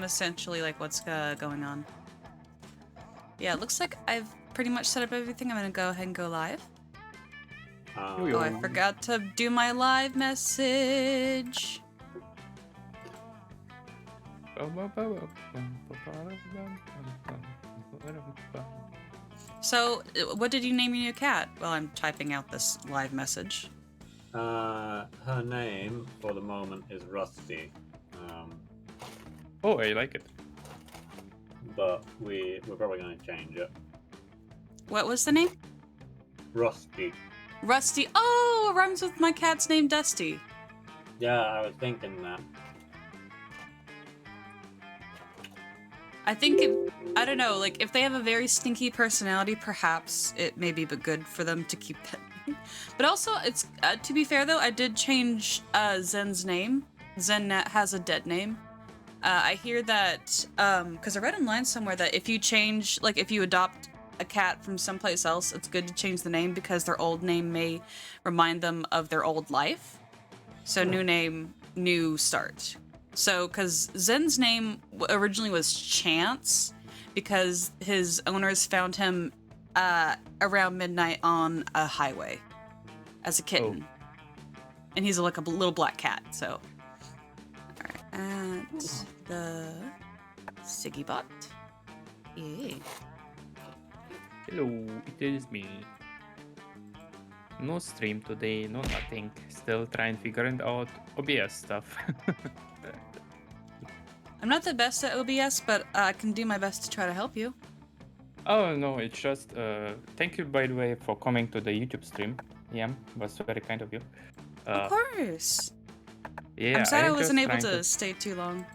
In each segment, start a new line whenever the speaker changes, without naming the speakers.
essentially like what's going on. Yeah, it looks like I've pretty much set up everything. I'm gonna go ahead and go live. Oh, I forgot to do my live message. So, what did you name your new cat? Well, I'm typing out this live message.
Her name for the moment is Rusty.
Oh, I like it.
But we're probably going to change it.
What was the name?
Rusty.
Rusty. Oh, it rhymes with my cat's name, Dusty.
Yeah, I was thinking that.
I think I don't know, like if they have a very stinky personality, perhaps it may be good for them to keep that name. But also, it's to be fair though, I did change Zen's name. Zen has a dead name. I hear that because I read online somewhere that if you change, like if you adopt a cat from someplace else, it's good to change the name because their old name may remind them of their old life. So new name, new start. So, because Zen's name originally was Chance, because his owners found him around midnight on a highway as a kitten. And he's like a little black cat, so. Alright, at the VikkaTheBot. Yeah.
Hello, it is me. No stream today, no nothing. Still trying figuring out OBS stuff.
I'm not the best at OBS, but I can do my best to try to help you.
Oh no, it's just thank you by the way for coming to the YouTube stream. Yeah, was very kind of you.
Of course.
Yeah,
I'm sad I wasn't able to stay too long.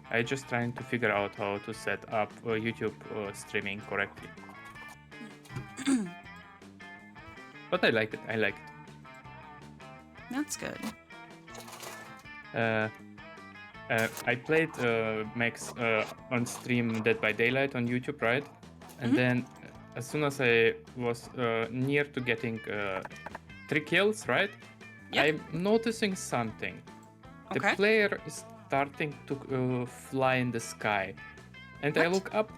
I just trying to figure out how to set up YouTube streaming correctly. But I like it. I like it.
That's good.
I played Max on stream Dead by Daylight on YouTube, right? And then as soon as I was near to getting 3 kills, right?
Yep.
I'm noticing something. The
Okay.
player is starting to fly in the sky. And I look up,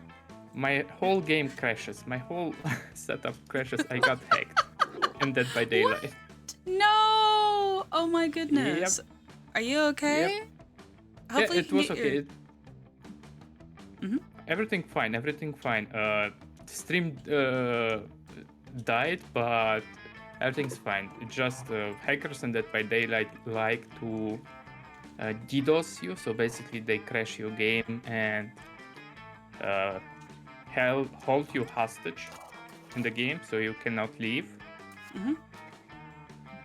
my whole game crashes. My whole setup crashes. I got hacked in Dead by Daylight.
What? No! Oh my goodness.
Yep.
Are you okay?
Yep.
Hopefully
yeah, it was okay.
Mm-hmm.
Everything fine. Everything fine. The stream died, but everything's fine. It's just hackers and Dead by Daylight like to DDoS you, so basically they crash your game and hold you hostage in the game, so you cannot leave.
Mm-hmm.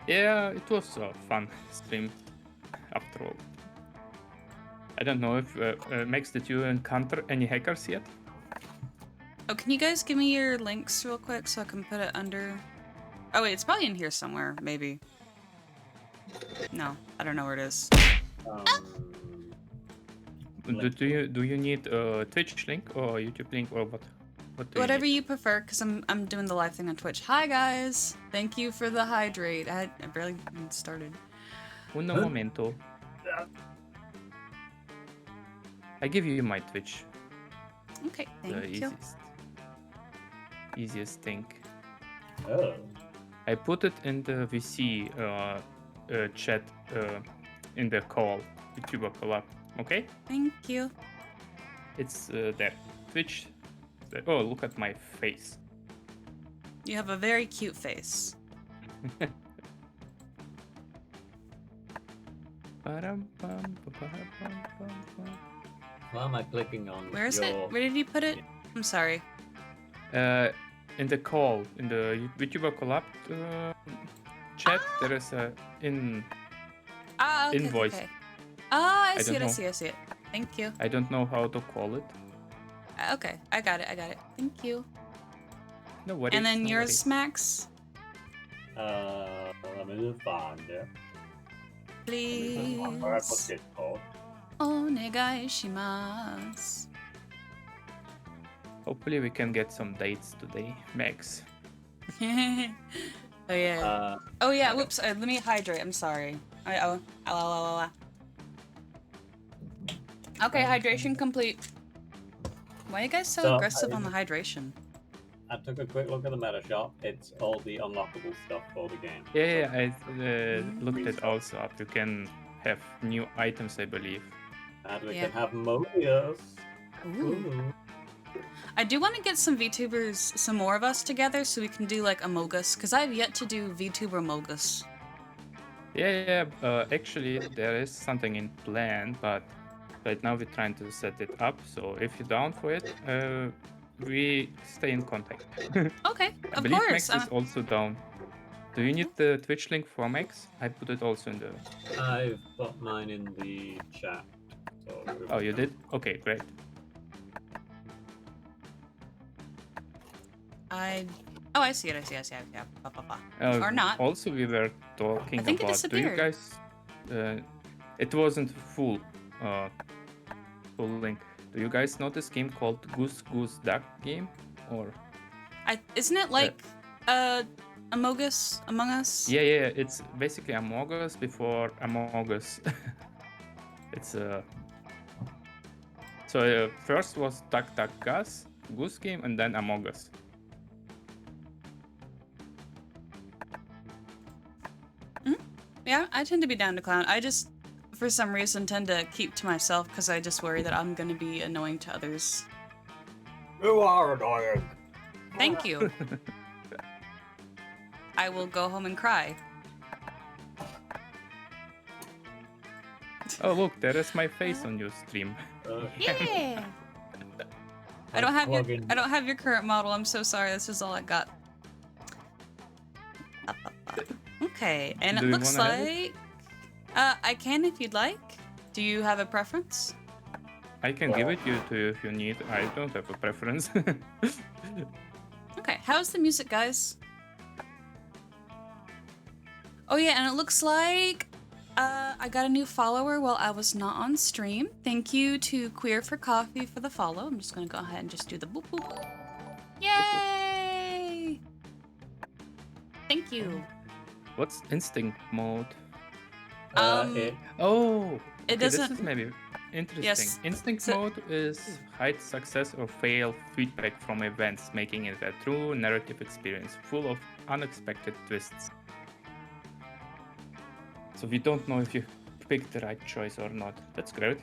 Yeah, it was a fun stream after all. I don't know if Max, did you encounter any hackers yet?
Oh, can you guys give me your links real quick so I can put it under? Oh wait, it's probably in here somewhere, maybe. No, I don't know where it is.
Do you need a Twitch link or YouTube link or what?
Whatever you prefer, because I'm doing the live thing on Twitch. Hi guys, thank you for the hydrate. I barely even started.
Un momento. I give you my Twitch.
Okay, thank you.
Easiest thing.
Oh.
I put it in the VC chat in the call, YouTuber collab. Okay?
Thank you.
It's there. Twitch. Oh, look at my face.
You have a very cute face.
Why am I clicking on
Where is it? Where did you put it? I'm sorry.
In the call, in the YouTuber collab chat, there is a invoice.
Okay. I see it. Thank you.
I don't know how to call it.
Okay, I got it. Thank you.
No worries.
And then yours, Max?
Let me just find it.
Please.
Where I put it called.
Onegaishimasu.
Hopefully we can get some dates today, Max.
Oh yeah. Oh yeah. Whoops. Let me hydrate. I'm sorry. Okay, hydration complete. Why are you guys so aggressive on the hydration?
I took a quick look at the meta shop. It's all the unlockable stuff for the game.
Yeah, I looked it also up. You can have new items, I believe.
And we
Yeah.
can have Mobius.
Ooh. I do want to get some VTubers, some more of us together, so we can do like Amogus, because I have yet to do VTuber Amogus.
Yeah. Actually, there is something in plan, but right now we're trying to set it up. So if you're down for it, we stay in contact.
Okay,
I
of
believe
course.
Max is also down. Do you need the Twitch link for Max? I put it also in the.
I've put mine in the chat. So
Oh, you did? Okay, great.
I see it. Yeah. Or not.
Also, we were talking
I think it
about. Do you
disappeared.
guys? It wasn't full link. Do you guys know this game called Goose Goose Duck game? Or
Isn't it like Among Us?
yeah, it's basically Among Us before Among Us. It's so first was Duck Duck Goose game, and then Among Us.
Yeah, I tend to be down to clown. I just, for some reason, tend to keep to myself because I just worry that I'm gonna be annoying to others.
You are annoying.
Thank you. I will go home and cry.
Oh look, there is my face on your stream.
Yeah. I don't have your current model. I'm so sorry. This is all I got. Okay, and
Do
it
you
looks
wanna have
like I can if you'd like. Do you have a preference?
I can give it to you if you need. I don't have a preference.
Okay, how's the music, guys? Oh yeah, and it looks like I got a new follower while I was not on stream. Thank you to Queer for Coffee for the follow. I'm just gonna go ahead and just do the boop boop. Yay! Thank you.
What's instinct mode?
It
Okay,
doesn't.
This is maybe interesting.
Yes.
Instinct
So-
mode is hide success or fail feedback from events, making it a true narrative experience full of unexpected twists. So we don't know if you picked the right choice or not. That's great.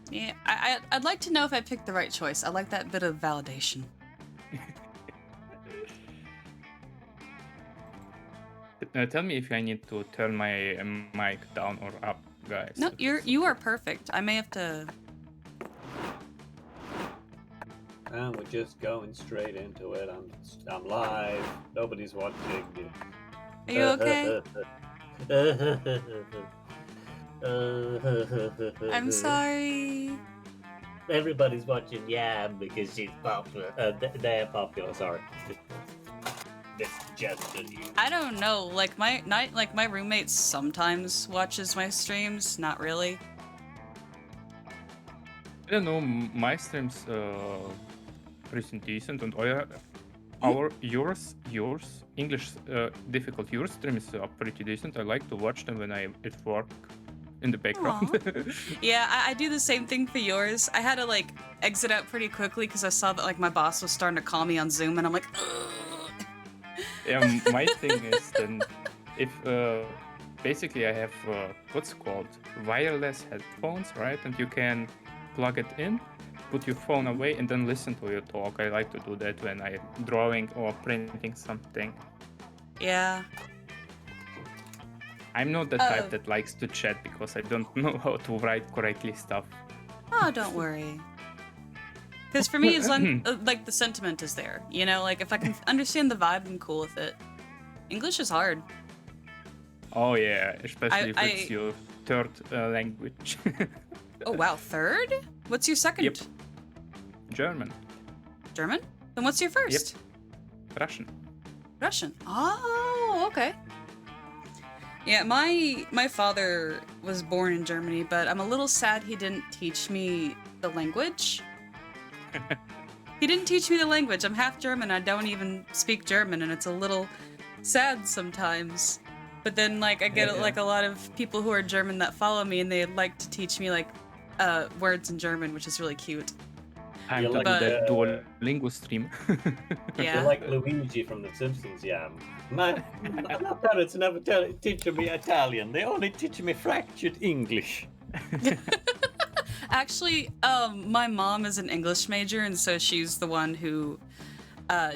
Yeah, I'd like to know if I picked the right choice. I like that bit of validation.
Tell me if I need to turn my mic down or up, guys.
No, you are perfect. I may have to.
And we're just going straight into it. I'm live. Nobody's watching.
Are you okay? I'm sorry.
Everybody's watching Yam because she's popular. They're popular. Sorry. This just you.
I don't know. Like my roommate sometimes watches my streams. Not really.
I don't know, my streams pretty decent, and yours English difficult. Your streams are pretty decent. I like to watch them when I'm at work in the background.
Yeah, I do the same thing for yours. I had to like exit out pretty quickly because I saw that like my boss was starting to call me on Zoom, and I'm like, ugh.
Yeah, my thing is then if basically I have what's called wireless headphones, right? And you can plug it in, put your phone away, and then listen to your talk. I like to do that when I'm drawing or printing something.
Yeah.
I'm not the type that likes to chat because I don't know how to write correctly stuff.
Oh, don't worry. Because for me, it's like the sentiment is there. You know, like if I can understand the vibe, I'm cool with it. English is hard.
Oh yeah, especially if it's your third language.
Oh wow, third? What's your second?
Yep. German.
German? Then what's your first?
Yep. Russian.
Russian. Oh, okay. Yeah, my father was born in Germany, but I'm a little sad he didn't teach me the language. He didn't teach me the language. I'm half German. I don't even speak German, and it's a little sad sometimes. But then, like, I get like a lot of people who are German that follow me, and they'd like to teach me like words in German, which is really cute.
Time
You're
to
like
do that
the-
Duolingo stream.
Yeah.
You're like Luigi from The Simpsons, Yam. My parents never teach me Italian. They only teach me fractured English.
Actually, my mom is an English major, and so she's the one who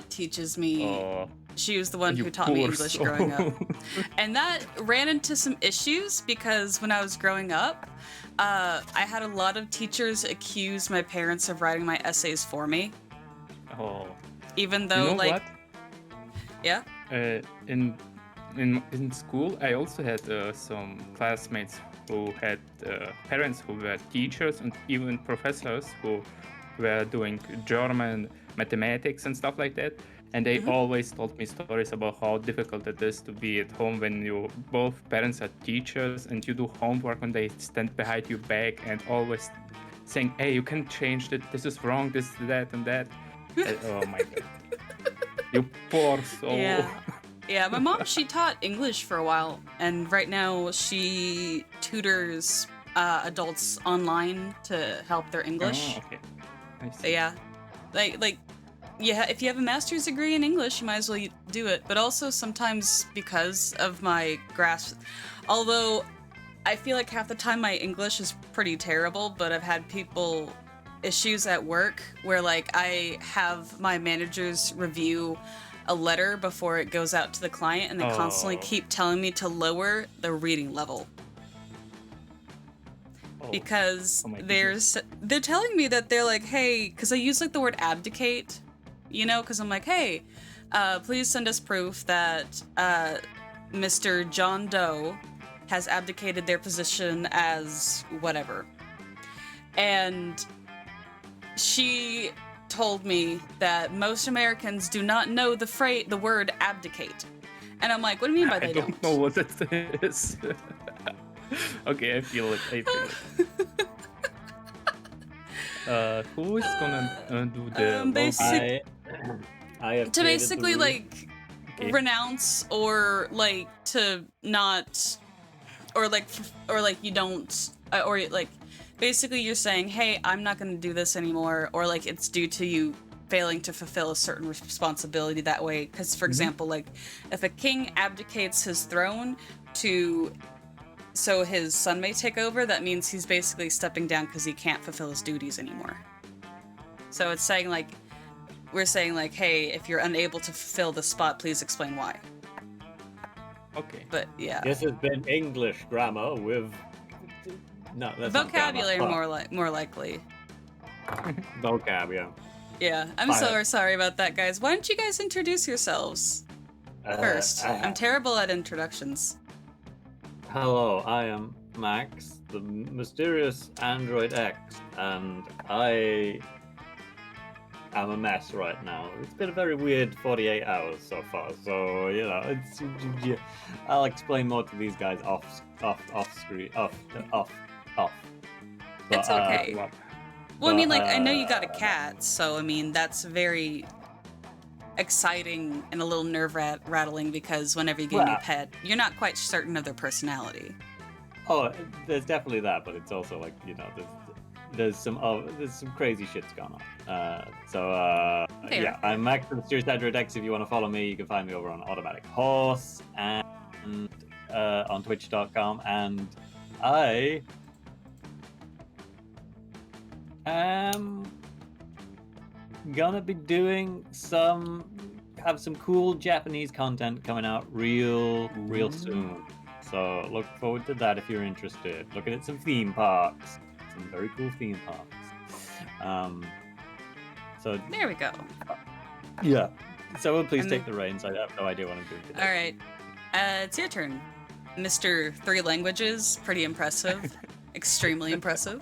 teaches me.
Oh,
She was the one
you
who taught me
poor
English
soul.
growing up. And that ran into some issues because when I was growing up, I had a lot of teachers accuse my parents of writing my essays for me,
Oh,
even though,
you know
like,
what?
yeah,
In school, I also had some classmates who had parents who were teachers and even professors who were doing German, mathematics, and stuff like that. And they always told me stories about how difficult it is to be at home when you both parents are teachers and you do homework and they stand behind your back and always saying, "Hey, you can change it. This is wrong. This, that, and that." Oh my god, you poor soul.
yeah. Yeah, my mom, she taught English for a while, and right now she tutors adults online to help their English.
Oh, okay. I
So
see.
yeah, yeah, if you have a master's degree in English, you might as well do it. But also sometimes because of my grasp, although I feel like half the time my English is pretty terrible, but I've had issues at work where like I have my managers review a letter before it goes out to the client, and they constantly
Oh.
keep telling me to lower the reading level.
Oh.
Because
Oh my goodness.
they're telling me that they're like, hey, because I use like the word abdicate, you know, because I'm like, hey, please send us proof that Mr. John Doe has abdicated their position as whatever. And she told me that most Americans do not know the word abdicate. And I'm like, what do you mean by
I
they
don't know what that is. Okay, I feel it. Who is gonna do the
basic-
I have
To
created
basically
the
like
Okay.
renounce or like to not or like you don't or like basically you're saying, hey, I'm not going to do this anymore, or like it's due to you failing to fulfill a certain responsibility that way. Because for example, like if a king abdicates his throne so his son may take over, that means he's basically stepping down because he can't fulfill his duties anymore. So it's saying like, we're saying like, hey, if you're unable to fulfill the spot, please explain why.
Okay.
But yeah,
This has been English grammar with no that's not
vocabulary
grammar.
more likely.
Vocab, yeah.
Yeah, I'm so sorry about that, guys. Why don't you guys introduce yourselves first? I'm terrible at introductions.
Hello, I am Max, the mysterious Android X, and I am a mess right now. It's been a very weird 48 hours so far, so you know, it's. I'll explain more to these guys off screen, off. But,
It's okay.
What?
Well, I mean, like, I know you got a cat, so I mean, that's very exciting and a little nerve-rattling because whenever you get a new
Well-
pet, you're not quite certain of their personality.
Oh, there's definitely that, but it's also like there's some crazy shit's going on.
Fair.
Yeah, I'm Max from Mysterious Android X. If you want to follow me, you can find me over on Automatic Horse and on Twitch.com, and I am gonna be doing have some cool Japanese content coming out real soon. So look forward to that if you're interested. Looking at some theme parks, some very cool theme parks. So
There we go.
yeah. Someone please
And
take the reins. I have no idea what I'm doing today.
All right, it's your turn, Mr. Three Languages. Pretty impressive, extremely impressive.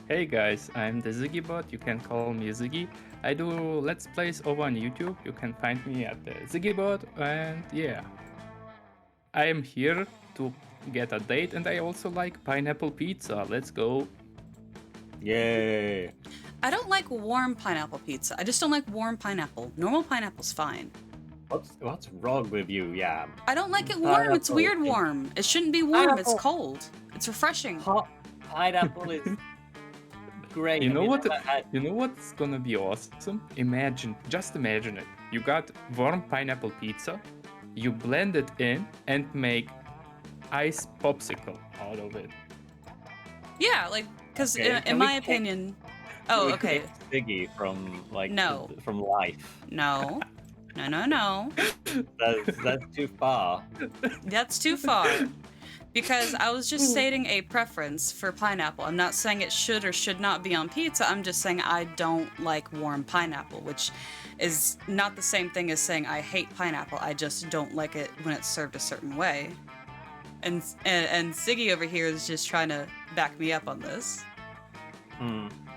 Hey guys, I'm the VikkaTheBot. You can call me Ziggy. I do Let's Plays over on YouTube. You can find me at the VikkaTheBot, and yeah. I am here to get a date, and I also like pineapple pizza. Let's go.
Yay!
I don't like warm pineapple pizza. I just don't like warm pineapple. Normal pineapple's fine.
What's wrong with you, Yam?
I don't like it warm. It's
Pineapple
weird
is-
warm. It shouldn't be warm. It's
Pineapple-
cold. It's refreshing.
Hot Pineapple is great.
You know
Have
what?
never had-
You know what's gonna be awesome? Just imagine it. You got warm pineapple pizza, you blend it in and make ice popsicle out of it.
Yeah, like, because
Okay,
in
can
my
we kick-
opinion. Oh,
we
okay.
kick Ziggy from
No.
from life.
No. No.
That's too far.
That's too far. Because I was just stating a preference for pineapple. I'm not saying it should or should not be on pizza. I'm just saying I don't like warm pineapple, which is not the same thing as saying I hate pineapple. I just don't like it when it's served a certain way. And Ziggy over here is just trying to back me up on this.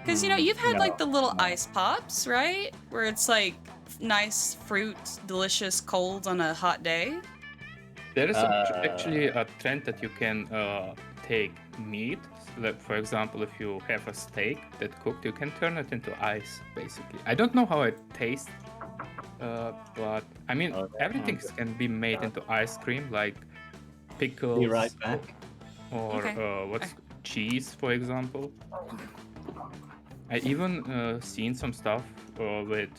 Because, you've had like the little ice pops, right? Where it's like nice fruit, delicious cold on a hot day.
There is actually a trend that you can take meat. Like, for example, if you have a steak that cooked, you can turn it into ice, basically. I don't know how it tastes, but I mean, everything can be made into ice cream, like pickles.
Be right back.
Or
Okay.
what's cheese, for example. I even seen some stuff with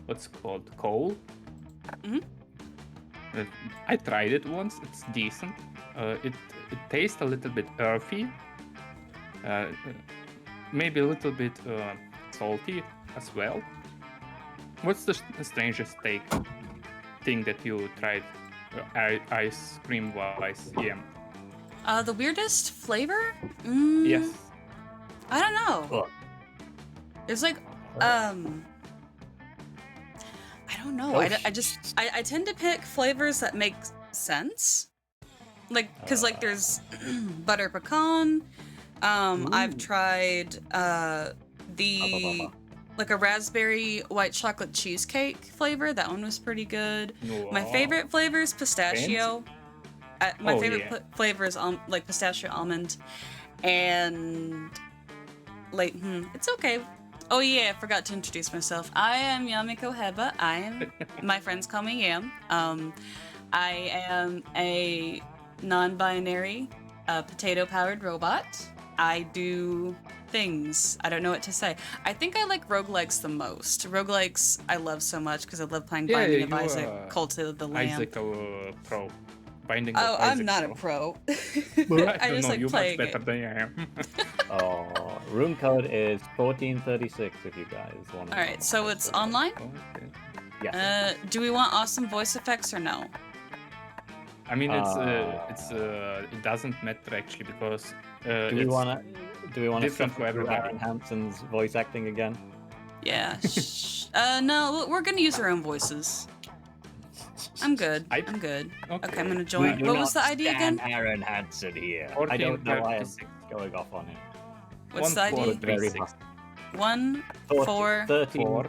what's called coal.
Mhm.
I tried it once. It's decent. It tastes a little bit earthy, maybe a little bit salty as well. What's the strangest thing that you tried ice cream wise? Yeah.
The weirdest flavor?
Yes.
I don't know.
What?
There's like, I don't know.
Oh,
I tend to pick flavors that make sense. Like, cause like there's butter pecan. I've tried like a raspberry white chocolate cheesecake flavor. That one was pretty good. My
Wow.
favorite flavor is pistachio. My
Oh,
favorite
yeah.
flavor is like pistachio almond, and like it's okay. Oh yeah, I forgot to introduce myself. I am Yamiko Heba. My friends call me Yam. I am a non-binary potato-powered robot. I do things. I don't know what to say. I think I like roguelikes the most. Roguelikes I love so much because I love playing
Yeah,
Binding of
you
Isaac,
are
Cult of the Lamb.
Isaac pro. Binding of
Oh,
Isaac
I'm not
pro.
a pro.
I
I
don't
just
know,
like
you're much
playing
better
it.
than I am.
Oh, room code is 1436 if you guys want to.
All right, so it's online.
Okay.
Yes.
Do we want awesome voice effects or no?
I mean, it doesn't matter actually because
do we
it's
want to
different for everybody.
Aaron Hanson's voice acting again?
Yeah. No, we're gonna use our own voices. I'm good. I'm good. Okay, I'm gonna join.
We do
What
not
was the ID again?
stand Aaron Hanson here. I
14,
don't know why I'm
36.
going off on him.
What's the ID?
1436.
1, 4.
13.
4,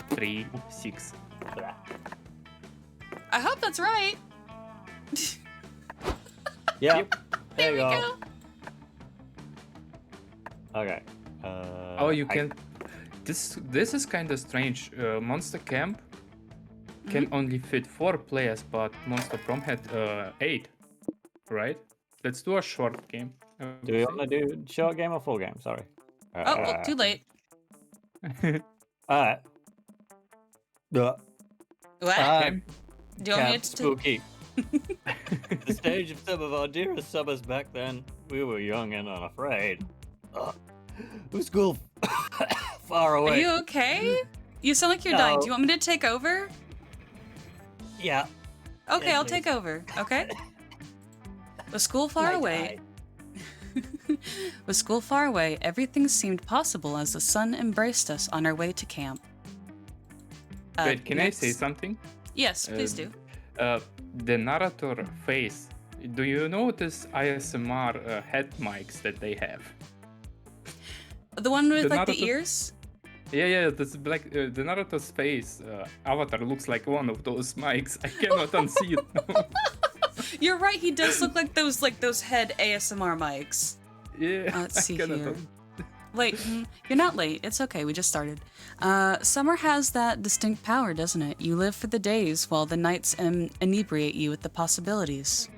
3, 6.
I hope that's right.
Yeah.
Yep.
There you
we
go. Okay.
Oh, you can. This is kind of strange. Monster Camp can only fit 4 players, but Monster Prom had 8. Right? Let's do a short game.
Do we want to do short game or full game? Sorry.
Oh, too late.
Alright.
What? Do you want me
Camp
to?
Spooky. The stage of some of our dearest summers back then. We were young and unafraid. The school far
Are
away.
you okay? You sound like you're
No.
dying. Do you want me to take over?
Yeah.
Okay,
Yes,
I'll
please.
take over. Okay. With school far
Night,
away,
night.
with school far away, everything seemed possible as the sun embraced us on our way to camp.
Wait, can I say
next-
something?
Yes, please do.
The narrator face. Do you notice ASMR head mics that they have?
The one with
the
like the
narrator-
ears?
Yeah, this black. The narrator's face avatar looks like one of those mics. I cannot unsee it.
You're right. He does look like those head ASMR mics.
Yeah.
Let's see
I cannot
here. Late. You're not late. It's okay. We just started. Summer has that distinct power, doesn't it? You live for the days while the nights inebriate you with the possibilities.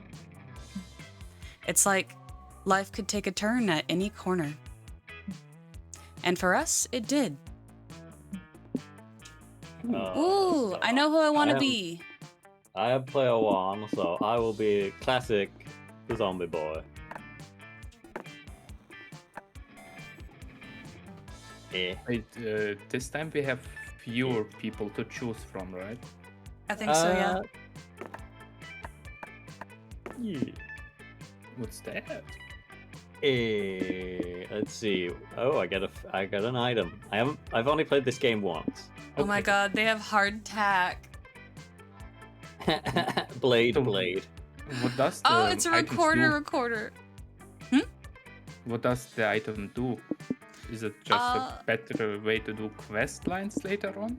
It's like Life could take a turn at any corner. And for us, it did. Ooh, I know who I want to be.
I am player 1, so I will be classic the zombie boy.
Wait, this time we have fewer people to choose from, right?
I think so, yeah.
Yeah.
What's that?
Let's see. Oh, I got an item. I've only played this game once.
Oh my god, they have hardtack.
Blade.
What does the
Oh, it's a
items
recorder.
do? What does the item do? Is it just a better way to do quest lines later on?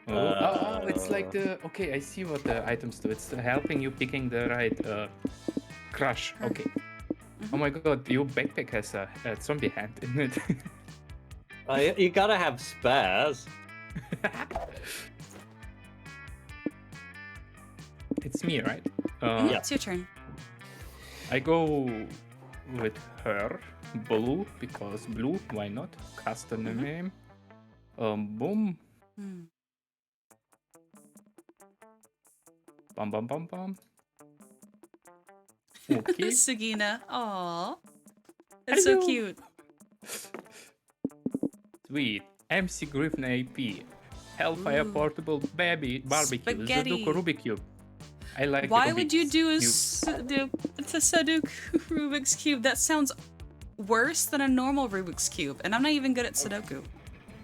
Oh, it's like the... Okay, I see what the items do. It's helping you picking the right crush. Okay. Oh my god, your backpack has a zombie hand in it.
You gotta have spares.
It's me, right?
Yeah.
It's your turn.
I go with her, blue, because blue, why not? Custom name. Boom. Bum bum bum bum. Okay.
Sagina. Aww. That's so cute.
Sweet. MC Griffin AP. Hellfire Portable Baby Barbecue.
Spaghetti.
Sudoku Rubik's Cube. I like
Why
Rubik's
would you do a
Cube.
Sudoku Rubik's Cube? That sounds worse than a normal Rubik's Cube, and I'm not even good at Sudoku.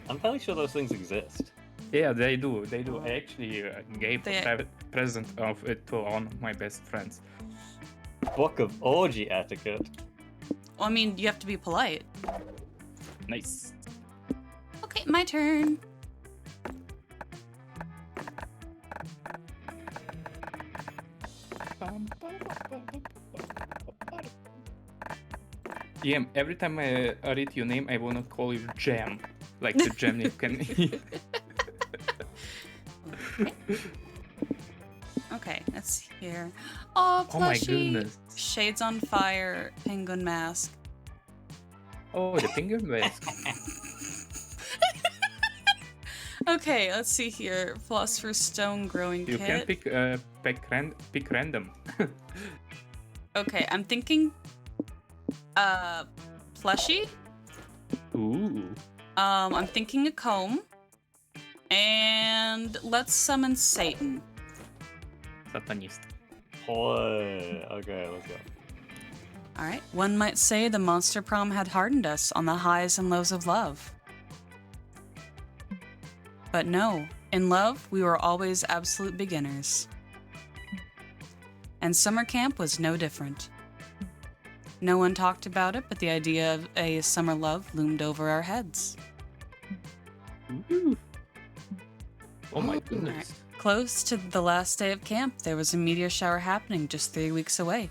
I'm fairly sure those things exist.
Yeah, they do. They do. I actually gave a private present of it to one of my best friends.
Book of orgy etiquette.
Well, I mean, you have to be polite.
Nice.
Okay, my turn.
Yeah, every time I read your name, I wanna call you Jam. Like the jam you can eat.
Okay, let's see here. Oh,
Oh my
plushie.
goodness.
Shades on fire, penguin mask.
Oh, the penguin mask.
Okay, let's see here. Philosopher's Stone growing
You
kit.
can pick random.
Okay, I'm thinking plushie.
Ooh.
I'm thinking a comb. And let's summon Satan.
Satanist.
Boy. Okay, let's go.
Alright, one might say the monster prom had hardened us on the highs and lows of love. But no, in love, we were always absolute beginners. And summer camp was no different. No one talked about it, but the idea of a summer love loomed over our heads.
Ooh. Oh my goodness.
Close to the last day of camp, there was a meteor shower happening just 3 weeks away.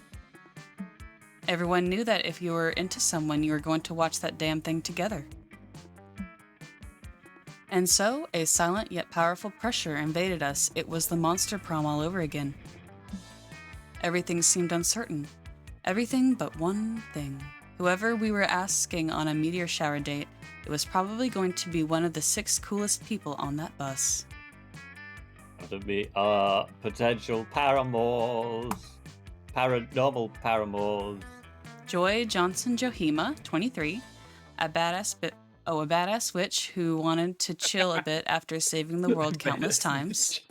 Everyone knew that if you were into someone, you were going to watch that damn thing together. And so, a silent yet powerful pressure invaded us. It was the monster prom all over again. Everything seemed uncertain. Everything but one thing. Whoever we were asking on a meteor shower date, it was probably going to be one of the 6 coolest people on that bus.
To be potential paramours. Paranormal paramours.
Joy Johnson Johima, 23, a badass witch who wanted to chill a bit after saving the world countless times.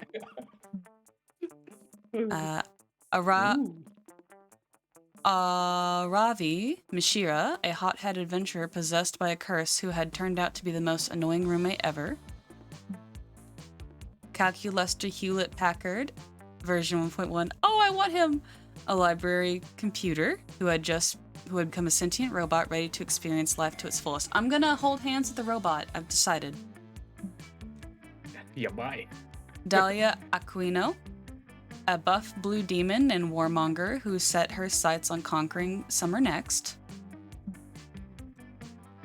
Ravi Mishira, a hothead adventurer possessed by a curse who had turned out to be the most annoying roommate ever. Calculester Hewlett Packard, version 1.1. Oh, I want him! A library computer who had become a sentient robot ready to experience life to its fullest. I'm gonna hold hands with the robot, I've decided.
Yeah, bye.
Dahlia Aquino, a buff blue demon and warmonger who set her sights on conquering summer next.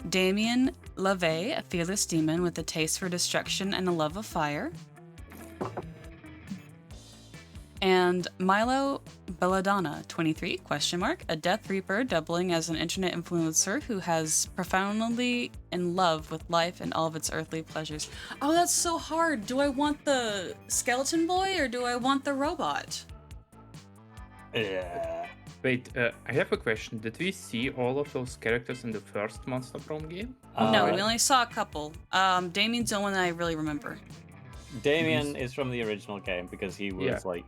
Damien LaVey, a fearless demon with a taste for destruction and a love of fire. And Milo Belladonna, 23, question mark, a Death Reaper doubling as an internet influencer who has profoundly in love with life and all of its earthly pleasures. Oh, that's so hard. Do I want the skeleton boy or do I want the robot?
Yeah.
Wait, I have a question. Did we see all of those characters in the first Monster Prom game?
No, we only saw a couple. Damien's the only one that I really remember.
Damien is from the original game because he was
Yeah.
like,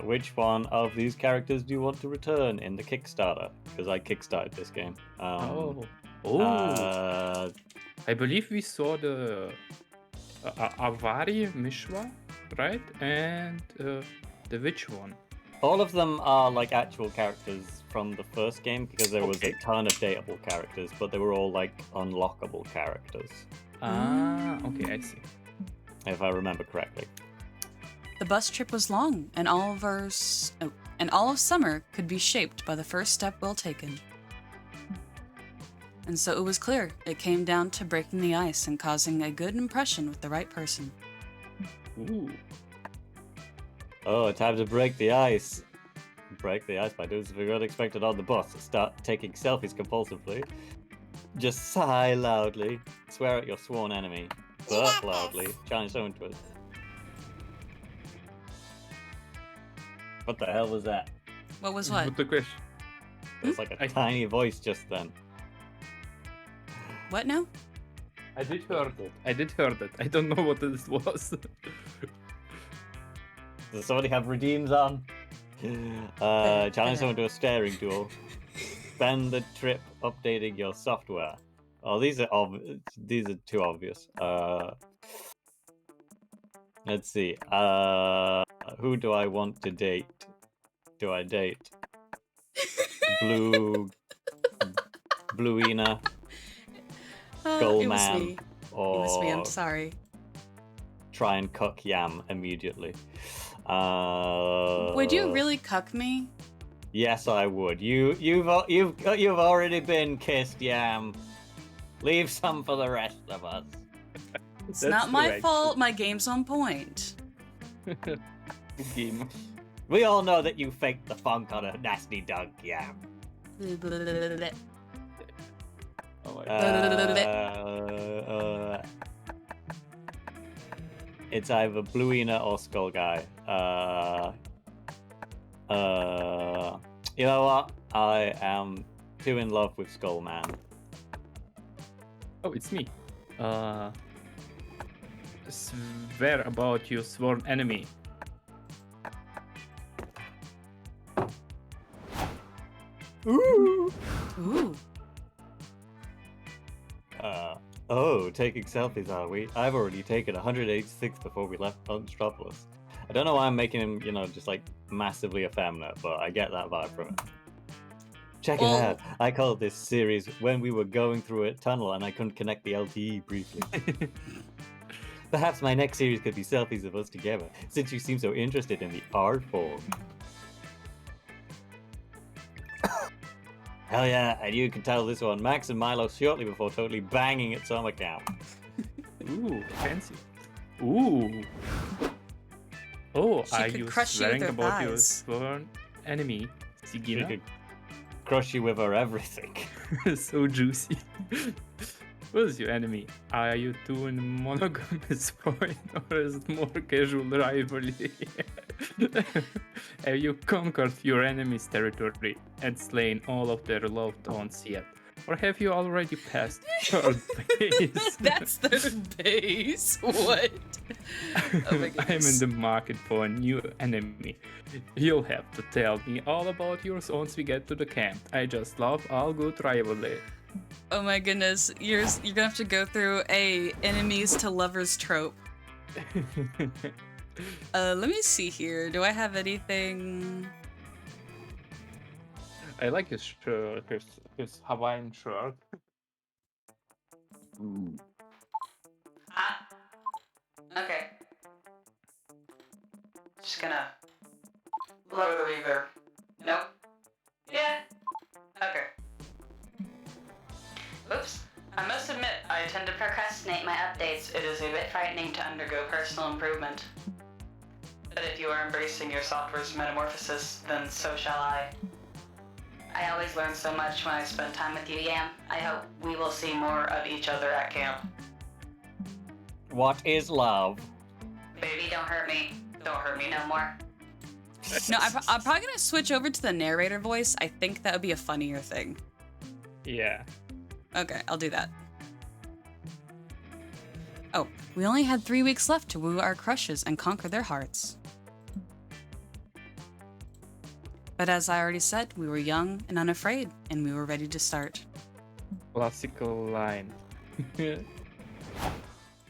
which one of these characters do you want to return in the Kickstarter? Because I kickstarted this game.
Oh. I believe we saw the Avari Mishra, right? And the witch one.
All of them are like actual characters from the first game because there was a ton of dateable characters, but they were all like unlockable characters,
Okay, I see.
if I remember correctly.
The bus trip was long, and all of summer could be shaped by the first step well taken. And so it was clear. It came down to breaking the ice and causing a good impression with the right person.
Ooh.
Oh, time to break the ice. Break the ice by doing something unexpected on the bus. Start taking selfies compulsively. Just sigh loudly. Swear at your sworn enemy. Burp loudly. Challenge someone to it. What the hell was that?
What was what?
Good question.
It was like a tiny voice just then.
What now?
I did heard it. I don't know what this was.
Does somebody have redeems on? Challenge someone to a staring duel. Spend the trip updating your software. Oh, these are too obvious. Let's see. Who do I want to date? Do I date Bluina,
It was
Skullman,
me. It
or
was me, I'm sorry.
try and cook Yam immediately?
Would you really cuck me?
Yes, I would. You've already been kissed, Yam. Leave some for the rest of us.
It's
That's
not my
correct.
fault. My game's on point.
Game.
We all know that you faked the funk on a nasty dunk, Yam.
Oh my god.
It's either Bluina or Skull Guy. You know what? I am too in love with Skull Man.
Oh, it's me. Swear about your sworn enemy.
Ooh.
Ooh.
Oh, taking selfies, are we? I've already taken 186 before we left Monstropolis. I don't know why I'm making him, just like massively effeminate, but I get that vibe from it. Check it out. I called this series When We Were Going Through a Tunnel and I Couldn't Connect the LTE briefly. Perhaps my next series could be selfies of us together, since you seem so interested in the art form. Hell yeah, and you can tell this one, Max and Milo shortly before totally banging at summer camp.
Ooh, fancy. Ooh. Oh,
She
are
could
you
crush you with
swearing
her
about your
thighs.
sworn enemy,
She
Sigina?
could crush you with her everything.
So juicy. Who's your enemy? Are you two in monogamous point or is it more casual rivalry? Have you conquered your enemy's territory and slain all of their loved ones yet? Or have you already passed third base?
That's third base. What? Oh my
I'm
goodness.
in the market for a new enemy. You'll have to tell me all about yours once we get to the camp. I just love all good rivalry.
Oh my goodness. You're gonna have to go through a enemies to lovers trope. Let me see here. Do I have anything?
I like his shirt, his Hawaiian shirt.
Okay. Just gonna lower the reverb. Nope. Yeah. Okay. Oops. I must admit, I tend to procrastinate my updates. It is a bit frightening to undergo personal improvement. But if you are embracing your software's metamorphosis, then so shall I. I always learn so much when I spend time with you, Yam. I hope we will see more of each other at camp.
What is love?
Baby, don't hurt me. Don't hurt me no more. No, I'm probably gonna switch over to the narrator voice. I think that would be a funnier thing.
Yeah.
Okay, I'll do that. Oh, we only had 3 weeks left to woo our crushes and conquer their hearts. But as I already said, we were young and unafraid, and we were ready to start.
Classical line.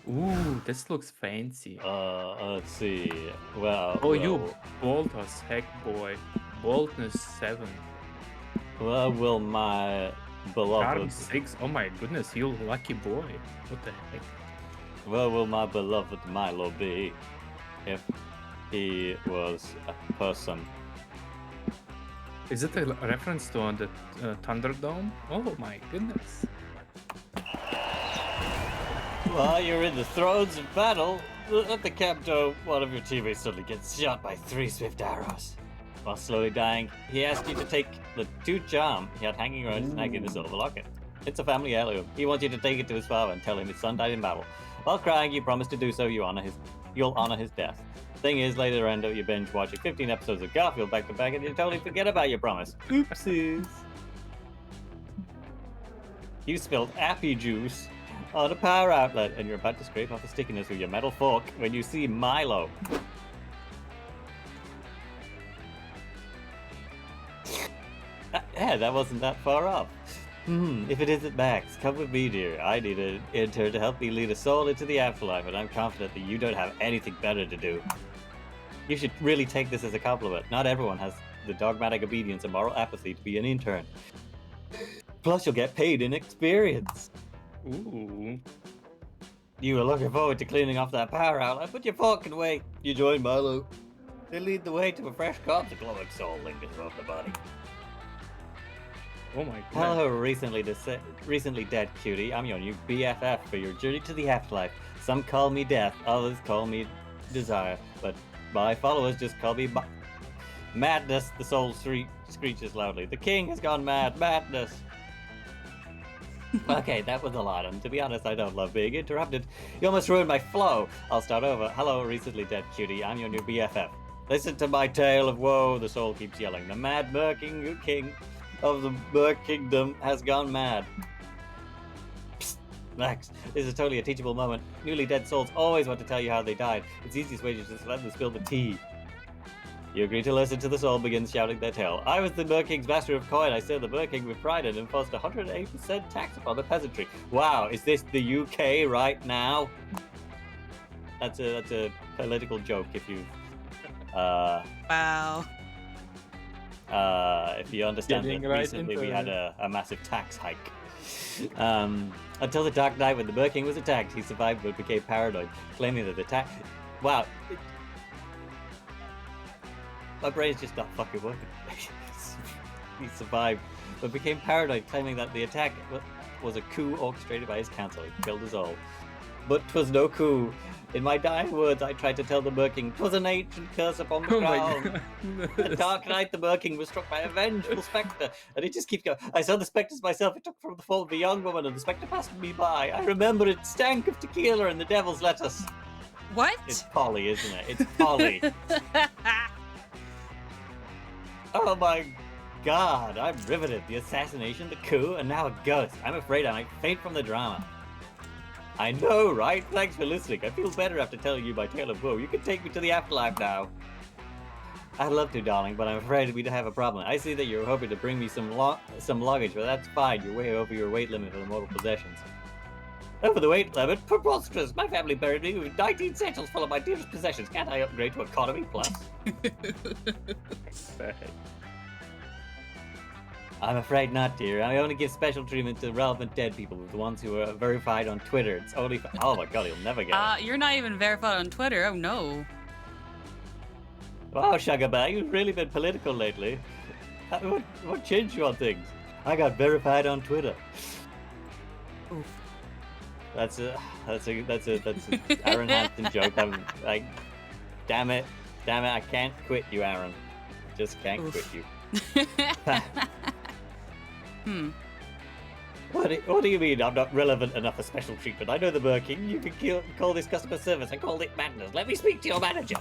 Ooh, this looks fancy.
Let's see. Well.
Oh, you bold as heck, boy. Boldness 7.
Well, will my beloved.
Charm 6. Oh my goodness, you lucky boy. What the heck?
Well, will my beloved Milo be if he was a person?
Is it a reference to the Thunderdome? Oh my goodness.
While you're in the throes of battle, at the Capto, one of your teammates suddenly gets shot by 3 swift arrows. While slowly dying, he asked you to take the 2 charm he had hanging around his neck in the silver locket. It's a family heirloom. He wants you to take it to his father and tell him his son died in battle. While crying, you promise to do so. You'll honor his death. Thing is, later end up you binge watching 15 episodes of Garfield back to back, and you totally forget about your promise. Oopsies. You spilled appy juice on a power outlet, and you're about to scrape off the stickiness with your metal fork when you see Milo. Yeah, that wasn't that far off. If it isn't Max, come with me, dear. I need an intern to help me lead a soul into the afterlife, and I'm confident that you don't have anything better to do. You should really take this as a compliment. Not everyone has the dogmatic obedience and moral apathy to be an intern. Plus, you'll get paid in experience.
Ooh.
You were looking forward to cleaning off that power outlet, but your fork can wait. You join Milo. They lead the way to a fresh corpse. A glowing soul lingers above the body.
Oh my god.
Hello, recently dead cutie. I'm your new BFF for your journey to the afterlife. Some call me Death, others call me Desire, but my followers just call me Madness. The soul screeches loudly. The king has gone mad. Madness. Okay, that was a lot, and to be honest, I don't love being interrupted. You almost ruined my flow. I'll start over. Hello, recently dead cutie. I'm your new BFF. Listen to my tale of woe, the soul keeps yelling. The mad Merking king of the Merc Kingdom has gone mad. Psst, Max, this is totally a teachable moment. Newly dead souls always want to tell you how they died. It's the easiest way to just let them spill the tea. You agree to listen to the soul begin shouting their tale. I was the Merc King's master of coin. I served the Merc King with pride and enforced 108% tax upon the peasantry. Wow, is this the UK right now? That's a political joke if you've
Wow.
If you understand
Getting
that
right
recently we
into
had a massive tax hike. Until the Dark Knight when the Merc King was attacked, he survived but became paranoid, claiming that the attack... Wow. My brain's just not fucking working. He survived but became paranoid, claiming that the attack was a coup orchestrated by his council. He killed us all. But 'twas no coup. In my dying words, I tried to tell the Merking 'twas an ancient curse upon the
Oh my
crown.
god.
The Dark Knight, the Merking, was struck by a vengeful spectre, and it just keeps going. I saw the spectres myself. It took from the form of a young woman, and the spectre passed me by. I remember it stank of tequila and the devil's lettuce.
What?
It's Polly, isn't it? It's Polly. Oh my god, I'm riveted. The assassination, the coup, and now a ghost. I'm afraid I might faint from the drama. I know, right? Thanks for listening. I feel better after telling you my tale of woe. You can take me to the afterlife now. I'd love to, darling, but I'm afraid we'd have a problem. I see that you're hoping to bring me some luggage, but that's fine. You're way over your weight limit for the mortal possessions. Over the weight limit? Preposterous! My family buried me with 19 satchels full of my dearest possessions. Can't I upgrade to Economy Plus? I'm afraid not, dear. I only give special treatment to relevant dead people, the ones who are verified on Twitter. It's only... Oh my god, you'll never get it.
You're not even verified on Twitter. Oh no.
Wow, Shagabag, you've really been political lately. What changed you on things? I got verified on Twitter.
Oof.
That's a Aaron Hampton joke. I'm like, damn it. Damn it, I can't quit you, Aaron. Just can't quit you. What do you mean I'm not relevant enough for special treatment? I know the Merking. You can call this customer service. I called it madness. Let me speak to your manager.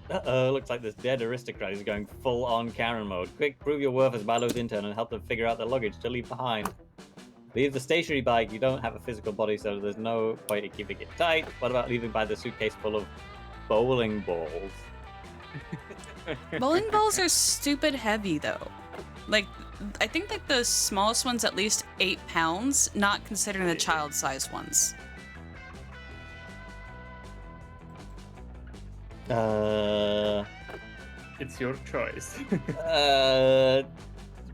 Uh-oh, looks like this dead aristocrat is going full-on Karen mode. Quick, prove your worth as Milo's intern and help them figure out their luggage to leave behind. Leave the stationary bike. You don't have a physical body, so there's no point in keeping it tight. What about leaving by the suitcase full of bowling balls?
Bowling balls are stupid heavy, though. Like, I think like the smallest one's at least 8 pounds, not considering the child-sized ones.
It's your choice.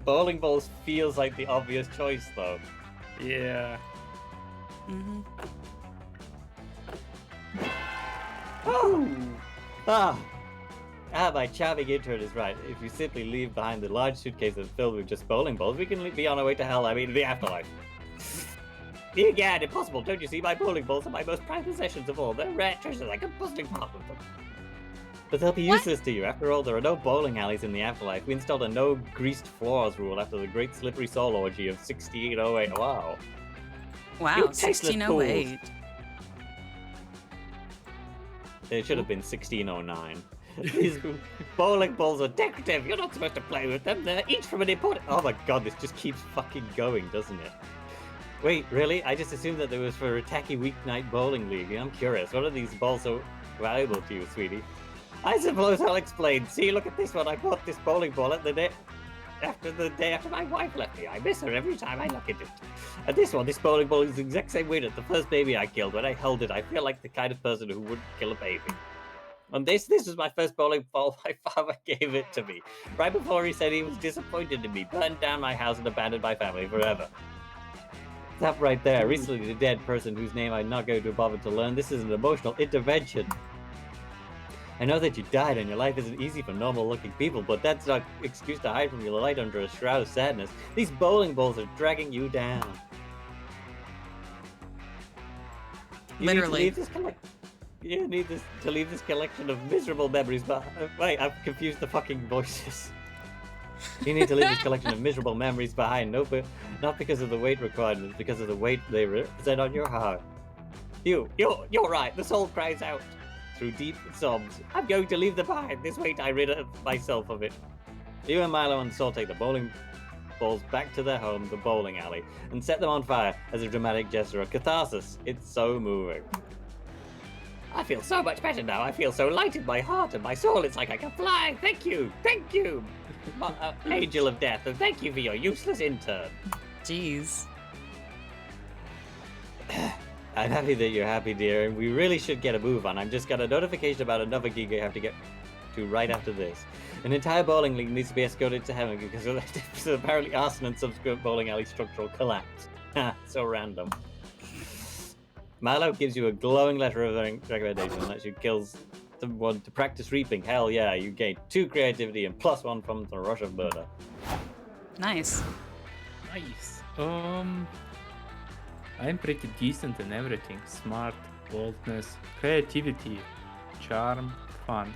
Bowling balls feels like the obvious choice, though.
Yeah.
My charming intern is right. If you simply leave behind the large suitcase that's filled with just bowling balls, we can be on our way to hell, the afterlife. Yeah, impossible. Don't you see? My bowling balls are my most prized possessions of all. They're rare treasures. I can busting part with them. But they'll be useless to you. After all, there are no bowling alleys in the afterlife. We installed a no greased floors rule after the great slippery soul orgy of 1608. Wow.
Wow, 1608.
It should have been 1609. These bowling balls are decorative. You're not supposed to play with them. They're each from an important... Oh my god, this just keeps fucking going, doesn't it? Wait, really? I just assumed that there was for a tacky weeknight bowling league. I'm curious. What are these balls so valuable to you, sweetie? I suppose I'll explain. See, look at this one. I bought this bowling ball at the day after my wife left me. I miss her every time I look at it. And this bowling ball is the exact same weight as the first baby I killed. When I held it, I feel like the kind of person who wouldn't kill a baby. And this was my first bowling ball. My father gave it to me. Right before he said he was disappointed in me, burned down my house and abandoned my family forever. That right there, recently the dead person whose name I'm not going to bother to learn. This is an emotional intervention. I know that you died and your life isn't easy for normal-looking people, but that's not an excuse to hide from your light under a shroud of sadness. These bowling balls are dragging you down.
Literally.
You need to leave this collection of miserable memories behind. Wait, I've confused the fucking voices. You need to leave this collection of miserable memories behind. No, not because of the weight requirements, because of the weight they represent on your heart. You're right. The soul cries out through deep sobs. I'm going to leave them behind. This weight I rid of myself of it. You and Milo and Soul take the bowling balls back to their home, the bowling alley, and set them on fire as a dramatic gesture of catharsis. It's so moving. I feel so much better now. I feel so light in my heart and my soul. It's like I can fly. Thank you. Angel of Death, and thank you for your useless intern.
Jeez.
I'm happy that you're happy, dear, and we really should get a move on. I've just got a notification about another gig I have to get to right after this. An entire bowling league needs to be escorted to heaven because of apparently arson and subsequent bowling alley structural collapse. So random. Milo gives you a glowing letter of recommendation and lets you kill someone to practice reaping. Hell yeah, you gain 2 creativity and +1 from the rush of murder.
Nice.
Nice. I'm pretty decent in everything. Smart, boldness, creativity, charm, fun.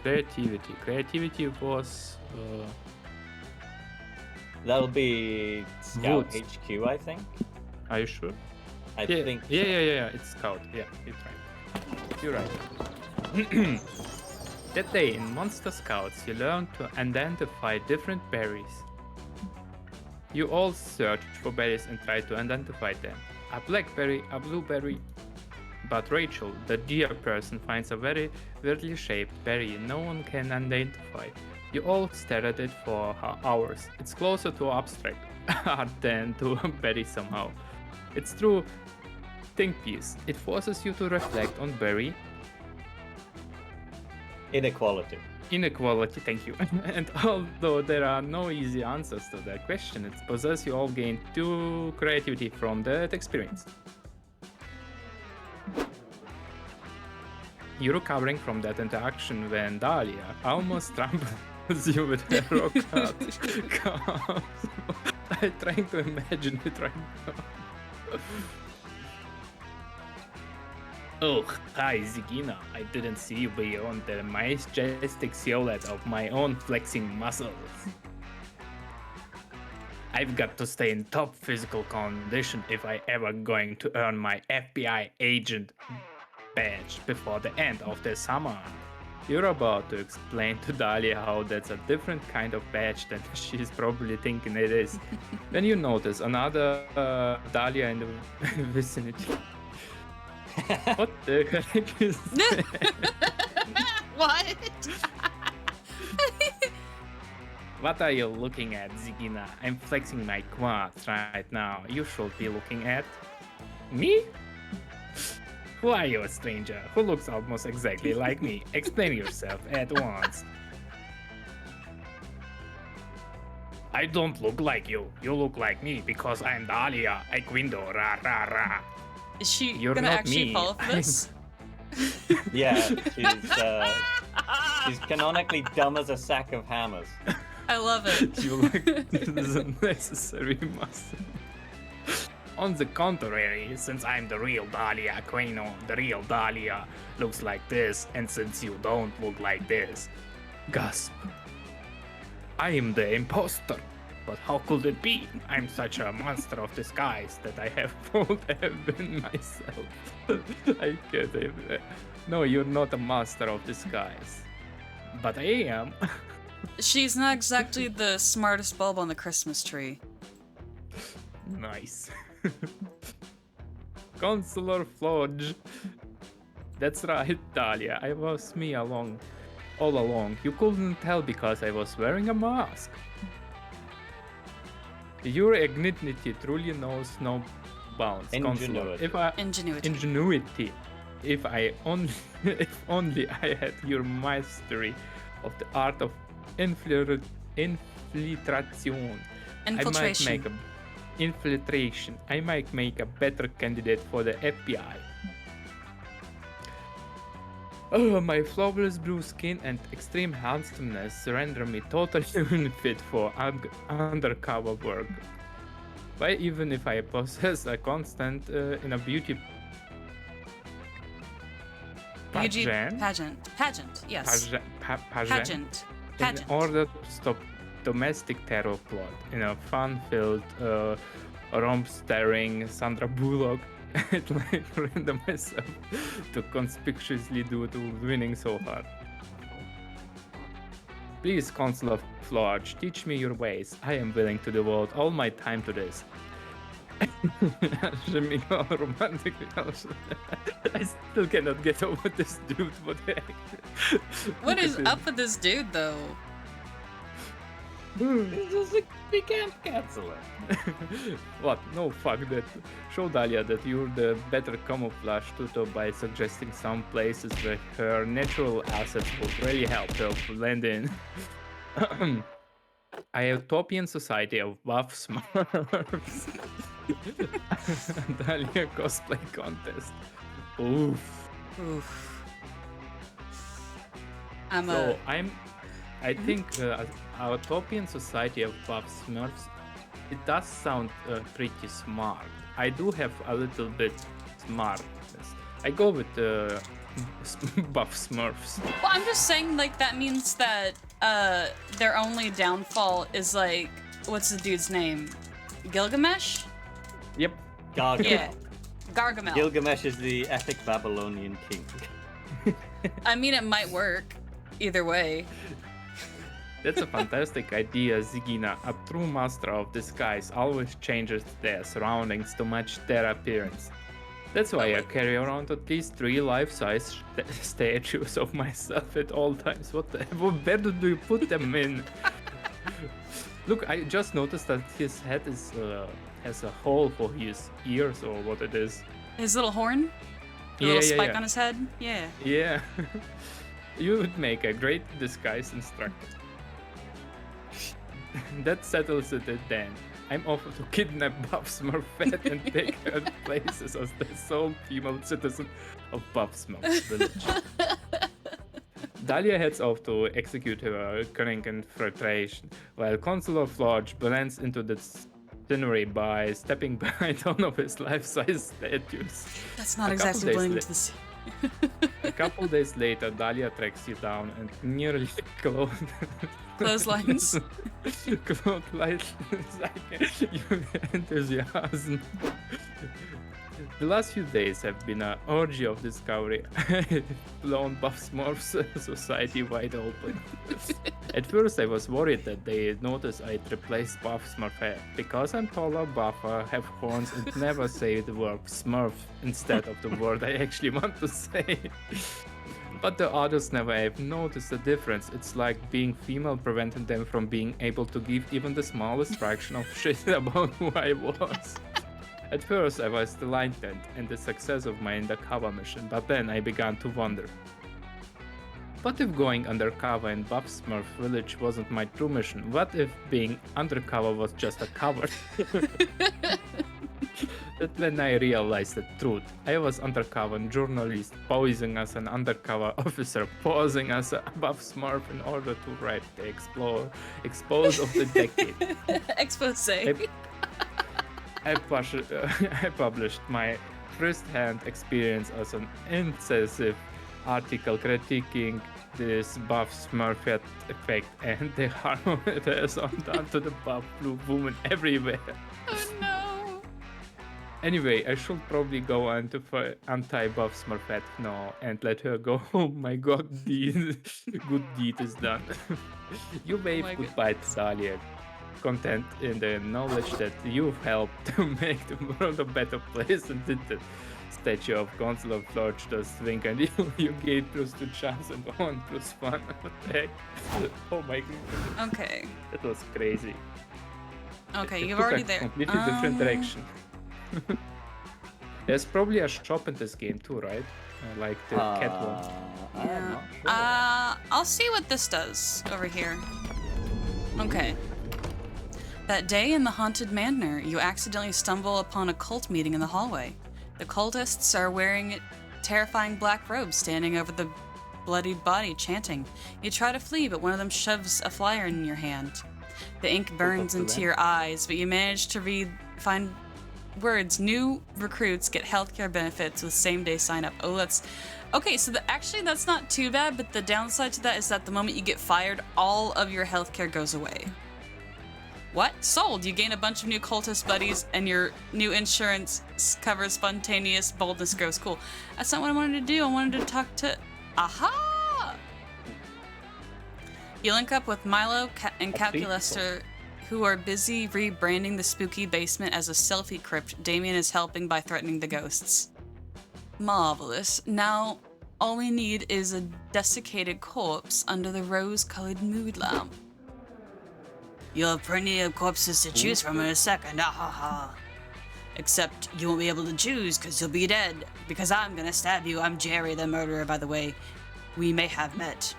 Creativity. Creativity was...
That'll be Scout
Woods.
HQ, I think.
Are you sure?
I think.
Yeah. It's Scout. Yeah, you're right. That day in Monster Scouts, you learn to identify different berries. You all search for berries and try to identify them. A blackberry, a blueberry. But Rachel, the deer person, finds a very weirdly shaped berry no one can identify. You all stare at it for hours. It's closer to abstract art than to a berry somehow. It's true think piece. It forces you to reflect on berry
Inequality.
inequality, thank you. And although there are no easy answers to that question, it supposes you all gain 2 creativity from that experience. You're recovering from that interaction when Dahlia almost tramples you with her rock cut. I'm trying to imagine it right now. Oh, hi, Zigina. I didn't see you beyond the majestic silhouette of my own flexing muscles. I've got to stay in top physical condition if I ever going to earn my FBI agent badge before the end of the summer. You're about to explain to Dahlia how that's a different kind of badge than she's probably thinking it is. Then you notice another Dahlia in the vicinity. What the heck is that?
What?
What are you looking at, Zigina? I'm flexing my quads right now. You should be looking at me? Who are you, a stranger who looks almost exactly like me? Explain yourself at once. I don't look like you. You look like me because I'm Dahlia. Equindo, rah rah rah.
Is she
You're
gonna
not
actually
me.
fall for this?
Yeah, she's canonically dumb as a sack of hammers.
I love it.
You like this unnecessary muscle. On the contrary, since I'm the real Dahlia Quino, the real Dahlia looks like this, and since you don't look like this, gasp. I am the imposter. But how could it be? I'm such a monster of disguise that I have fooled heaven myself. I can't even. No, you're not a master of disguise. But I am.
She's not exactly the smartest bulb on the Christmas tree.
Nice. Consular Flodge. That's right, Dahlia. I was me all along. You couldn't tell because I was wearing a mask. Your ingenuity truly knows no bounds. Consular.
Ingenuity.
If only I had your mastery of the art of infiltration. I might make a better candidate for the FBI. Oh, my flawless blue skin and extreme handsomeness render me totally unfit for undercover work. But even if I possess a constant in a beauty
pageant, yes. Pageant.
In order to stop domestic terror plot in a fun-filled romp-starring Sandra Bullock, I'd like to render myself to conspicuously due to winning so hard. Please, Consul of Flodge, teach me your ways. I am willing to devote all my time to this. Romantic. I still cannot get over this dude. What the heck?
What is up with this dude, though?
It's just like, we can't cancel it.
What? No, fuck that. Show Dahlia that you're the better camouflage tutor by suggesting some places where her natural assets would really help her blend in. A utopian society of buff smurfs. Dahlia cosplay contest. Oof. I think a utopian society of buff smurfs, it does sound pretty smart. I do have a little bit smartness. I go with buff smurfs.
Well, I'm just saying, like, that means that their only downfall is, like, what's the dude's name? Gilgamesh?
Yep.
Gargamel.
Yeah. Gargamel.
Gilgamesh is the epic Babylonian king.
I mean, it might work either way.
That's a fantastic idea, Zigina. A true master of disguise always changes their surroundings to match their appearance. That's why I carry around at least 3 life-size statues of myself at all times. What the hell? Where do you put them in? Look, I just noticed that his head is has a hole for his ears or what it is.
His little horn? The little spike on his head? Yeah.
Yeah. You would make a great disguise instructor. That settles it then. I'm off to kidnap Buff Smurfette and take her places as the sole female citizen of Buff Smurf's village. Dahlia heads off to execute her cunning infiltration, while Consular Flodge blends into the scenery by stepping behind one of his life-size statues.
That's not exactly blending into the
A couple days later, Dahlia tracks you down and nearly
Clotheslines.
clotheslines your enthusiasm. The last few days have been an orgy of discovery. I've blown Buff Smurf's society wide open. At first, I was worried that they'd notice I'd replace Buff Smurf hair. Because I'm taller, buffer, have horns, and never say the word Smurf instead of the word I actually want to say. But the others never have noticed the difference. It's like being female prevented them from being able to give even the smallest fraction of shit about who I was. At first, I was delighted in the success of my undercover mission, but then I began to wonder. What if going undercover in Buff Smurf village wasn't my true mission? What if being undercover was just a cover? That's when I realized the truth. I was undercover journalist posing as an undercover officer, posing as a Buff Smurf in order to write the expose of the decade.
Expose.
I published my first-hand experience as an incisive article critiquing this Buff Smurf effect and the harm it has done to the buff blue woman everywhere.
Oh no.
Anyway, I should probably go anti-Buff Smurfette now and let her go. Oh my god, good deed is done. You wave goodbye to Dahlia, content in the knowledge that you've helped to make the world a better place and did the statue of Gonzalo Florch does swing and you gave +2 chance and 1 +1 attack. Oh my god.
Okay.
That was crazy.
Okay,
It
you're
took
already
a
there.
completely different direction. There's probably a shop in this game too, right? Like the cat one.
I'm not sure.
I'll see what this does over here. Okay. That day in the haunted manor, you accidentally stumble upon a cult meeting in the hallway. The cultists are wearing terrifying black robes, standing over the bloodied body, chanting. You try to flee, but one of them shoves a flyer in your hand. The ink burns into your eyes, but you manage to find words. New recruits get healthcare benefits with same-day sign-up. Oh, that's... Okay, so actually that's not too bad, but the downside to that is that the moment you get fired, all of your healthcare goes away. What? Sold! You gain a bunch of new cultist buddies, and your new insurance covers spontaneous boldness grows. Cool. That's not what I wanted to do. I wanted to talk to... Aha! You link up with Milo and Calculester, who are busy rebranding the spooky basement as a selfie crypt. Damien is helping by threatening the ghosts. Marvelous. Now, all we need is a desiccated corpse under the rose-colored mood lamp. You'll have plenty of corpses to choose from in a second, ahaha. Except you won't be able to choose because you'll be dead. Because I'm gonna stab you. I'm Jerry the murderer, by the way. We may have met.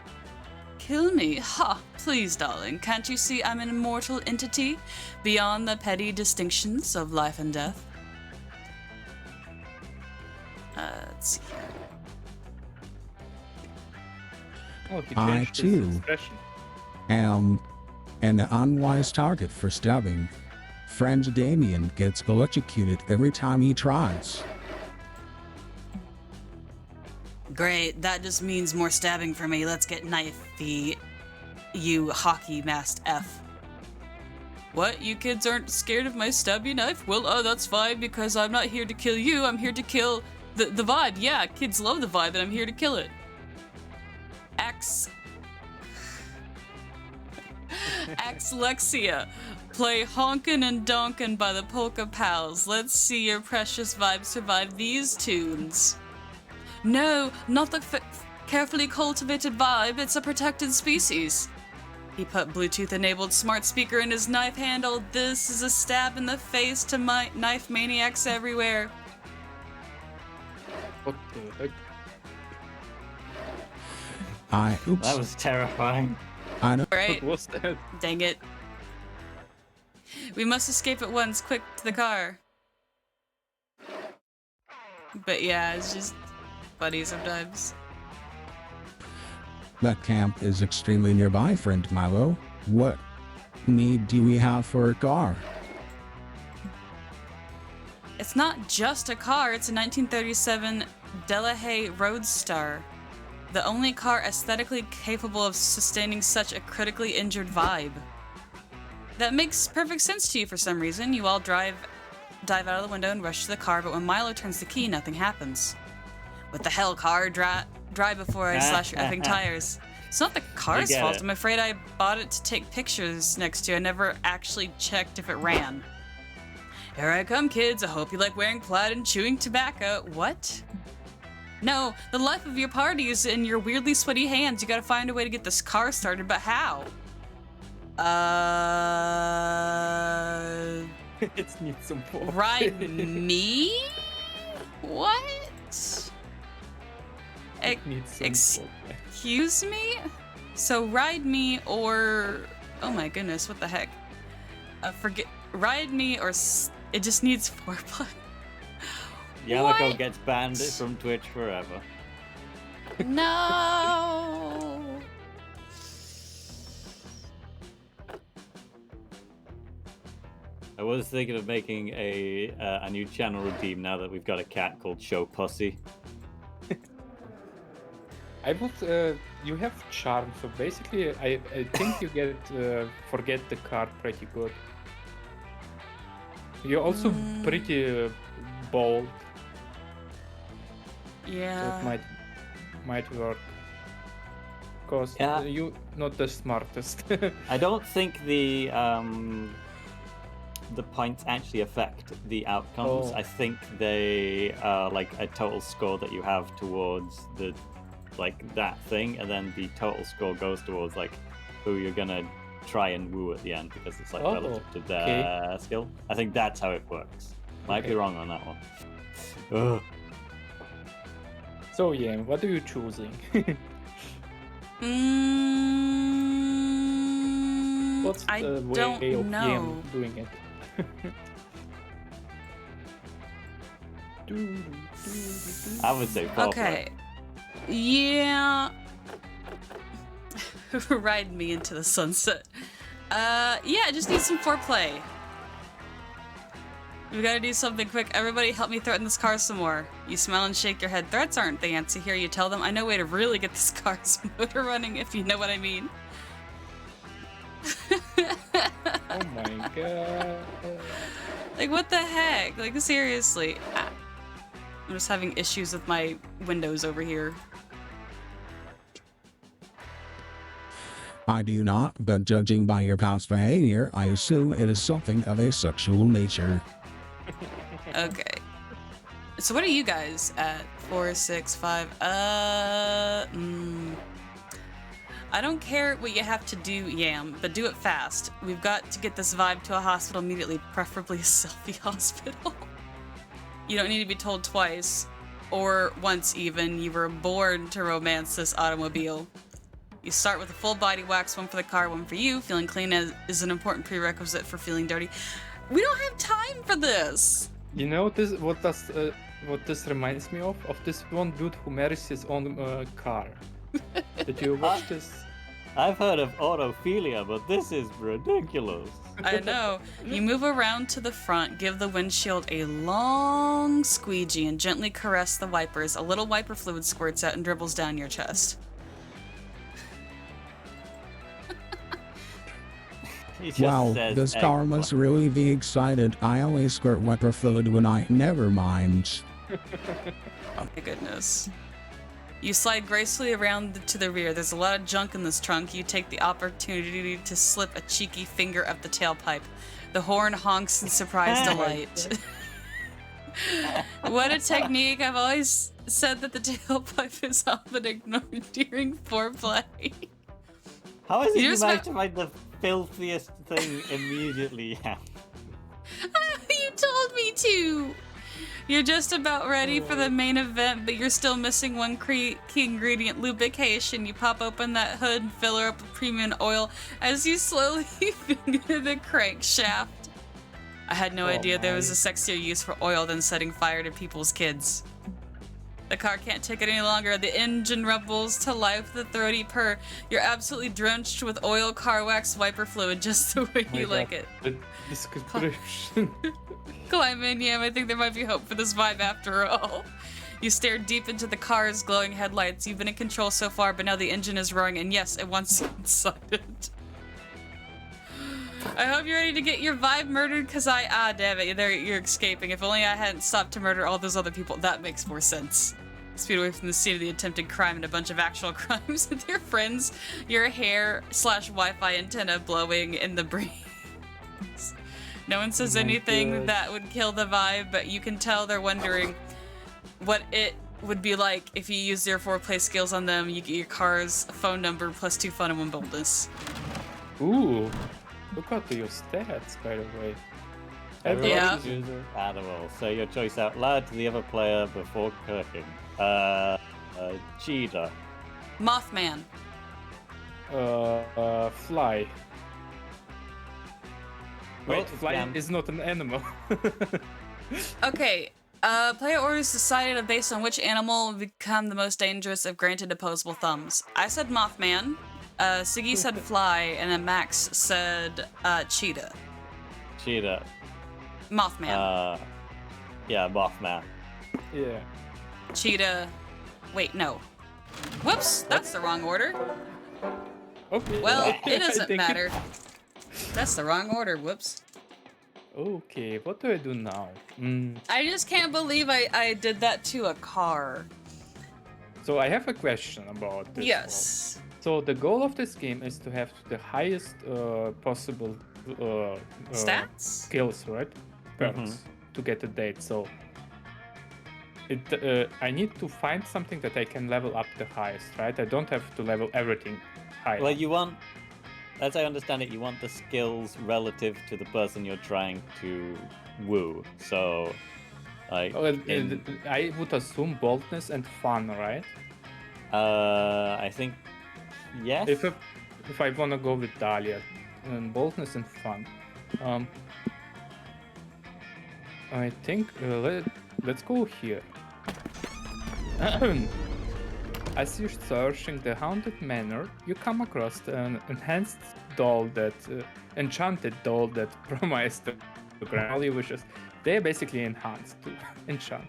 Kill me? Ha! Please, darling. Can't you see I'm an immortal entity beyond the petty distinctions of life and death? Let's see here.
Oh, he
I,
changed his
too.
expression.
Am an unwise target for stabbing. Friend Damien gets electrocuted every time he tries.
Great, that just means more stabbing for me. Let's get knifey, you hockey-masked F. What? You kids aren't scared of my stabby knife? Well, that's fine, because I'm not here to kill you. I'm here to kill the vibe. Yeah, kids love the vibe, and I'm here to kill it. Lexia. Play Honkin' and Donkin' by the Polka Pals. Let's see your precious vibe survive these tunes. No, not the carefully cultivated vibe. It's a protected species. He put Bluetooth-enabled smart speaker in his knife handle. This is a stab in the face to my knife maniacs everywhere.
What the heck?
Oops.
That was terrifying.
I know.
Right?
What was that?
Dang it. We must escape at once. Quick, to the car. But yeah, it's just funny sometimes.
That camp is extremely nearby, friend Milo. What need do we have for a car?
It's not just a car, it's a 1937 Delahaye Roadster. The only car aesthetically capable of sustaining such a critically injured vibe. That makes perfect sense to you for some reason. You all dive out of the window and rush to the car, but when Milo turns the key, nothing happens. What the hell, car? Drive before I slash your effing tires. It's not the car's fault.
it.
I'm afraid I bought it to take pictures next to. I never actually checked if it ran. Here I come, kids. I hope you like wearing plaid and chewing tobacco. What? No, the life of your party is in your weirdly sweaty hands. You gotta find a way to get this car started, but how?
It needs some work.
Ride me? What?
It needs some work.
Excuse me? So ride me or... Oh my goodness, what the heck? Ride me or... It just needs foreplay.
Yamako
What?
gets banned from Twitch forever.
No.
I was thinking of making a new channel redeem now that we've got a cat called Show Pussy.
I would. You have charm, so basically, I think you get forget the card pretty good. You're also pretty bold.
Yeah.
So it might work. Cause
Yeah.
you not the smartest.
I don't think the points actually affect the outcomes.
Oh.
I think they are like a total score that you have towards the that thing, and then the total score goes towards like who you're gonna try and woo at the end because it's like
Oh,
relative to their skill. I think that's how it works. Might be
Okay.
wrong on that one. Ugh.
So yeah, what are you choosing? What's
I
the way
don't
of
know.
doing it?
I would say foreplay.
Okay. Yeah. Ride me into the sunset. Yeah, I just need some foreplay. We gotta do something quick. Everybody help me threaten this car some more. You smile and shake your head. Threats aren't the answer here. You tell them, I know a way to really get this car's motor running, if you know what I mean.
Oh my god.
Like, what the heck? Like, seriously. I'm just having issues with my windows over here.
I do not, but judging by your past behavior, I assume it is something of a sexual nature.
Okay. So what are you guys at? 4, 6, 5. I don't care what you have to do, Yam, but do it fast. We've got to get this vibe to a hospital immediately, preferably a selfie hospital. You don't need to be told twice, or once even. You were born to romance this automobile. You start with a full body wax, one for the car, one for you. Feeling clean is an important prerequisite for feeling dirty. We don't have time for this.
You know what this reminds me of? Of this one dude who marries his own car. Did you watch this?
I've heard of autophilia, but this is ridiculous.
I know. You move around to the front, give the windshield a long squeegee, and gently caress the wipers. A little wiper fluid squirts out and dribbles down your chest.
He just
Wow,
says
this
egg
car must
white.
really be excited. I always squirt wiper fluid when I never mind.
Oh my goodness. You slide gracefully around to the rear. There's a lot of junk in this trunk. You take the opportunity to slip a cheeky finger up the tailpipe. The horn honks in surprised delight. What a technique. I've always said that the tailpipe is often ignored during foreplay.
How is it
You
you
just
managed
ma-
to find the filthiest thing immediately? Yeah.
You told me to! You're just about ready for the main event, but you're still missing one key ingredient, lubrication. You pop open that hood and fill her up with premium oil as you slowly finger the crankshaft. I had no idea there was a sexier use for oil than setting fire to people's kids. The car can't take it any longer. The engine rumbles to life, the throaty purr. You're absolutely drenched with oil, car wax, wiper fluid, just the way
My
you like
God,
it.
The description.
Climb in, Yam. I think there might be hope for this vibe after all. You stare deep into the car's glowing headlights. You've been in control so far, but now the engine is roaring, and yes, it wants you inside it. I hope you're ready to get your vibe murdered, because damn it, you're escaping. If only I hadn't stopped to murder all those other people. That makes more sense. Speed away from the scene of the attempted crime and a bunch of actual crimes with your friends, your hair/Wi-Fi antenna blowing in the breeze. No one says
Oh my
anything
God.
that would kill the vibe, but you can tell they're wondering what it would be like if you use their foreplay skills on them. You get your car's phone number plus 2 fun and 1 boldness.
Ooh, look at your stats, by the way.
Everyone
Yeah.
chooses animal. Say your choice out loud to the other player before clicking. Cheetah.
Mothman.
Fly. Wait,
Oh,
fly
Yam.
is not an animal.
Okay, player orders decided based on which animal will become the most dangerous if granted opposable thumbs. I said Mothman, Siggy said Fly, and then Max said Cheetah.
Cheetah.
Mothman.
Yeah, Mothman.
Yeah.
Cheetah. Wait, no. Whoops, that's the wrong order.
Okay.
Well,
okay,
it
I
doesn't
think
matter. That's the wrong order, whoops.
Okay, what do I do now? Mm.
I just can't believe I did that to a car.
So I have a question about this.
Yes.
So the goal of this game is to have the highest possible
Stats?
skills, right? Perks to get a date. So I need to find something that I can level up the highest, right? I don't have to level everything high.
Well, you want, as I understand it, you want the skills relative to the person you're trying to woo. So, like,
I would assume boldness and fun, right?
I think, yes.
If I wanna go with Dahlia, boldness and fun, I think let's go here. As you're searching the haunted manor, you come across an enhanced doll enchanted doll that promised to grant all your wishes. They're basically enhanced to enchant.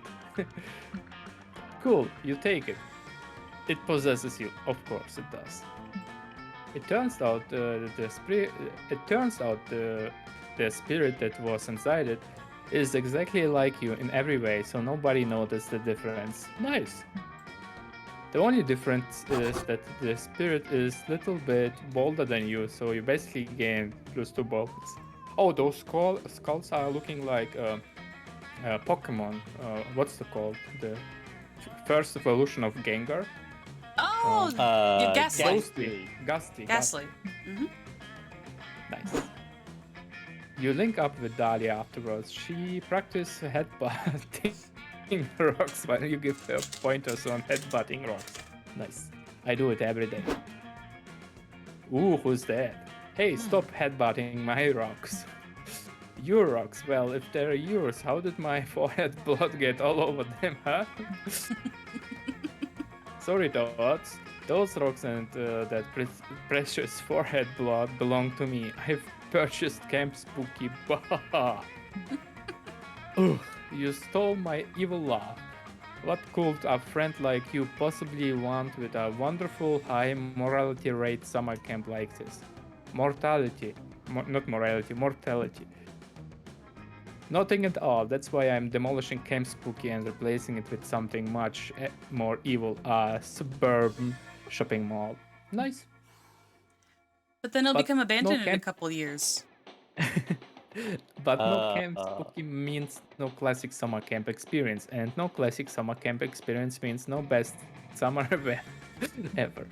Cool, you take it. It possesses you, of course it does. It turns out the spirit that was inside it is exactly like you in every way, so nobody noticed the difference. Nice. The only difference is that the spirit is a little bit bolder than you, so you basically gain +2 boldness. Oh, those skulls are looking like Pokemon. What's it called? The first evolution of Gengar.
Oh, you're Ghastly.
Ghastly.
Ghastly. Mm-hmm.
Nice. You link up with Dahlia afterwards. She practices headbutting rocks while you give her pointers on headbutting rocks. Nice. I do it every day. Ooh, who's that? Hey, stop headbutting my rocks. Your rocks? Well, if they're yours, how did my forehead blood get all over them, huh? Sorry, Dots. Those rocks and that precious forehead blood belong to me. I've purchased Camp Spooky. Bah! Ugh, you stole my evil laugh. What could a friend like you possibly want with a wonderful high morality rate summer camp like this? Mortality. Not morality, mortality. Nothing at all. That's why I'm demolishing Camp Spooky and replacing it with something much more evil. A suburban shopping mall. Nice.
But then it'll
But
become abandoned
no
in a
camp-
couple years.
But no Camp Spooky means no classic summer camp experience, and no classic summer camp experience means no best summer event ever.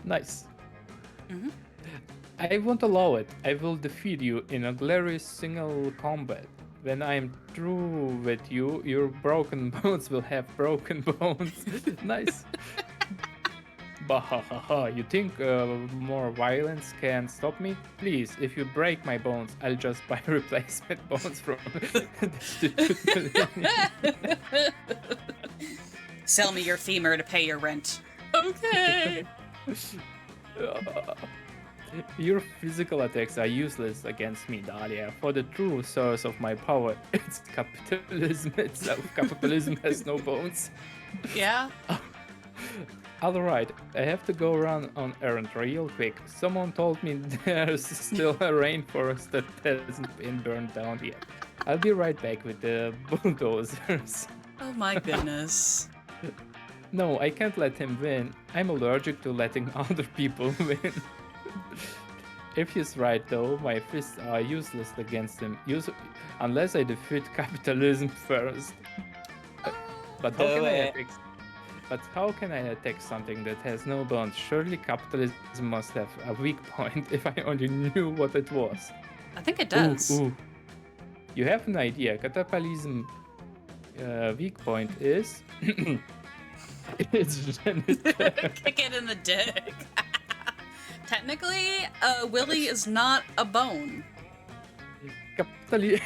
Nice.
Mhm.
I won't allow it. I will defeat you in a glorious single combat. When I'm through with you, your broken bones will have broken bones. Nice. Bahahaha, you think more violence can stop me? Please, if you break my bones, I'll just buy replacement bones from
Sell me your femur to pay your rent. Okay.
Your physical attacks are useless against me, Dahlia. For the true source of my power, it's capitalism itself. Capitalism has no bones.
Yeah.
Alright, I have to go run on errand real quick. Someone told me there's still a rainforest that hasn't been burned down yet. I'll be right back with the bulldozers.
Oh my goodness.
No, I can't let him win. I'm allergic to letting other people win. If he's right though, my fists are useless against him, unless I defeat capitalism first. But how can I attack? But how can I attack something that has no bones? Surely capitalism must have a weak point if I only knew what it was.
I think it does.
Ooh. You have an idea. Capitalism weak point is it's genital.
Kick it in the dick. Technically, Willy is not a bone.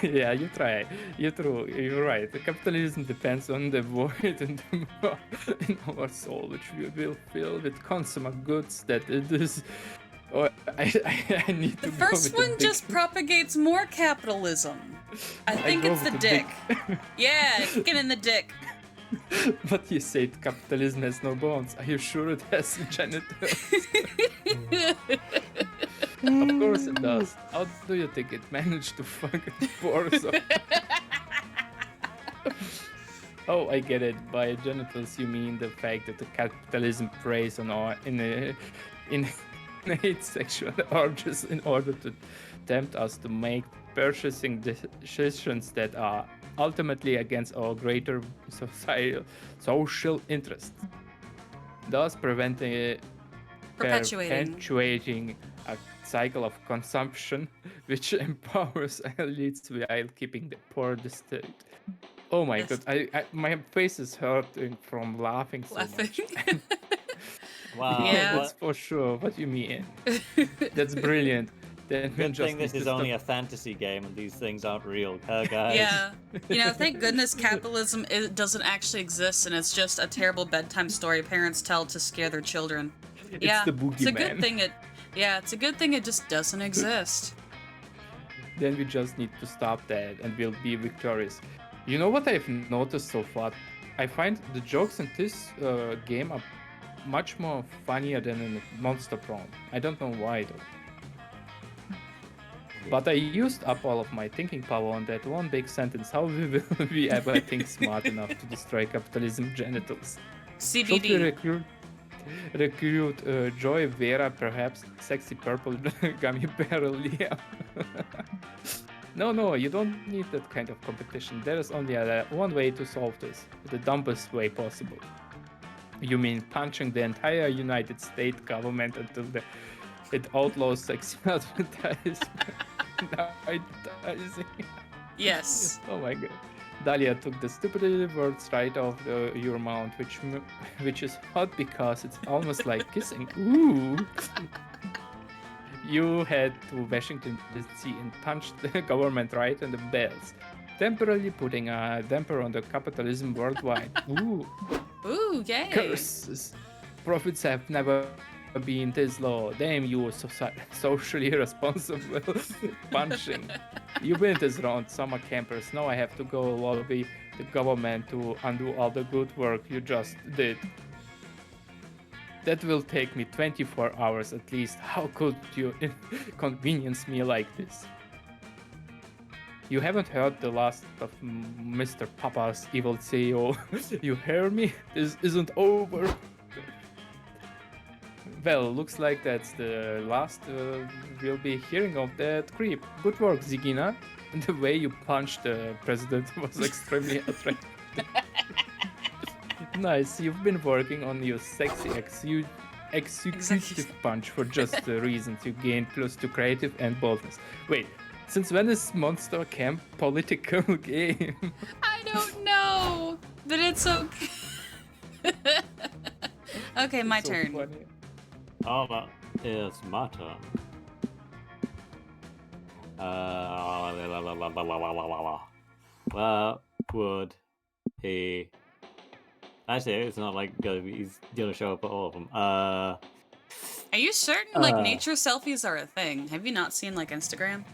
Yeah, you try. You're right. The capitalism depends on the void in our soul, which we will fill with consummate goods that it is. Oh, I need to.
The first one just propagates more capitalism. I think it's the dick. Yeah, kick it in the dick.
But you said capitalism has no bones. Are you sure it has genitals? Of course it does. How do you think it managed to fucking pour so? Oh, I get it. By genitals, you mean the fact that the capitalism preys on our innate sexual urges in order to tempt us to make purchasing decisions that are ultimately against our greater social interests, thus perpetuating a cycle of consumption which empowers elites while keeping the poor distant. Oh my god, my face is hurting from laughing so much.
Wow.
Yeah.
That's for sure what you mean. That's brilliant. Then
Good thing this is only a fantasy game and these things aren't real, huh, guys?
Yeah. Thank goodness capitalism doesn't actually exist and it's just a terrible bedtime story parents tell to scare their children.
It's the boogeyman.
It's a good thing it's a good thing it just doesn't exist.
Then we just need to stop that and we'll be victorious. You know what I've noticed so far? I find the jokes in this game are much more funnier than in Monster Prom. I don't know why though. But I used up all of my thinking power on that one big sentence. How will we ever think smart enough to destroy capitalism genitals?
CBD.
Should we recruit Joy, Vera, perhaps sexy purple gummy bear Leah? No, you don't need that kind of competition. There is only one way to solve this, the dumbest way possible. You mean punching the entire United States government until it outlaws sex advertising?
Yes.
Oh my god. Dahlia took the stupid words right off your mouth, which is hot because it's almost like kissing. Ooh. You head to Washington D.C. and punched the government right in the bells, temporarily putting a damper on the capitalism worldwide. Ooh.
Ooh, yay.
Curses. Profits have never been this low. Damn you, socially responsible punching. You win this round, summer campers. Now I have to go lobby the government to undo all the good work you just did. That will take me 24 hours at least. How could you inconvenience me like this? You haven't heard the last of Mr. Papa's evil CEO. You hear me? This isn't over. Well, looks like that's the last we'll be hearing of that creep. Good work, Zigina. The way you punched the president was extremely attractive. Nice, you've been working on your sexy executive punch for just the reasons you gained plus to creative and boldness. Wait, since when is Monster Camp political game?
I don't know, but it's okay. Okay, my
So
turn.
funny.
It's my turn. What would he Actually, it's not like he's gonna show up at all of them.
Are you certain like nature selfies are a thing? Have you not seen like Instagram?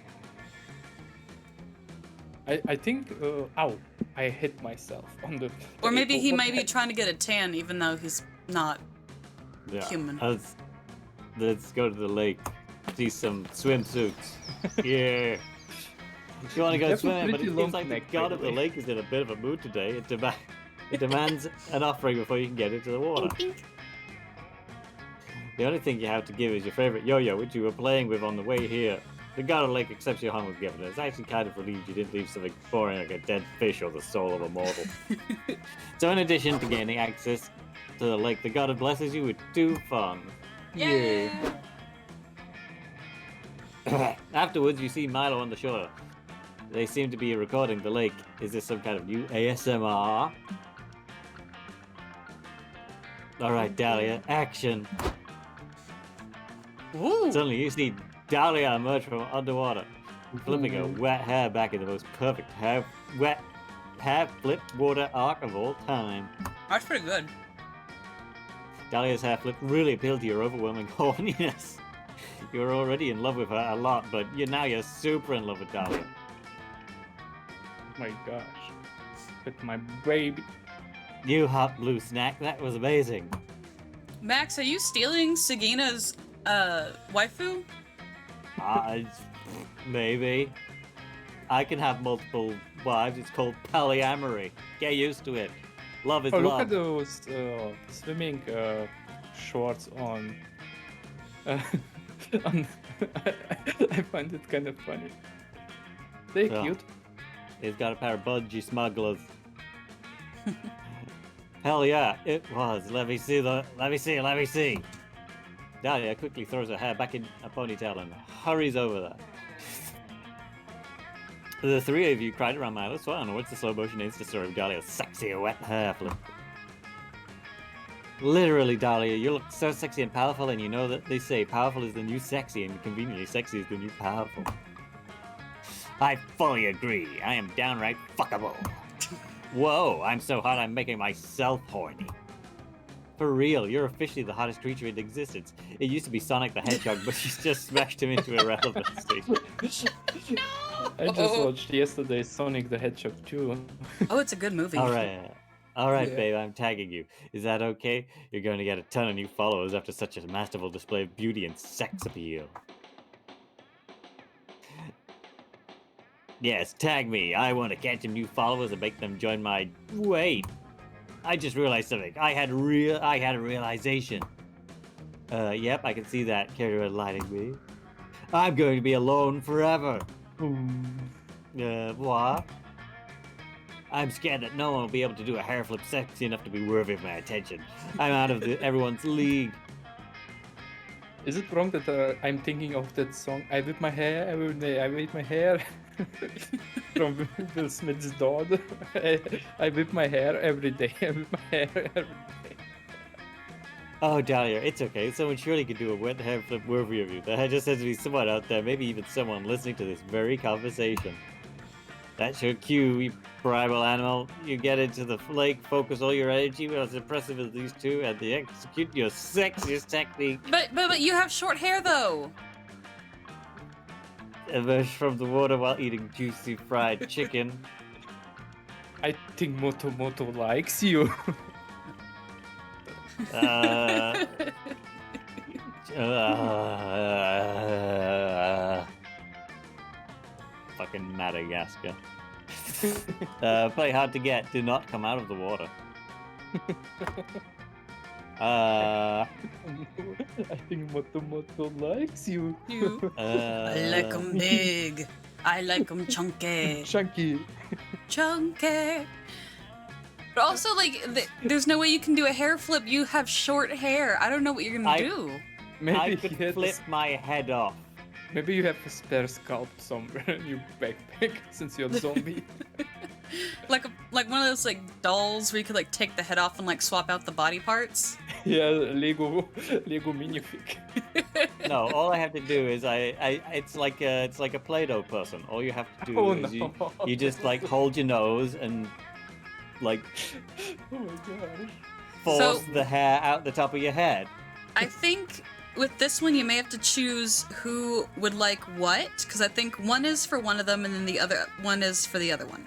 I think. Ow! I hit myself on the.
Or maybe
table.
he
What
might
the
be
heck?
trying to get a tan even though he's not
Yeah.
human.
Let's go to the lake. See some swimsuits. Yeah. You want to
You
go
have a
swimming, but
pretty
it
long
seems like the
neck, by
god
the
of the
way.
lake is in a bit of a mood today. It demands an offering before you can get into the water. The only thing you have to give is your favorite yo-yo, which you were playing with on the way here. The god of the lake accepts your humble gift, and it's actually kind of relieved you didn't leave something boring like a dead fish or the soul of a mortal. So in addition to gaining access to the lake, the god blesses you with 2 fun.
Yeah.
Afterwards, you see Milo on the shore. They seem to be recording the lake. Is this some kind of new ASMR? Alright, Dahlia, action!
Ooh.
Suddenly, you see Dahlia emerge from underwater, flipping her
Ooh.
wet hair back in the most perfect hair-flipped water arc of all time.
That's pretty good.
Dahlia's hair flip really appealed to your overwhelming horniness. You were already in love with her a lot, but now you're super in love with Dahlia.
Oh my gosh! With my baby.
You hot blue snack, that was amazing.
Max, are you stealing Sagina's waifu?
Maybe. I can have multiple wives. It's called polyamory. Get used to it. Love is
Oh, look
love.
at those swimming shorts on. on I find it kind of funny. They're
Yeah.
cute.
He's got a pair of budgie smugglers. Hell yeah, it was. Let me see. Dahlia quickly throws her hair back in a ponytail and hurries over there. The 3 of you cried around Milo's swan and watched the slow motion Insta story of Dahlia's sexy wet hair flip. Literally, Dahlia, you look so sexy and powerful, and you know that they say powerful is the new sexy, and conveniently sexy is the new powerful. I fully agree. I am downright fuckable. Whoa, I'm so hot I'm making myself horny. For real, you're officially the hottest creature in existence. It used to be Sonic the Hedgehog, but she's just smashed him into irrelevancy.
I just watched yesterday Sonic the Hedgehog 2.
Oh, it's a good movie.
Alright,
Yeah.
babe, I'm tagging you. Is that okay? You're going to get a ton of new followers after such a masterful display of beauty and sex appeal. Yes, tag me. I want to catch some new followers and make them join my... Wait. I just realized something. I had a realization. Yep, I can see that carrier lighting me. I'm going to be alone forever. What? I'm scared that no one will be able to do a hair flip sexy enough to be worthy of my attention. I'm out of everyone's league.
Is it wrong that I'm thinking of that song? I whip my hair every day. I whip my hair from Will Smith's dog. I whip my hair every day. I whip my hair every day.
Oh, Dahlia, it's okay. Someone surely could do a wet hair flip worthy of you. There just has to be someone out there, maybe even someone listening to this very conversation. That's your cue, you primal animal. You get into the lake, focus all your energy. Well, as impressive as these two, and they execute your sexiest technique.
But you have short hair though.
Emerge from the water while eating juicy fried chicken.
I think Moto likes you.
Fucking Madagascar. Play hard to get. Do not come out of the water.
I think Moto likes you.
I like 'em big. I like 'em chunky.
Chunky.
Chunky. But also, like, there's no way you can do a hair flip. You have short hair. I don't know what you're gonna do.
Maybe
I
he
could
had
flip my head off.
Maybe you have a spare scalp somewhere in your backpack since you're a zombie.
Like one of those like dolls where you could like take the head off and like swap out the body parts.
Yeah, Lego minifig.
No, all I have to do is it's like a Play-Doh person. All you have to do
Oh
is
no.
you just like hold your nose and like
Oh my gosh.
force
So-
the hair out the top of your head.
I think with this one, you may have to choose who would like what, because I think one is for one of them, and then the other one is for the other one.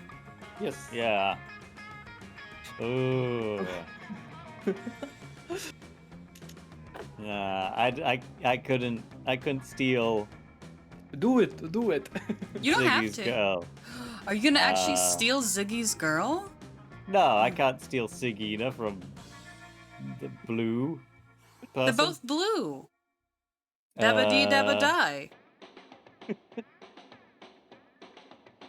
Yes.
Yeah. Ooh. I couldn't steal
Do it.
You don't have
Ziggy's
to.
girl.
Are you gonna actually
Uh,
steal Ziggy's girl?
No, I can't steal Sigina from the blue person.
They're both blue. Dabba dee dabba die.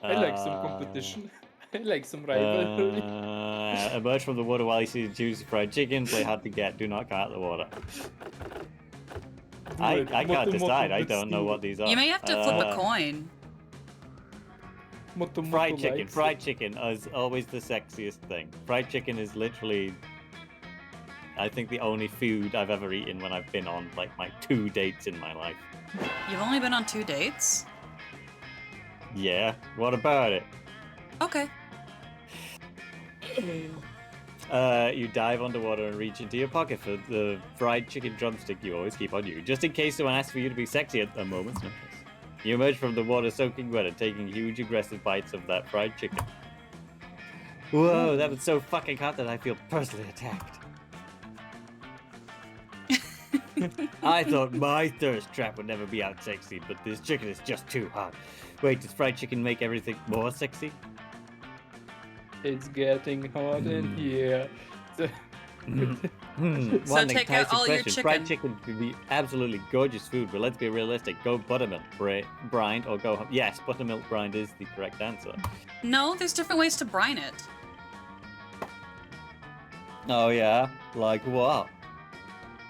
I like some competition. I like some rivalry.
Emerge from the water while you see the juicy fried chicken. Play hard to get. Do not come out of the water. I can't
Motto,
decide.
motto,
I don't know
let's
what these are.
You may have to flip a coin.
Motto,
Fried
motto
chicken.
likes
Fried chicken is always the sexiest thing. Fried chicken is literally, I think, the only food I've ever eaten when I've been on like my 2 dates in my life.
You've only been on 2 dates?
Yeah. What about it?
Okay.
You dive underwater and reach into your pocket for the fried chicken drumstick you always keep on you, just in case someone asks for you to be sexy at a moment's notice. You emerge from the water soaking wet and taking huge aggressive bites of that fried chicken. Whoa, that was so fucking hot that I feel personally attacked. I thought my thirst trap would never be out sexy, but this chicken is just too hot. Wait, does fried chicken make everything more sexy?
It's getting hot in here.
One
take out
enticing
all your
question. Fried
chicken.
chicken could be absolutely gorgeous food, but let's be realistic. Go buttermilk brine or go... Yes, buttermilk brine is the correct answer.
No, there's different ways to brine it.
Oh yeah? Like what?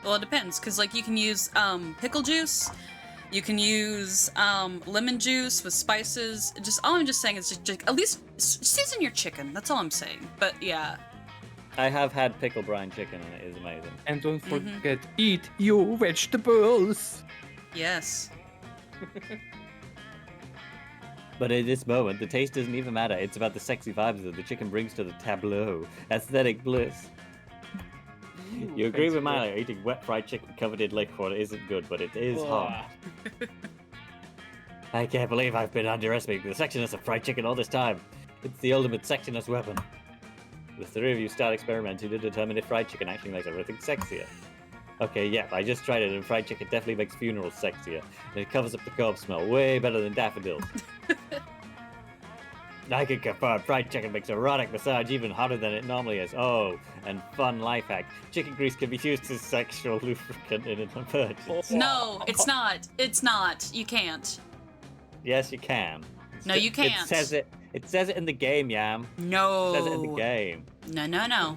Well, it depends, because like you can use pickle juice, you can use lemon juice with spices. Just all I'm just saying is just at least season your chicken. That's all I'm saying. But yeah,
I have had pickle brine chicken and it is amazing.
And don't forget, eat your vegetables.
yes.
But at this moment, the taste doesn't even matter. It's about the sexy vibes that the chicken brings to the tableau. Aesthetic bliss. You agree with Milo, eating wet fried chicken covered in liquid isn't good, but it is hot. I can't believe I've been underestimating the sexiness of fried chicken all this time. It's the ultimate sexiness weapon. The three of you start experimenting to determine if fried chicken actually makes everything sexier. Okay, yeah, I just tried it and fried chicken definitely makes funerals sexier. And it covers up the corpse smell way better than daffodils. I can confirm fried chicken makes erotic massage even hotter than it normally is. Oh, and fun life hack. Chicken grease can be used as sexual lubricant in an emergency.
No, it's not. It's not. You can't.
Yes, you can.
No, you can't.
It says it. It says it in the game, Yam.
No.
It says it in the game.
No, no, no.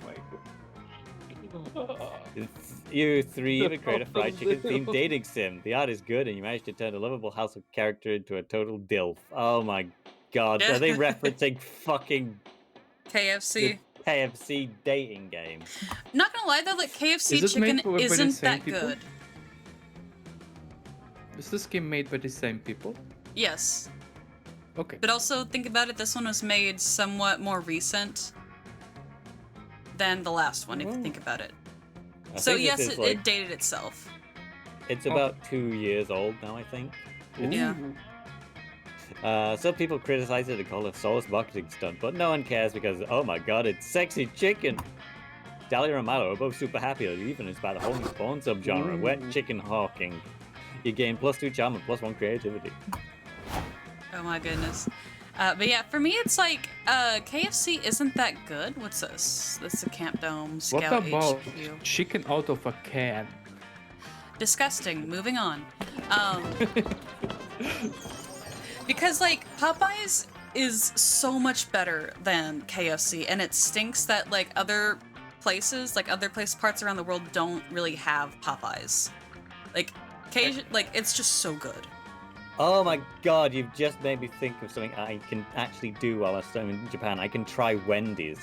You three even create a fried chicken themed dating sim. The art is good, and you managed to turn a lovable house of character into a total dilf. Oh my god, are they referencing fucking
KFC.
the KFC dating game?
Not gonna lie though, like KFC
Is it
chicken
made by the
isn't
same
that
people?
good.
Is this game made by the same people?
Yes.
Okay.
But also think about it, this one was made somewhat more recent than the last one, if you think about it.
I
So
think
yes,
this is,
it dated itself.
It's about 2 years old now, I think.
Yeah.
Some people criticize it and call it a soulless marketing stunt, but no one cares because, oh my god, it's sexy chicken! Dahlia and Milo are both super happy that even inspired a whole new spawn subgenre, wet chicken hawking. You gain +2 charm and +1 creativity.
Oh my goodness. But yeah, for me it's like, KFC isn't that good. What's this? This is a Camp Dome
What
Scout
about
HQ.
chicken out of a can?
Disgusting. Moving on. Because like Popeyes is so much better than KFC, and it stinks that like other places parts around the world don't really have Popeyes. Like like it's just so good.
Oh my god, you've just made me think of something I can actually do while I'm in Japan. I can try Wendy's.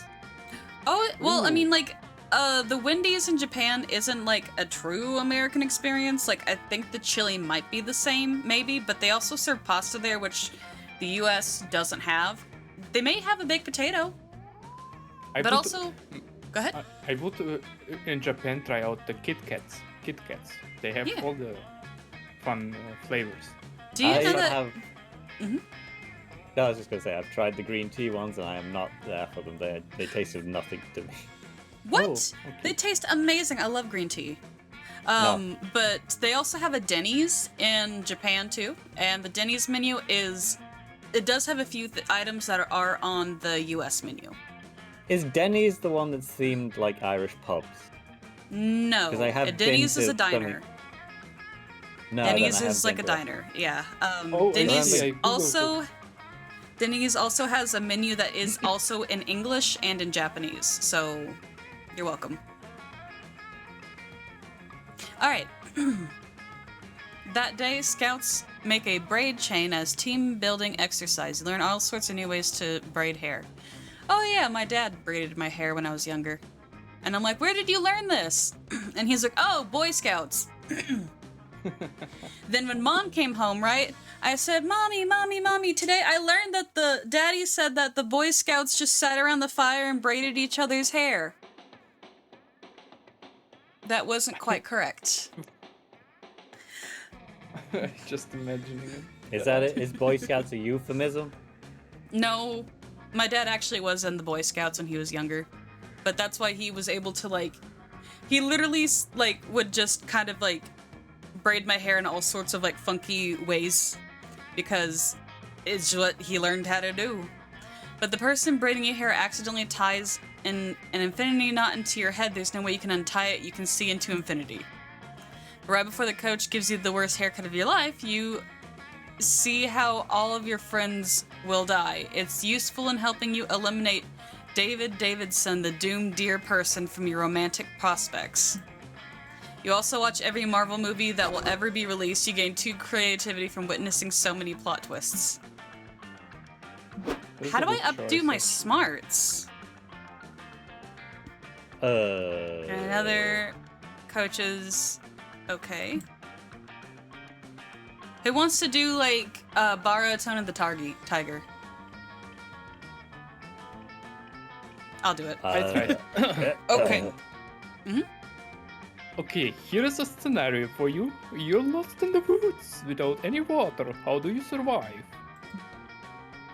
Oh, well, I mean like the Wendy's in Japan isn't like a true American experience. Like I think the chili might be the same, maybe, but they also serve pasta there, which the US doesn't have. They may have a baked potato.
I
But
would-
also, go ahead.
I would in Japan try out the Kit Kats. Kit Kats. They have
Yeah.
all the fun flavors.
Do you
I
know that?
have.
Mhm.
No, I was just gonna say I've tried the green tea ones and I am not there for them. They tasted nothing to me.
What?
Oh, okay.
They taste amazing. I love green tea.
No.
But they also have a Denny's in Japan too, and the Denny's menu it does have a few items that are on the U.S. menu.
Is Denny's the one that's themed like Irish pubs?
No,
'Cause I have been
Denny's is
to
a diner.
No,
Denny's
then I
is
haven't
like a
been to it.
diner. Yeah.
Oh, I
Denny's
see. I Googled
also. Denny's also has a menu that is also in English and in Japanese, so you're welcome. All right. That day, scouts make a braid chain as team building exercise. You learn all sorts of new ways to braid hair. Oh yeah, my dad braided my hair when I was younger. And I'm like, where did you learn this? And he's like, oh, Boy Scouts. Then when mom came home, right, I said, Mommy, today I learned that the daddy said that the Boy Scouts just sat around the fire and braided each other's hair. That wasn't quite correct.
Just imagining it.
Is that it? Is Boy Scouts a euphemism?
No, my dad actually was in the Boy Scouts when he was younger. But that's why he was able to, like, he literally, like, would just kind of, like, braid my hair in all sorts of, like, funky ways. Because it's what he learned how to do. But the person braiding your hair accidentally ties an infinity knot into your head. There's no way you can untie it. You can see into infinity. Right before the coach gives you the worst haircut of your life, you see how all of your friends will die. It's useful in helping you eliminate David Davidson, the doomed dear person, from your romantic prospects. You also watch every Marvel movie that will ever be released. You gain 2 creativity from witnessing so many plot twists.
Those
How
are
do I
good
updo my
choices.
smarts? And another coaches. Okay. Who wants to do like borrow a tone of the tiger? I'll do it.
I tried.
Okay.
Okay, here is a scenario for you. You're lost in the woods without any water. How do you survive?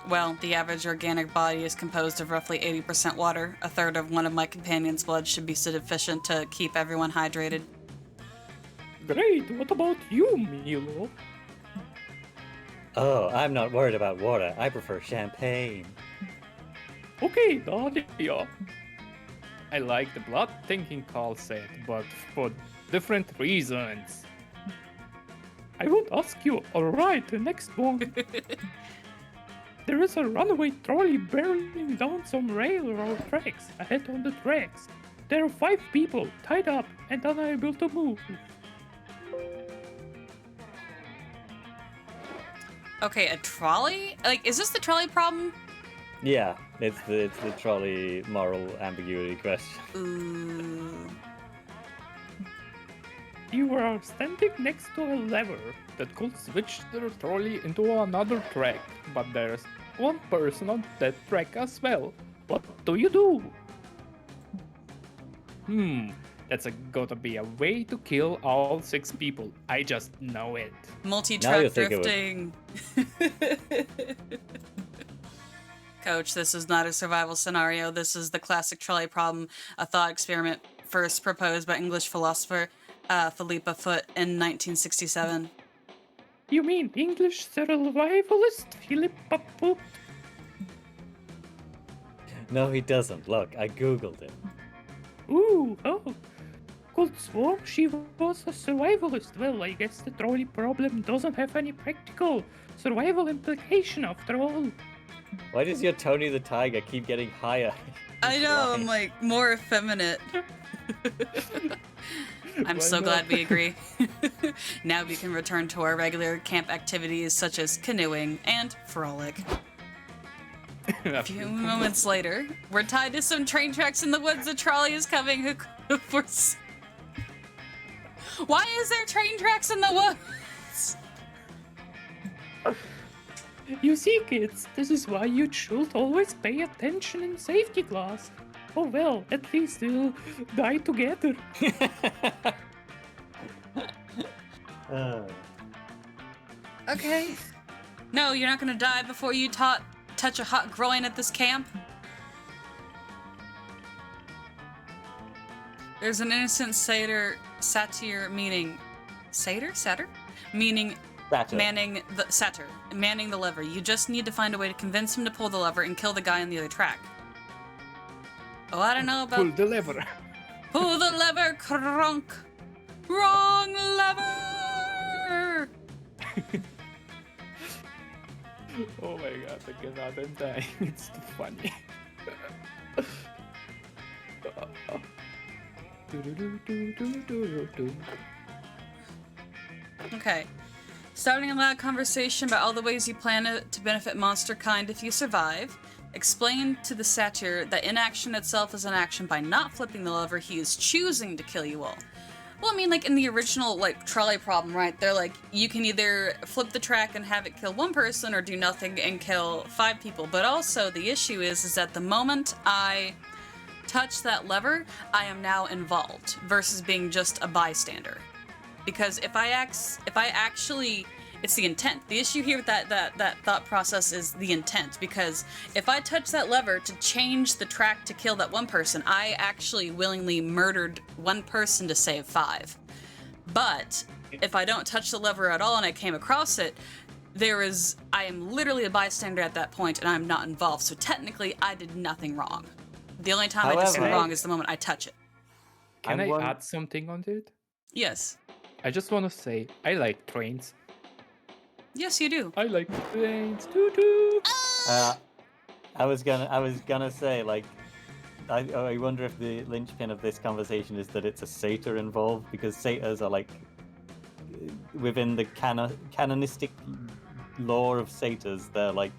Well, the average organic body is composed of roughly 80% water. A third of one of my companion's blood should be sufficient to keep everyone hydrated.
Great, what about you, Milo?
Oh, I'm not worried about water. I prefer champagne.
Okay, Nadia. I like the blood thinking call set, but for different reasons. I won't ask you. Alright, the next one. There is a runaway trolley burning down some railroad tracks ahead on the tracks. There are 5 people tied up and unable to move.
Okay, a trolley? Like, is this the trolley problem?
Yeah, it's the trolley moral ambiguity question.
Ooh.
You are standing next to a lever that could switch the trolley into another track, but there's one person on that track as well. What do you do? That's gotta be a way to kill all 6 people. I just know it.
Now
Multi-track
you think it would.
drifting. Coach, this is not a survival scenario. This is the classic trolley problem, a thought experiment first proposed by English philosopher Philippa Foot in 1967.
You mean English survivalist Philippa Foot?
No, he doesn't. Look, I googled it.
Ooh, oh. Could sworn she was a survivalist. Well, I guess the trolley problem doesn't have any practical survival implication after all.
Why does your Tony the Tiger keep getting higher?
I know, I'm
Why?
like more effeminate. I'm
Why
so
not?
glad we agree. Now we can return to our regular camp activities such as canoeing and frolic. A few moments later, we're tied to some train tracks in the woods. The trolley is coming. Who could foresee? Why is there train tracks in the woods?
You see, kids, this is why you should always pay attention in safety class. Oh well, at least we'll die together.
Uh,
Okay. No, you're not gonna die before you touch a hot groin at this camp. There's an innocent satyr meaning satyr? Meaning
Satyr.
manning the lever. You just need to find a way to convince him to pull the lever and kill the guy on the other track. Oh, I don't know about
Pull the lever.
pull the lever, crunk. Wrong lever.
Oh my god, I cannot, I'm dying. It's too funny.
Okay. Starting a loud conversation about all the ways you plan to benefit monster kind if you survive. Explain to the satyr that inaction itself is an action. By not flipping the lever, he is choosing to kill you all. Well, I mean, like in the original, like, trolley problem, right? They're like, you can either flip the track and have it kill one person or do nothing and kill 5 people. But also, the issue is that the moment I touch that lever, I am now involved versus being just a bystander. Because if I actually, it's the intent. The issue here with that thought process is the intent. Because if I touch that lever to change the track to kill that one person, I actually willingly murdered one person to save 5. But if I don't touch the lever at all and I came across it, I am literally a bystander at that point and I'm not involved. So technically, I did nothing wrong. The only time I did something
However-
wrong is the moment I touch it.
Can
I'm
I
one-
add something on it?
Yes.
I just want to say, I like trains.
Yes, you do.
I like trains. Toot toot.
I was gonna say, like, I wonder if the linchpin of this conversation is that it's a satyr involved, because satyrs are like within the canonistic lore of satyrs. They're like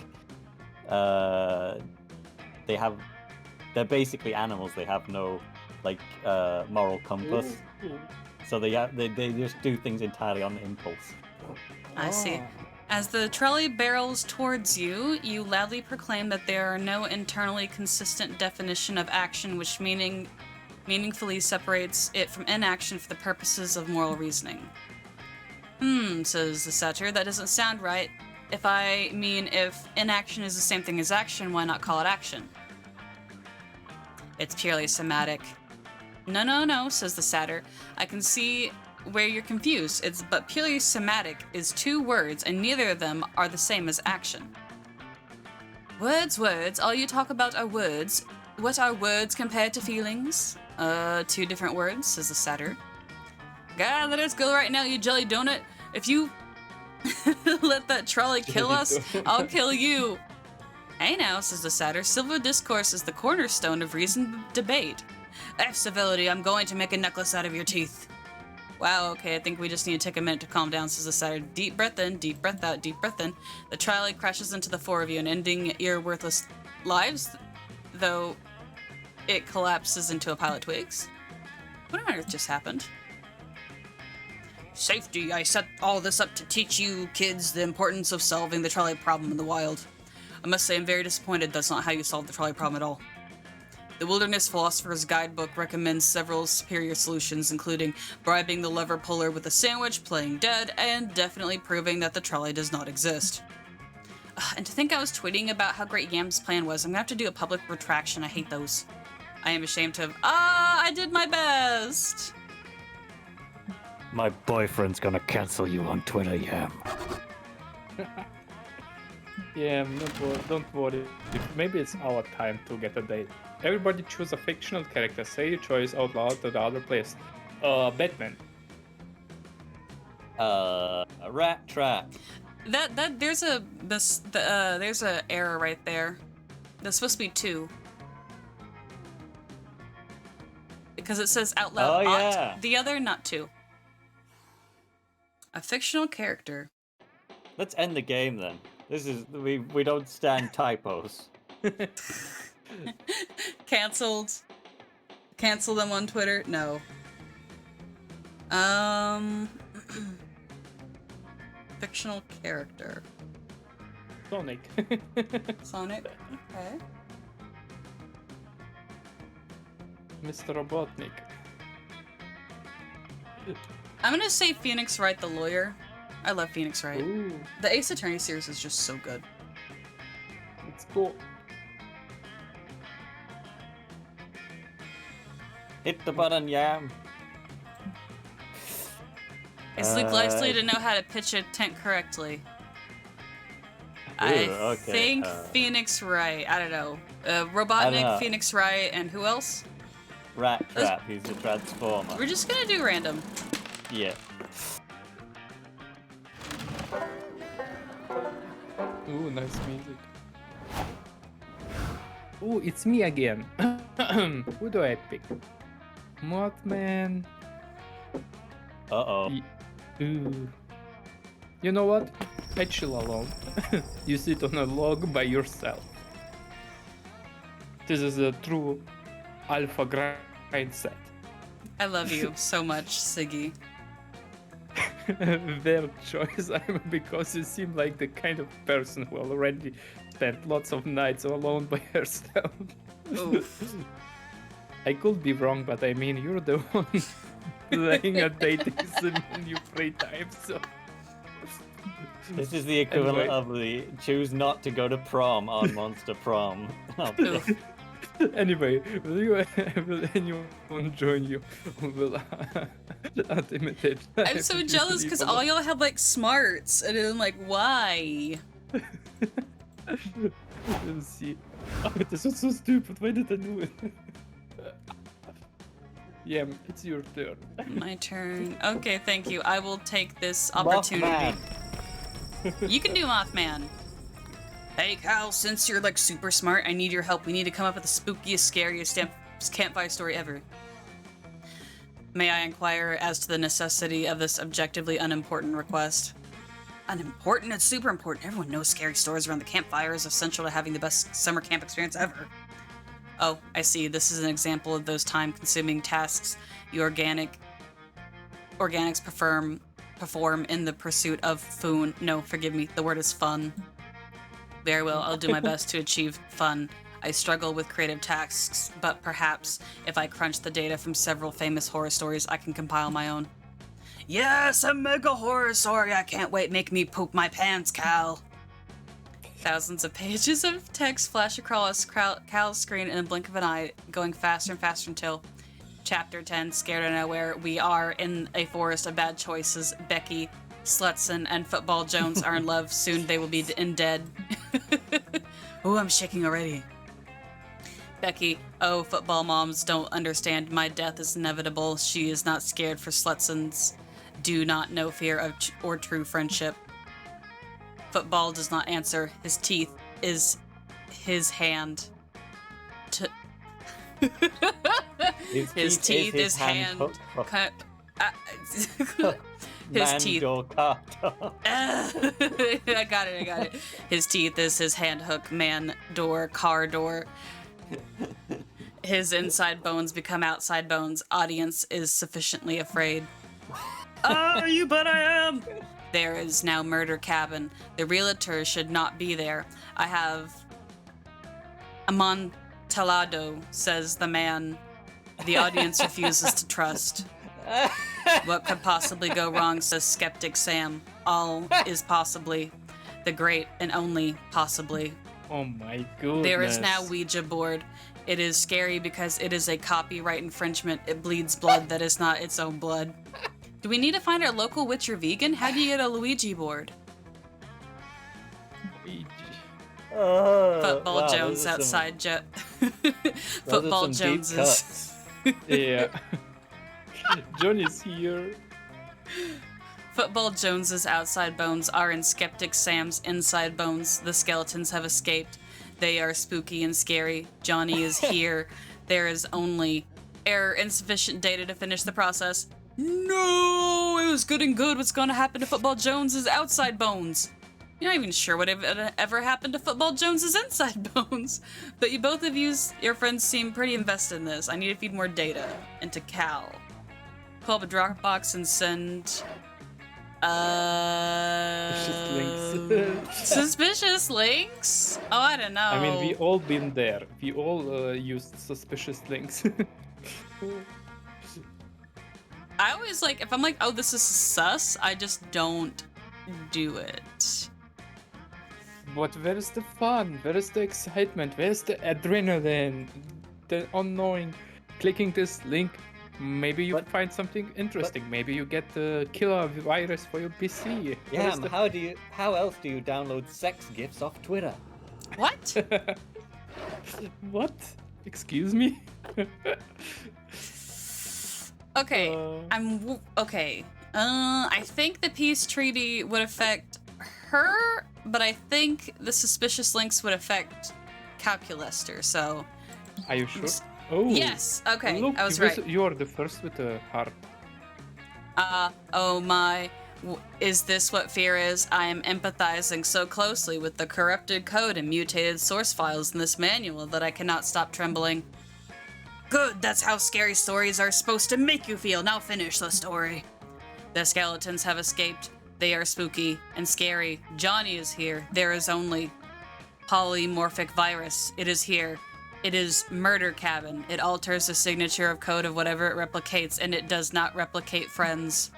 they're basically animals. They have no like moral compass,
Ooh.
so they just do things entirely on impulse.
I see.
Ah.
As the trolley barrels towards you, you loudly proclaim that there are no internally consistent definition of action which meaningfully separates it from inaction for the purposes of moral reasoning. Says the satyr, that doesn't sound right. If inaction is the same thing as action, why not call it action? It's purely somatic. No, says the satyr. I can see where you're confused. But purely somatic is 2 words, and neither of them are the same as action. Words. All you talk about are words. What are words compared to feelings? 2 different words, says the satyr. God, let us go right now, you jelly donut. If you let that trolley kill us, I'll kill you. Hey now, says the satyr. Civil discourse is the cornerstone of reasoned debate. Civility, I'm going to make a necklace out of your teeth. Wow, okay, I think we just need to take a minute to calm down, says the satyr. Deep breath in, deep breath out, deep breath in. The trolley crashes into the 4 of you and ending your worthless lives, though it collapses into a pile of twigs. What on earth just happened? Safety, I set all this up to teach you kids the importance of solving the trolley problem in the wild. I must say I'm very disappointed that's not how you solve the trolley problem at all. The Wilderness Philosopher's Guidebook recommends several superior solutions, including bribing the lever puller with a sandwich, playing dead, and definitely proving that the trolley does not exist. And to think I was tweeting about how great Yam's plan was, I'm gonna have to do a public retraction. I hate those. I am ashamed to have. I did my best!
My boyfriend's gonna cancel you on Twitter, Yam.
Yeah, don't worry. Maybe it's our time to get a date. Everybody choose a fictional character. Say your choice out loud to the other players. Batman.
A rat trap.
There's a error right there. There's supposed to be 2. Because it says out loud
Oh,
ought.
yeah.
The other, not 2. A fictional character.
Let's end the game then. This is we don't stand typos.
Cancelled. Cancel them on Twitter? No. Fictional character.
Sonic.
Sonic? Okay.
Mr. Robotnik.
I'm gonna say Phoenix Wright the lawyer. I love Phoenix Wright.
Ooh,
The Ace Attorney series is just so good.
let's go.
Hit the button, Yam.
It's Luke Lysley to know how to pitch a tent correctly. I
okay,
think Phoenix Wright. I don't know. Robotnik,
know.
Phoenix Wright, and who else?
Rat Trap, he's a transformer.
We're just gonna do random.
Yeah.
Ooh, nice music. Ooh, it's me again. Who do I pick? Mothman.
Uh-oh.
Ooh. You know what? I chill alone. You sit on a log by yourself. This is a true alpha grind set.
I love you so much, Siggy.
Their choice, because you seem like the kind of person who already spent lots of nights alone by herself.
Oof.
I could be wrong, but I mean, you're the one playing a dating sim in your free time, so.
This is the equivalent
Anyway.
of the choose not to go to prom on Monster Prom.
Oof.
Anyway, will anyone join you? Will imitate?
I'm so jealous because all y'all have like smarts, and I'm like, why?
Let's see. Oh, this was so stupid. Why did I do it? Yeah, it's your turn.
My turn. Okay, thank you. I will take this opportunity.
Mothman.
You can do Mothman. Hey, Cal, since you're like super smart, I need your help. We need to come up with the spookiest, scariest campfire story ever. May I inquire as to the necessity of this objectively unimportant request? Unimportant? It's super important. Everyone knows scary stories around the campfire is essential to having the best summer camp experience ever. Oh, I see. This is an example of those time-consuming tasks you organics perform in the pursuit of foon. No, forgive me. The word is fun. Very well, I'll do my best to achieve fun. I struggle with creative tasks, but perhaps if I crunch the data from several famous horror stories, I can compile my own. Yes, a mega horror story! I can't wait, make me poop my pants, Cal! Thousands of pages of text flash across Cal's screen in a blink of an eye, going faster and faster until... Chapter 10, Scared of Nowhere. We are in a forest of bad choices. Becky, Slutson, and Football Jones are in love. Soon they will be dead. Oh, I'm shaking already. Becky, oh, football moms don't understand. My death is inevitable. She is not scared for Slutsons. Do not know fear of or true friendship. Football does not answer. His teeth is his hand. His teeth is hand. His teeth. I got it. His teeth is his hand hook, man door, car door. His inside bones become outside bones. Audience is sufficiently afraid. Oh, you bet I am! There is now murder cabin. The realtor should not be there. I have Amontillado, says the man. The audience refuses to trust. What could possibly go wrong, says Skeptic Sam. All is possibly. The great and only possibly.
Oh my goodness.
There is now Ouija board. It is scary because it is a copyright infringement. It bleeds blood that is not its own blood. Do we need to find our local witch or vegan? How do you get a Luigi board? Football
wow,
Jones outside Football Joneses.
Yeah. Johnny's here.
Football Jones's outside bones are in Skeptic Sam's inside bones. The skeletons have escaped. They are spooky and scary. Johnny is here. There is only error, insufficient data to finish the process. No, it was good and good. What's going to happen to Football Jones's outside bones? You're not even sure what ever happened to Football Jones's inside bones. But you both of your friends seem pretty invested in this. I need to feed more data into Cal. Pull up a Dropbox and send... suspicious links? Oh, I don't know.
I mean, we all been there. We all used suspicious links.
I always like, if I'm like, oh, this is sus, I just don't do it.
But where is the fun? Where is the excitement? Where's the adrenaline? The unknowing. Clicking this link, maybe you
But-
find something interesting. Maybe you get the killer virus for your PC. Where
Yeah,
is the-
how else do you download sex gifs off Twitter?
What?
What? Excuse me?
Okay,
Uh,
okay. I think the peace treaty would affect her, but I think the suspicious links would affect Calculester. So
Are you sure? Oh.
yes, okay,
Look,
I was right.
You're the first with a heart.
Oh my. Is this what fear is? I am empathizing so closely with the corrupted code and mutated source files in this manual that I cannot stop trembling. Good, that's how scary stories are supposed to make you feel. Now finish the story. The skeletons have escaped. They are spooky and scary. Johnny is here. There is only polymorphic virus. It is here. It is murder cabin. It alters the signature of code of whatever it replicates, and it does not replicate friends.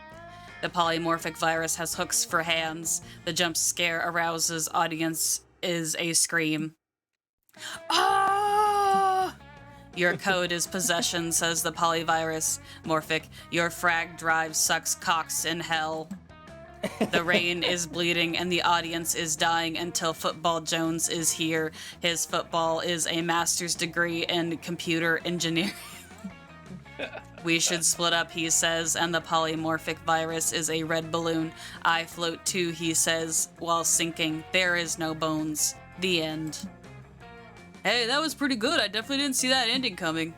The polymorphic virus has hooks for hands. The jump scare arouses audience is a scream. Ah! Your code is possession, says the polyvirus. Morphic, your frag drive sucks cocks in hell. The rain is bleeding and the audience is dying until Football Jones is here. His football is a master's degree in computer engineering. We should split up, he says, and the polymorphic virus is a red balloon. I float too, he says, while sinking. There is no bones. The end. Hey, that was pretty good. I definitely didn't see that ending coming.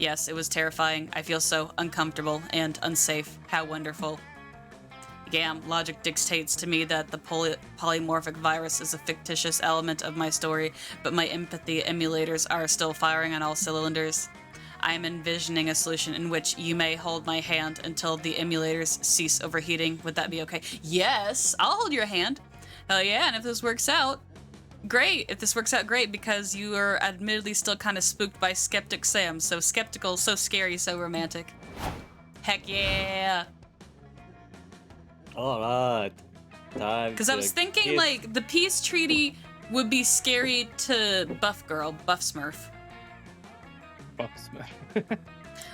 Yes, it was terrifying. I feel so uncomfortable and unsafe. How wonderful. Gam, logic dictates to me that the polymorphic virus is a fictitious element of my story, but my empathy emulators are still firing on all cylinders. I am envisioning a solution in which you may hold my hand until the emulators cease overheating. Would that be okay? Yes, I'll hold your hand. Hell yeah, and if this works out, great. If this works out, great, because you are admittedly still kind of spooked by Skeptic Sam. So skeptical, so scary, so romantic. Heck yeah.
All right. Time.
Because I was thinking, like, the peace treaty would be scary to Buff Smurf.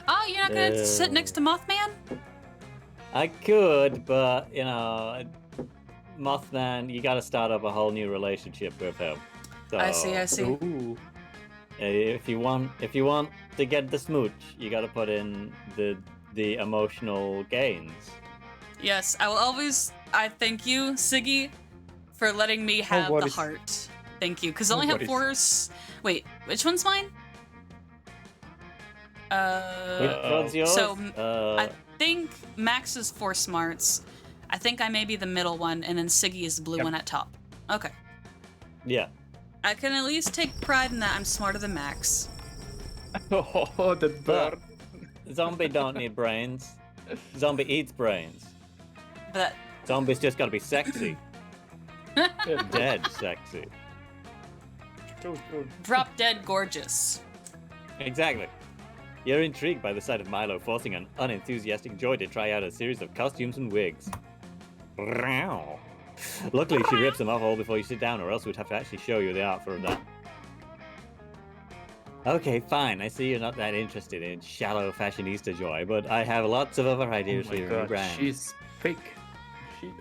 Oh, you're not gonna sit next to Mothman?
I could, but Mothman, you got to start up a whole new relationship with him. So,
I see.
Ooh.
If you want to get the smooch, you got to put in the emotional gains.
Yes, I thank you, Siggy, for letting me have the
worries.
heart. Thank you, because I
No
only have
worries.
4. Wait, which one's mine?
Which one's yours?
So, I think Max is 4 smarts. I think I may be the middle one, and then Siggy is the blue
Yep.
one at top. Okay.
Yeah.
I can at least take pride in that I'm smarter than Max.
Oh, the bird.
Zombie don't need brains. Zombie eats brains.
But
Zombies just gotta be sexy. Dead sexy.
True.
drop dead gorgeous.
Exactly. You're intrigued by the sight of Milo forcing an unenthusiastic Joy to try out a series of costumes and wigs. Luckily, she rips them off all before you sit down, or else we'd have to actually show you the art for that. Okay, fine. I see you're not that interested in shallow fashionista Joy, but I have lots of other ideas
Oh
for
my
your new
god,
brand.
she's fake.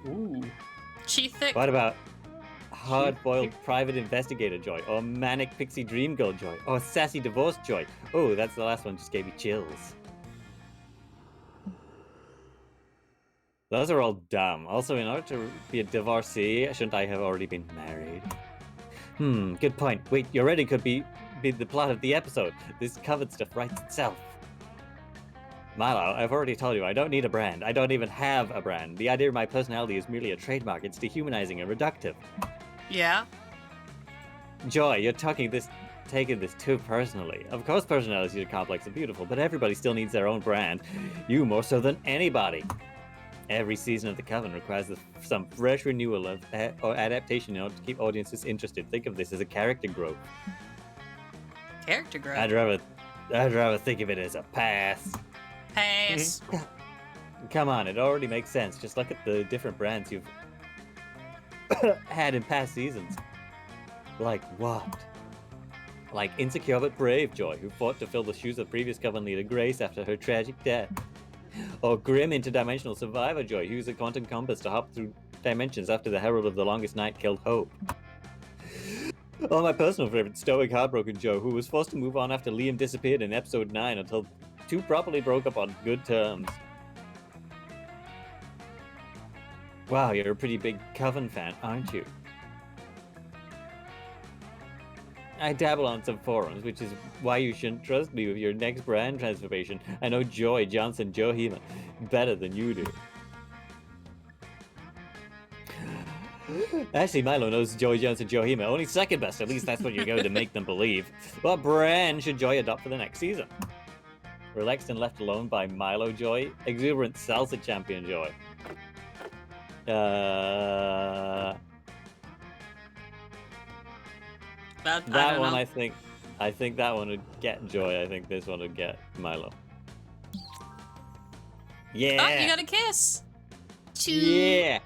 Ooh.
She thick.
What about hard-boiled private investigator Joy, or manic pixie dream girl Joy, or sassy divorce Joy? Oh, that's the last one. Just gave me chills. Those are all dumb. Also, in order to be a divorcee, shouldn't I have already been married? Good point. Wait, your wedding could be the plot of the episode. This covered stuff writes itself. Milo, I've already told you, I don't need a brand. I don't even have a brand. The idea of my personality is merely a trademark. It's dehumanizing and reductive.
Yeah.
Joy, you're taking this too personally. Of course personalities are complex and beautiful, but everybody still needs their own brand. You more so than anybody. Every season of The Coven requires some fresh renewal of or adaptation in order to keep audiences interested. Think of this as a character growth.
Character growth.
I'd rather I'd rather think of it as a pass.
Pass.
Come on, it already makes sense. Just look at the different brands you've had in past seasons. Like what? Like Insecure but Brave Joy, who fought to fill the shoes of previous Coven leader Grace after her tragic death. Or Grim Interdimensional Survivor Joy, who used a quantum compass to hop through dimensions after the Herald of the Longest Night killed Hope. Or my personal favorite, Stoic Heartbroken Joe, who was forced to move on after Liam disappeared in episode 9 until two properly broke up on good terms. Wow, you're a pretty big Coven fan, aren't you? I dabble on some forums, which is why you shouldn't trust me with your next brand transformation. I know Joy Johnson Johima better than you do. Actually, Milo knows Joy Johnson Johima only second best. At least that's what you're going to make them believe. What brand should Joy adopt for the next season? Relaxed and left alone by Milo Joy. Exuberant salsa champion Joy.
That
one,
know.
I think that one would get Joy. I think this one would get Milo. Yeah.
Oh, you got a kiss.
Yeah.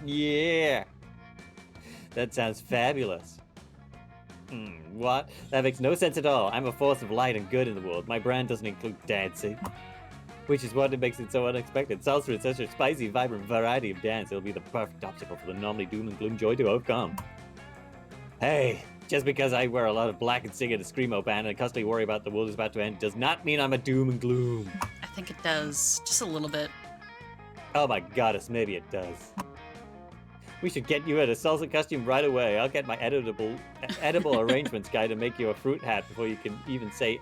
Yeah. That sounds fabulous. What? That makes no sense at all. I'm a force of light and good in the world. My brand doesn't include dancing. Which is what makes it so unexpected. Salsa is such a spicy, vibrant variety of dance. It'll be the perfect obstacle for the normally doom and gloom Joy to overcome. Hey, just because I wear a lot of black and sing in a screamo band and constantly worry about the world is about to end does not mean I'm a doom and gloom.
I think it does. Just a little bit.
Oh my goddess, maybe it does. We should get you in a salsa costume right away. I'll get my edible arrangements guy to make you a fruit hat before you can even say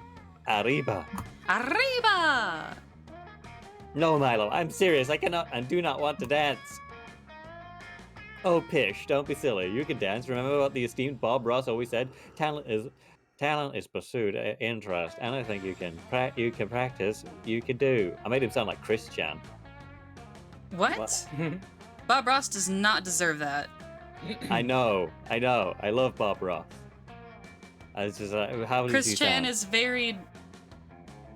arriba.
Arriba!
No, Milo, I'm serious. I cannot and do not want to dance. Oh, Pish, don't be silly. You can dance. Remember what the esteemed Bob Ross always said? Talent is pursued interest. Anything you can practice, you can do. I made him sound like Chris Chan.
What? Bob Ross does not deserve that.
I know. I love Bob Ross. I was just how does
Chris
he
Chan
sound?
is very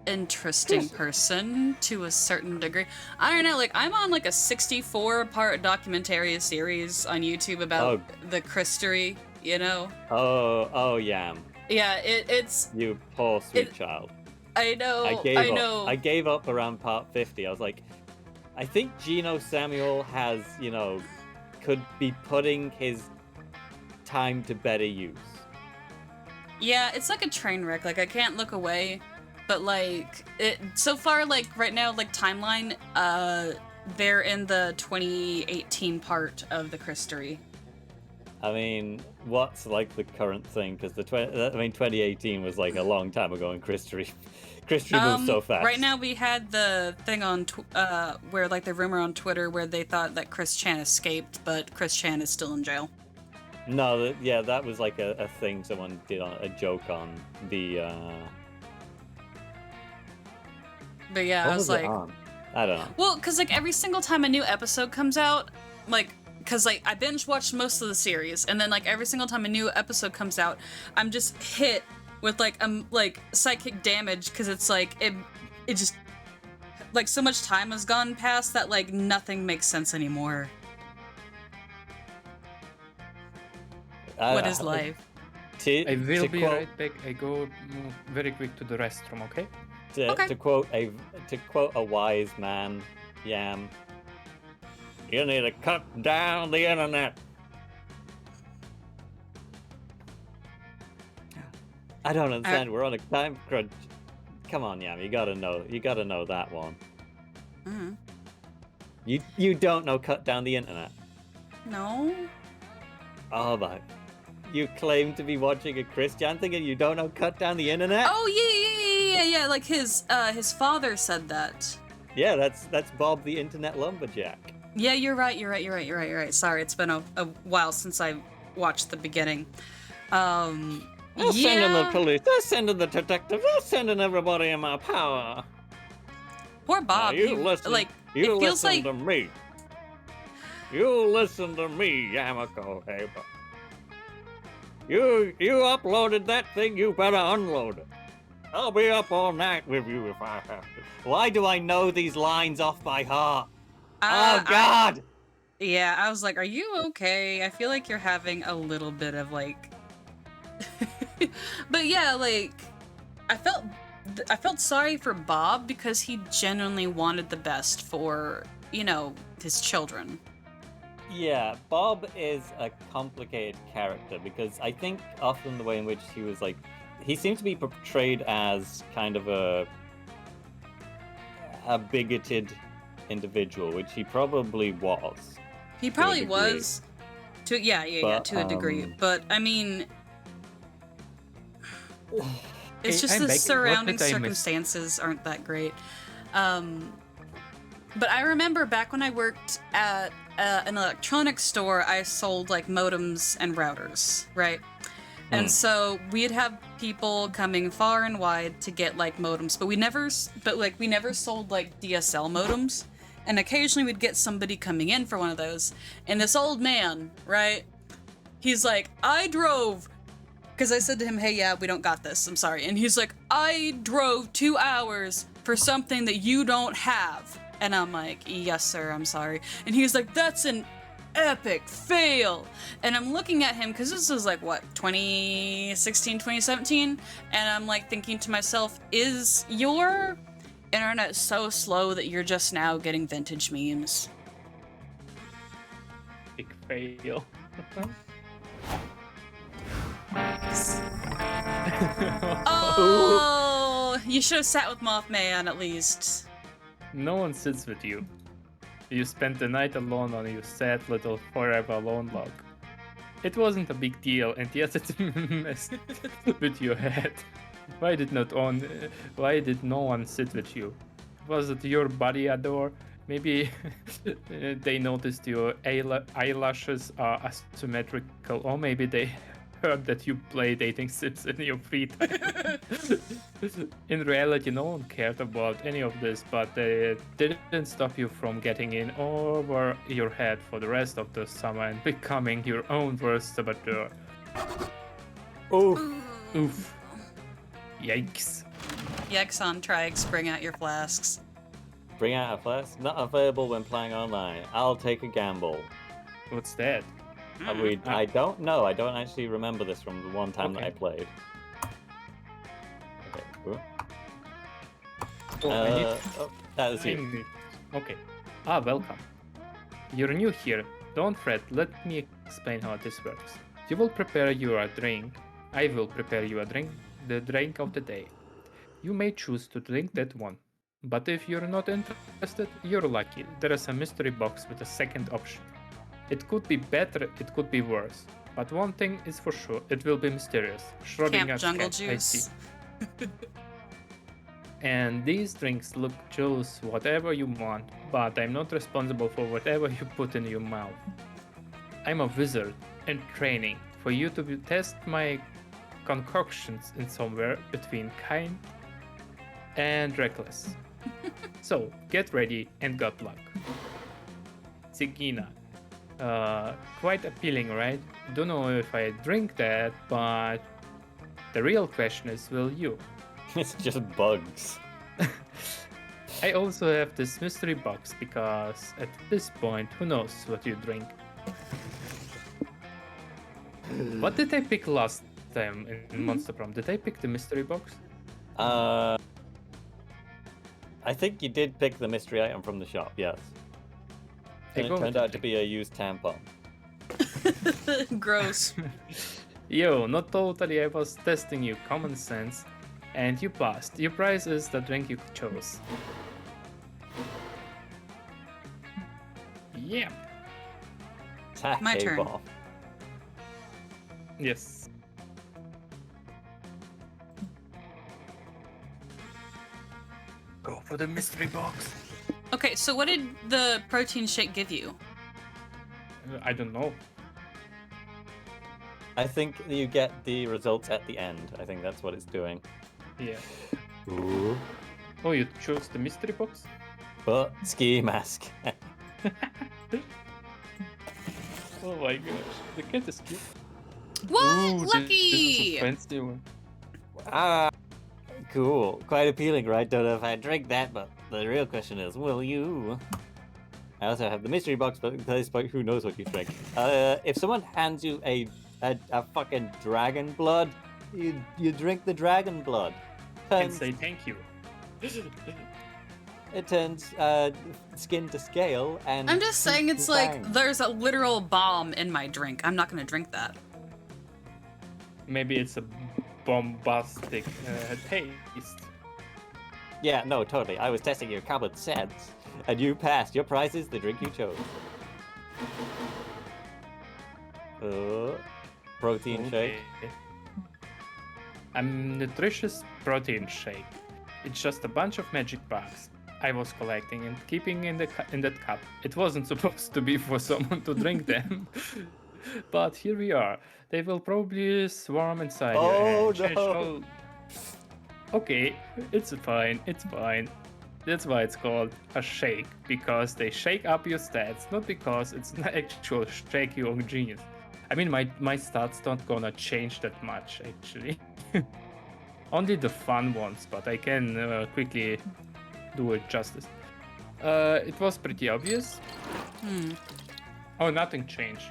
interesting person to a certain degree. I don't know, like I'm on like a 64-part documentary series on YouTube about the Christery, you know?
Oh, Yam.
Yeah, it's
You poor sweet child.
I know.
I gave up around part 50. I was like, I think Gino Samuel has, could be putting his time to better use.
Yeah, it's like a train wreck. Like I can't look away. But like it so far, like right now, like timeline, they're in the 2018 part of the Christery.
I mean, what's like the current thing? Because 2018 was like a long time ago in Christery. Christery moves so fast.
Right now, we had the thing on where like the rumor on Twitter where they thought that Chris Chan escaped, but Chris Chan is still in jail.
No, that was like a thing someone did a joke on the.
But yeah, I was like,
I don't know.
Well, because like every single time a new episode comes out, like, because like I binge watched most of the series, and then like every single time a new episode comes out, I'm just hit with like psychic damage because it's like it just like so much time has gone past that like nothing makes sense anymore. What is life?
I will be right back. I go very quick to the restroom, okay?
To quote a wise man, Yam, you need to cut down the internet. I don't understand. We're on a time crunch. Come on, Yam, you gotta know that one.
Mm-hmm.
You don't know cut down the internet.
No.
Oh my. You claim to be watching a Chris Chan thing and you don't know cut down the internet?
Oh yeah. Like his father said that.
Yeah, that's Bob the Internet Lumberjack.
Yeah, you're right. Sorry, it's been a while since I watched the beginning.
They're sending the police. They're sending the detectives. They're sending everybody in my power.
Poor Bob.
Now, you listen to me. You listen to me, Yamako Haber. You uploaded that thing. You better unload it. I'll be up all night with you if I have to. Why do I know these lines off by heart? Oh God!
Yeah, I was like, are you okay? I feel like you're having a little bit of like but yeah, like I felt sorry for Bob because he genuinely wanted the best for, you know, his children.
Yeah, Bob is a complicated character because I think often the way in which he was like, he seems to be portrayed as kind of a bigoted individual, which he probably was.
He probably
degree.
was to to a degree. But I mean, it's just
I'm
the
back. What
surrounding
did I miss?
circumstances aren't that great. But I remember back when I worked at an electronics store, I sold like modems and routers, right? And so we'd have people coming far and wide to get like modems, but we never sold like DSL modems. And occasionally we'd get somebody coming in for one of those. And this old man, right? He's like, I drove, because I said to him, hey, yeah, we don't got this, I'm sorry. And he's like, I drove 2 hours for something that you don't have. And I'm like, yes, sir, I'm sorry. And he's like, that's an epic fail. And I'm looking at him, because this was like, what, 2016, 2017? And I'm like thinking to myself, is your internet so slow that you're just now getting vintage memes?
Big fail.
Oh, you should have sat with Mothman at least.
No one sits with you. You spent the night alone on your sad little forever alone log. It wasn't a big deal, and yet it messed with your head. Why did no one sit with you? Was it your body adore? Maybe they noticed your eyelashes are asymmetrical, or maybe they heard that you play dating sims in your free time. In reality, no one cared about any of this, but they didn't stop you from getting in over your head for the rest of the summer and becoming your own worst saboteur.
Oof.
Oof. Yikes.
Yexon Trikes, bring out your flasks.
Bring out a flask. Not available when playing online. I'll take a gamble.
What's that?
I don't know. I don't actually remember this from the one time that I
Okay.
played. Okay. Cool. That was you.
Okay. Welcome. You're new here. Don't fret. Let me explain how this works. You will prepare you a drink. I will prepare you a drink. The drink of the day. You may choose to drink that one. But if you're not interested, you're lucky. There is a mystery box with a second option. It could be better, it could be worse. But one thing is for sure, it will be mysterious.
Camp
Schrodinger's
Jungle
cat, I see.
Juice.
And these drinks look choose whatever you want, but I'm not responsible for whatever you put in your mouth. I'm a wizard in training for you to test my concoctions in somewhere between kind and reckless. So get ready and good luck. Zigina. Quite appealing, right? Don't know if I drink that, but the real question is, will you?
It's just bugs.
I also have this mystery box because at this point, who knows what you drink? What did I pick last time in Monster Prom? Did I pick the mystery box?
I think you did pick the mystery item from the shop, yes. And it turned out to be a used tampon.
Gross.
Yo, not totally, I was testing you, common sense. And you passed. Your prize is the drink you chose. Yeah.
My turn.
Ball.
Yes. Go for the mystery box.
Okay, so what did the protein shake give you?
I don't know.
I think you get the results at the end. I think that's what it's doing.
Yeah.
Ooh.
Oh, you chose the mystery box?
But ski mask.
Oh my gosh, the cat is cute.
What?
Ooh,
Lucky!
This is a fancy one.
Cool. Quite appealing, right? Don't know if I drink that, but the real question is, will you? I also have the mystery box, but this point, who knows what you drink. If someone hands you a fucking dragon blood, you drink the dragon blood.
And say thank you.
It turns skin to scale, and
I'm just saying
teeth
it's
to
like
fangs.
there's a literal bomb in my drink. I'm not gonna drink that.
Maybe it's a bombastic taste.
Yeah, no, totally. I was testing your common sense, and you passed. Your prize is the drink you chose. Protein shake.
Okay. A nutritious protein shake. It's just a bunch of magic bugs I was collecting and keeping in that cup. It wasn't supposed to be for someone to drink them, but here we are. They will probably swarm inside you
Oh,
and change
no.
all. Okay, it's fine. It's fine. That's why it's called a shake, because they shake up your stats, not because it's an actual shake you genius. I mean, my stats don't gonna change that much, actually. Only the fun ones, but I can quickly do it justice. It was pretty obvious. Oh, nothing changed.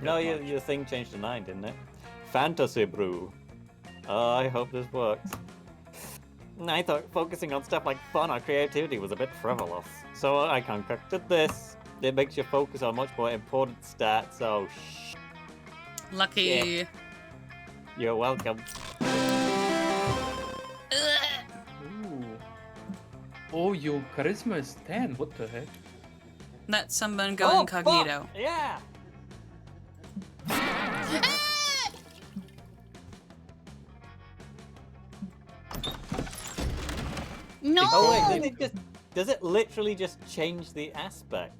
No,
That
your,
much.
your thing changed to 9, didn't it? Fantasy brew. I hope this works. I thought focusing on stuff like fun or creativity was a bit frivolous. So I concocted this. It makes you focus on much more important stats, so shh.
Lucky.
Yeah. You're welcome.
Ooh. Oh, your charisma is 10. What the heck?
Let someone go incognito.
Fuck! Yeah!
No!
Oh wait, does it literally just change the aspect?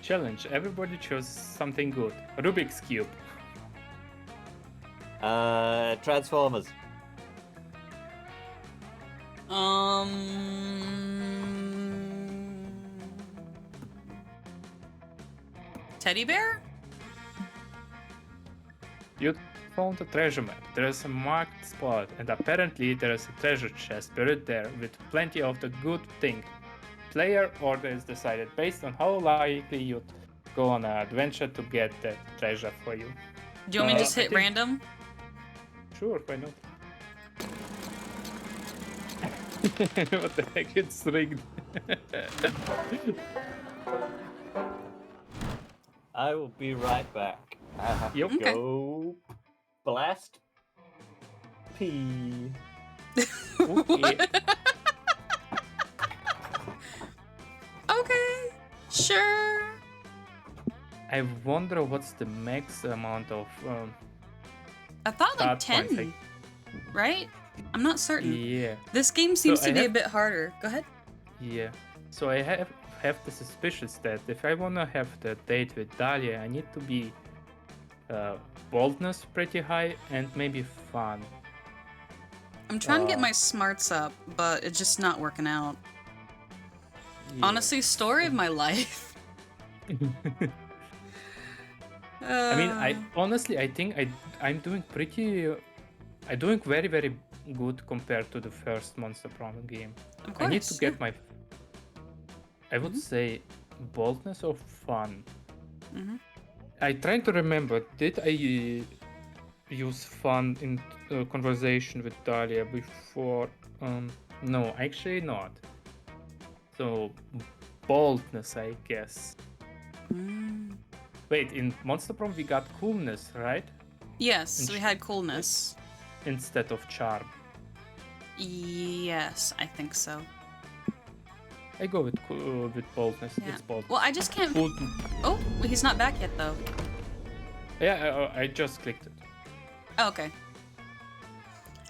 Challenge. Everybody chose something good. Rubik's Cube.
Transformers.
Teddy bear?
You found a treasure map. There's a marked spot, and apparently there's a treasure chest buried there with plenty of the good thing. Player order is decided based on how likely you'd go on an adventure to get that treasure for you.
Do you want me to just
I
hit
think-
random?
Sure, why not? What the heck? It's rigged.
I will be right back. I have
Yep.
to
Okay.
go blast P.
Okay.
Okay, sure.
I wonder what's the max amount of
I thought like
Stat points,
10, right? I'm not certain.
yeah.
This game seems
So
to
I
be a
have-
bit harder. Go ahead.
Yeah. So I have the suspicious that if I wanna have the date with Dahlia, I need to be boldness pretty high and maybe fun.
I'm trying to get
Uh,
my smarts up, but it's just not working out.
Yeah.
Honestly, story of my life.
I mean, I think I'm doing pretty. I'm doing very very good compared to the first Monster Prom game.
Of course,
I need to get
yeah.
my. I would say boldness or fun.
Mhm.
I trying to remember. Did I use fun in conversation with Dahlia before? No, actually not. So boldness, I guess.
Mm.
Wait, in Monster Prom we got coolness, right?
Yes, we had coolness.
Instead of charm.
Yes, I think so.
I go with boldness.
Yeah.
It's bold.
Well, I just can't.
Bold-
Oh, well, he's not back yet, though.
Yeah, I just clicked it.
Oh, okay.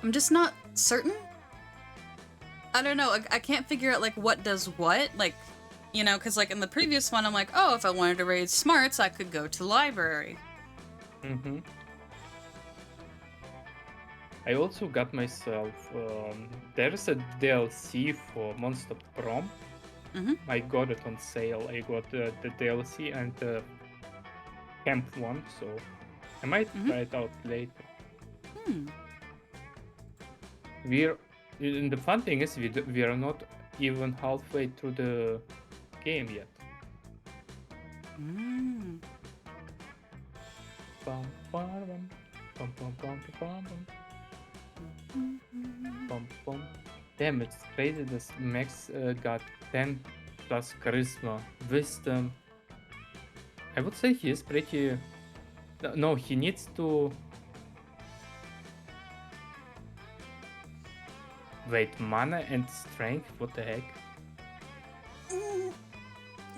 I'm just not certain. I don't know. I can't figure out like what does what. Like, you know, because like in the previous one, I'm like, oh, if I wanted to raise smarts, I could go to the library.
Mm-hmm. I also got myself. There's a DLC for Monster Prom.
Mhm.
I got it on sale. I got the DLC and the camp one, so I might
Mhm.
try it out later.
Hmm.
we're and the fun thing is we are not even halfway through the game yet.
Mm.
Bum, bum, bum, bum, bum, bum, bum, bum, bum. Damn, it's crazy. This Max got 10 plus charisma, wisdom. I would say he is pretty. No, he needs to. Wait, mana and strength? What the heck?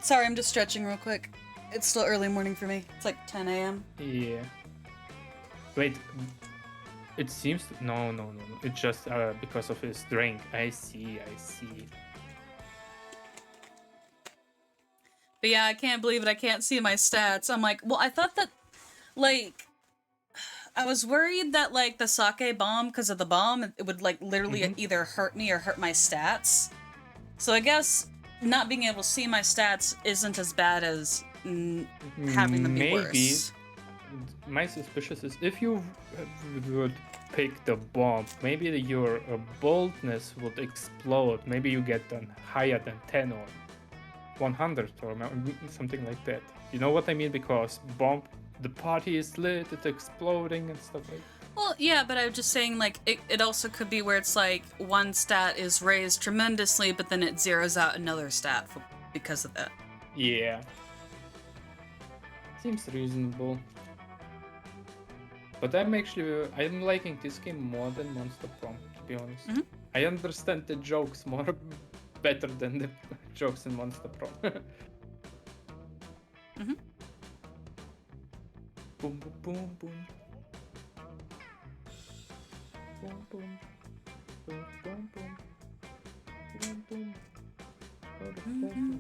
Sorry, I'm just stretching real quick. It's still early morning for me. It's like 10 a.m.
Yeah. Wait, it seems no. It's just because of his strength. I see.
But yeah, I can't believe it. I can't see my stats. I'm like, well, I thought that, like, I was worried that, like, the sake bomb, because of the bomb, it would, like, literally either hurt me or hurt my stats. So I guess not being able to see my stats isn't as bad as having them be worse.
My suspicion is if you would pick the bomb, maybe your boldness would explode. Maybe you get on higher than 10 or 100 or something like that. You know what I mean? Because bomb, the party is lit, it's exploding and stuff like that.
Well, yeah, but I'm just saying, like, it also could be where it's like one stat is raised tremendously, but then it zeroes out another stat because of that.
Yeah. Seems reasonable. But I'm liking this game more than Monster Prom, to be honest. I understand the jokes more better than the jokes in Monster Prom. Boom, boom, boom, boom. Boom, boom. Boom, boom, boom. Boom, boom. Boom, boom.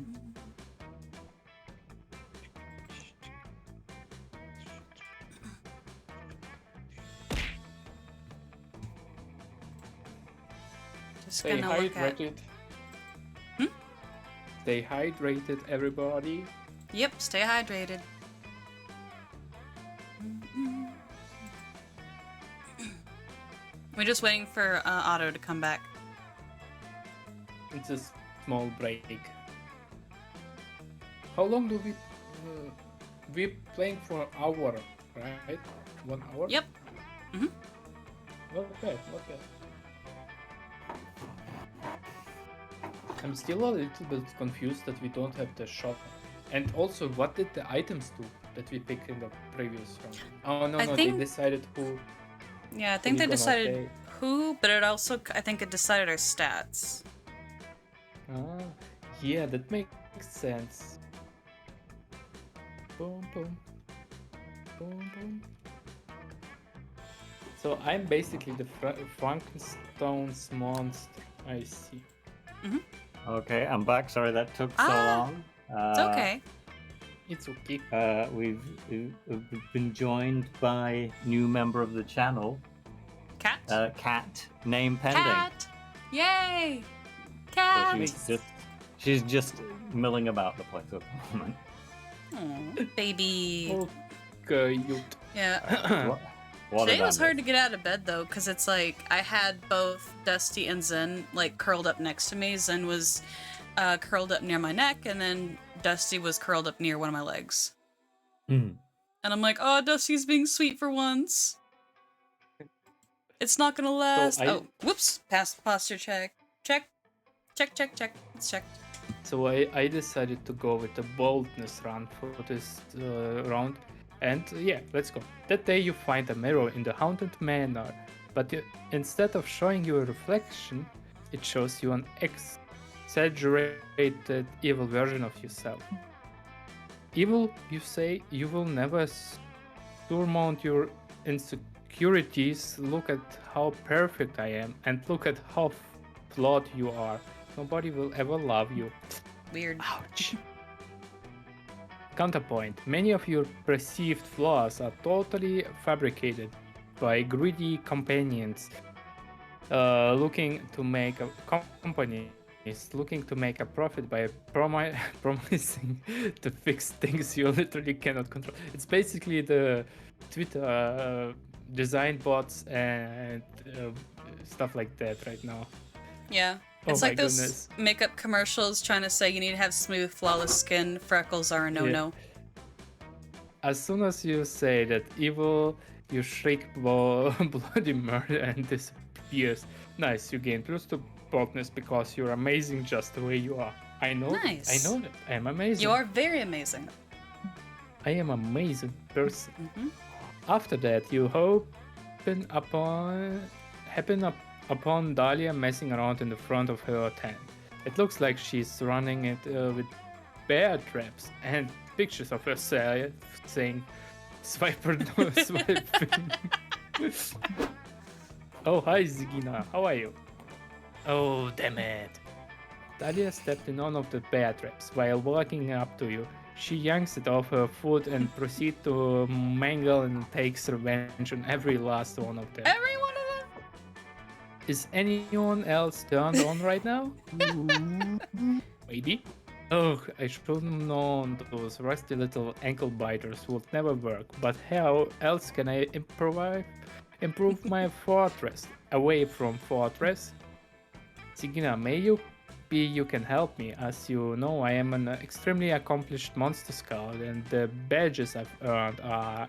Stay hydrated. Stay hydrated, everybody.
Yep, stay hydrated. We're just waiting for Otto to come back.
It's a small break. How long do we playing for an hour, right? 1 hour?
Yep.
Not bad. I'm still a little bit confused that we don't have the shop. And also, what did the items do that we picked in the previous round? Oh, no, they decided who...
Yeah, I think they decided who, but it also, I think it decided our stats.
Ah, yeah, that makes sense. Boom, boom. Boom, boom. So I'm basically the Frankenstein's monster. I see.
Okay, I'm back. Sorry that took so long.
It's okay.
It's okay.
We've been joined by new member of the channel.
Cat?
Cat. Name pending.
Cat! Yay! Cat!
So she's just milling about the place at the moment.
Aw, baby.
Okay,
Yeah. Today was hard to get out of bed though, because it's like I had both Dusty and Zen like curled up next to me. Zen was curled up near my neck, and then Dusty was curled up near one of my legs. And I'm like, oh, Dusty's being sweet for once. It's not gonna last. Oh, whoops! Past posture check. Check. It's checked.
So I decided to go with the boldness run for this round. And yeah, let's go. That day you find a mirror in the haunted manor, but instead of showing you a reflection, it shows you an exaggerated evil version of yourself. Evil, you say, you will never surmount your insecurities. Look at how perfect I am, and look at how flawed you are. Nobody will ever love you.
Weird.
Ouch. Counterpoint, many of your perceived flaws are totally fabricated by greedy companions looking to make a company is looking to make a profit by promising to fix things you literally cannot control. It's basically the Twitter design bots and stuff like that right now.
Yeah.
Oh
It's
my
like those
goodness.
makeup commercials trying to say you need to have smooth, flawless skin. Freckles are a no-no.
As soon as you say that evil, you shriek bloody murder and disappears. Nice, you gain +2 boldness because you're amazing just the way you are. I know
Nice.
I know that. I am amazing.
You are very amazing.
I am amazing person.
Mhm.
After that, you happen upon Dahlia messing around in the front of her tent. It looks like she's running it with bear traps and pictures of herself saying, "Swiper, no swiping." Oh, hi Zigina, how are you? Oh, damn it. Dahlia stepped in one of the bear traps while walking up to you. She yanks it off her foot and proceeds to mangle and takes revenge on every last one of them.
Every one of them.
Is anyone else turned on right now? Maybe. Oh, I should have known those rusty little ankle biters would never work. But how else can I improve my fortress? Away from fortress? Sigina, maybe you can help me. As you know, I am an extremely accomplished monster scout, and the badges I've earned are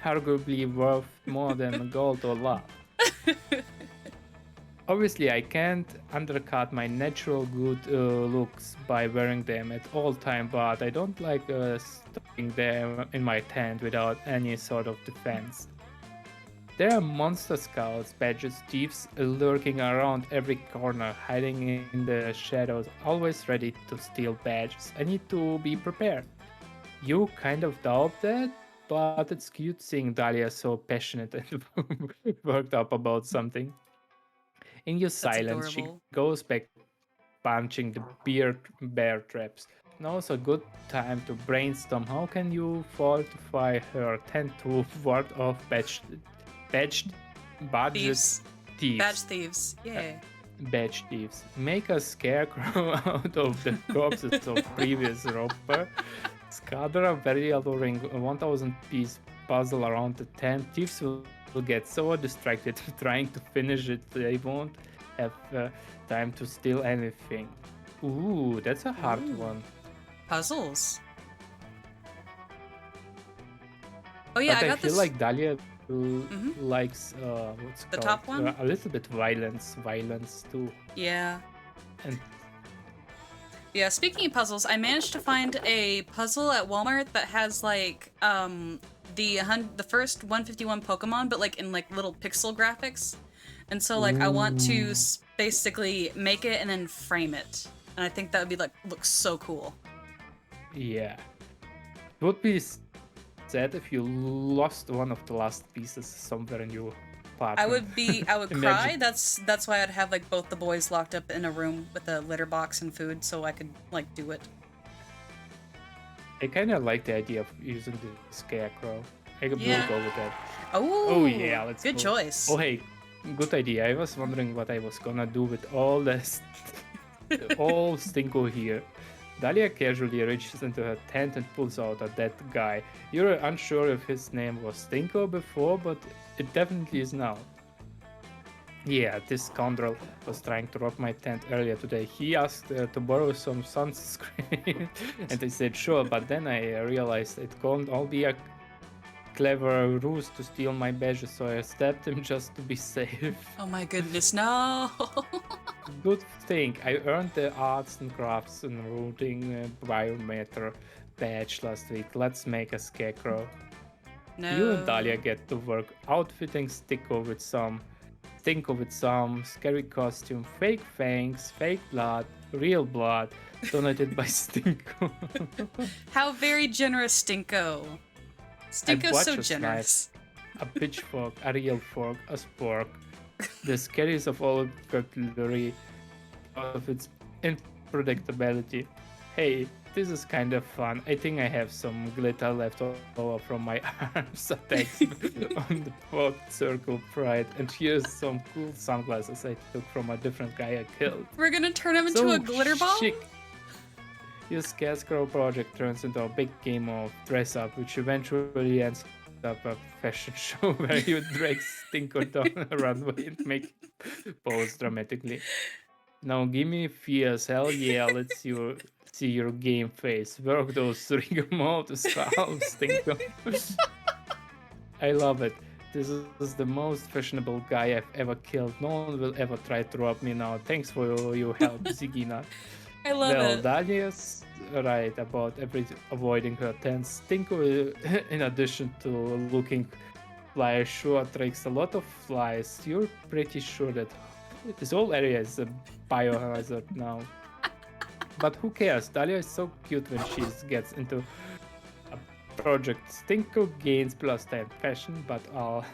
arguably worth more than gold or love. Obviously, I can't undercut my natural good looks by wearing them at all time, but I don't like stopping them in my tent without any sort of defense. There are monster scouts, badges, thieves lurking around every corner, hiding in the shadows, always ready to steal badges. I need to be prepared. You kind of doubt that, but it's cute seeing Dahlia so passionate and worked up about something. In your silence, she
adorable.
goes back punching the bear traps. Now's a good time to brainstorm how can you fortify her tent to ward off badge budget
Thieves.
thieves.
Badge thieves. Yay.
Badge thieves. Make a scarecrow out of the corpses of previous robber. Scatter a very alluring 1,000-piece puzzle around the tent. Thieves will get so distracted trying to finish it they won't have time to steal anything. Ooh, that's a hard
Ooh.
one.
Puzzles. Oh yeah,
But
I
I
got
feel
this.
like Dahlia
Mhm.
likes what's
The
called
top one?
a little bit violence too.
Yeah.
And
Yeah, speaking of puzzles, I managed to find a puzzle at Walmart that has like the first 151 Pokemon, but like in like little pixel graphics. And so like I want to basically make it and then frame it. And I think that would be like look so cool.
yeah, it would be sad if you lost one of the last pieces somewhere in your apartment.
I would cry.
Imagine.
That's why I'd have like both the boys locked up in a room with a litter box and food so I could like do it.
I kind of like the idea of using the scarecrow. I could
Yeah.
go with that.
Oh
Yeah, let's
good
go.
choice.
Oh hey, good idea. I was wondering what I was gonna do with all this, all Stinko here. Dahlia casually reaches into her tent and pulls out a dead guy. You're unsure if his name was Stinko before, but it definitely is now. Yeah, this scoundrel was trying to rob my tent earlier today. He asked to borrow some sunscreen, and I said sure, but then I realized it can't all be a clever ruse to steal my badges, so I stabbed him just to be safe.
Oh my goodness, no.
Good thing I earned the arts and crafts and routing biometer badge last week. Let's make a scarecrow.
No.
You and Dahlia get to work outfitting Stinko with some scary costume, fake fangs, fake blood, real blood, donated by Stinko.
How very generous, Stinko. Stinko's so
butcher's
generous.
A pitchfork, a real fork, a spork. The scariest of all cutlery of its unpredictability. Hey, this is kind of fun. I think I have some glitter left over from my arms attacks on the fourth circle pride. And here's some cool sunglasses I took from a different guy I killed.
We're gonna turn him into a glitter ball?
Chic. Your scarecrow project turns into a big game of dress up, which eventually ends up a fashion show where you drag Stinko down a runway and make pose dramatically. Now give me fierce, hell yeah, let's see your game face. Work those rigor mortis calves, Stinko. I love it. This is the most fashionable guy I've ever killed. No one will ever try to rob me now. Thanks for your help, Zigina.
I love
Well,
it.
Dahlia's right about avoiding her tents. Stinko, in addition to looking fly, sure attracts a lot of flies. You're pretty sure that this whole area is a biohazard now. But who cares? Dahlia is so cute when she gets into a project. Stinko gains +10 fashion, but all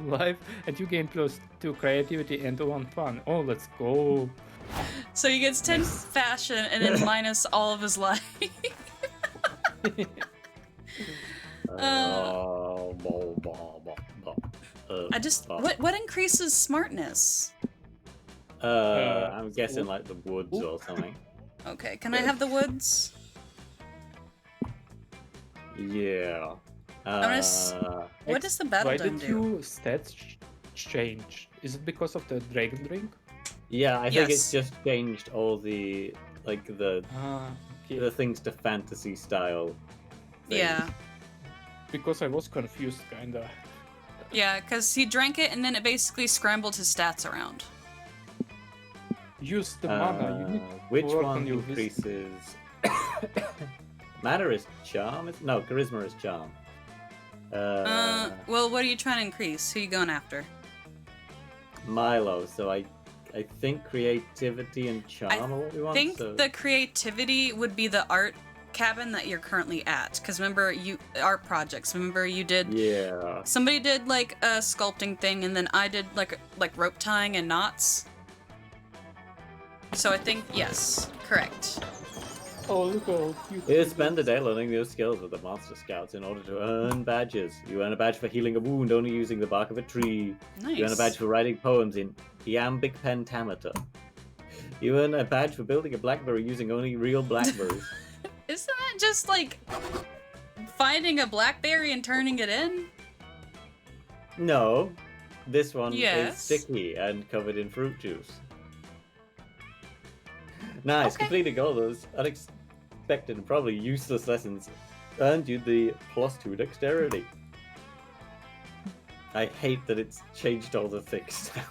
life, and you gain +2 creativity and 1 fun. Oh, let's go.
So he gets 10 fashion and then minus all of his life. I just what increases smartness?
I'm guessing like the woods or something.
Okay, can I have the woods?
Yeah.
What does the battle
Why
dome
did
do?
your stats change? Is it because of the dragon drink?
Yeah, I think
Yes.
it's just changed all the
Okay.
the things to fantasy style. things.
Yeah.
Because I was confused, kinda.
Yeah, because he drank it and then it basically scrambled his stats around.
Use the mana. You need
Which
to work
one
on your wisdom.
increases? Mana is charm. No, charisma is charm.
Well, what are you trying to increase? Who you going after?
Milo. So I think creativity and charm are what we
I
want.
think
so...
the creativity would be the art cabin that you're currently at. Because remember, art projects. Remember, you did.
Yeah.
Somebody did like a sculpting thing, and then I did like rope tying and knots. So I think yes, correct.
Oh, look how cute.
You spend the day learning new skills with the Monster Scouts in order to earn badges. You earn a badge for healing a wound only using the bark of a tree.
Nice.
You earn a badge for writing poems in iambic pentameter. You earn a badge for building a blackberry using only real blackberries.
Isn't that just like finding a blackberry and turning it in?
No, this one
Yes.
is sticky and covered in fruit juice. Nice,
Okay.
completing all those unexpected and probably useless lessons earned you the +2 dexterity. I hate that it's changed all the things now.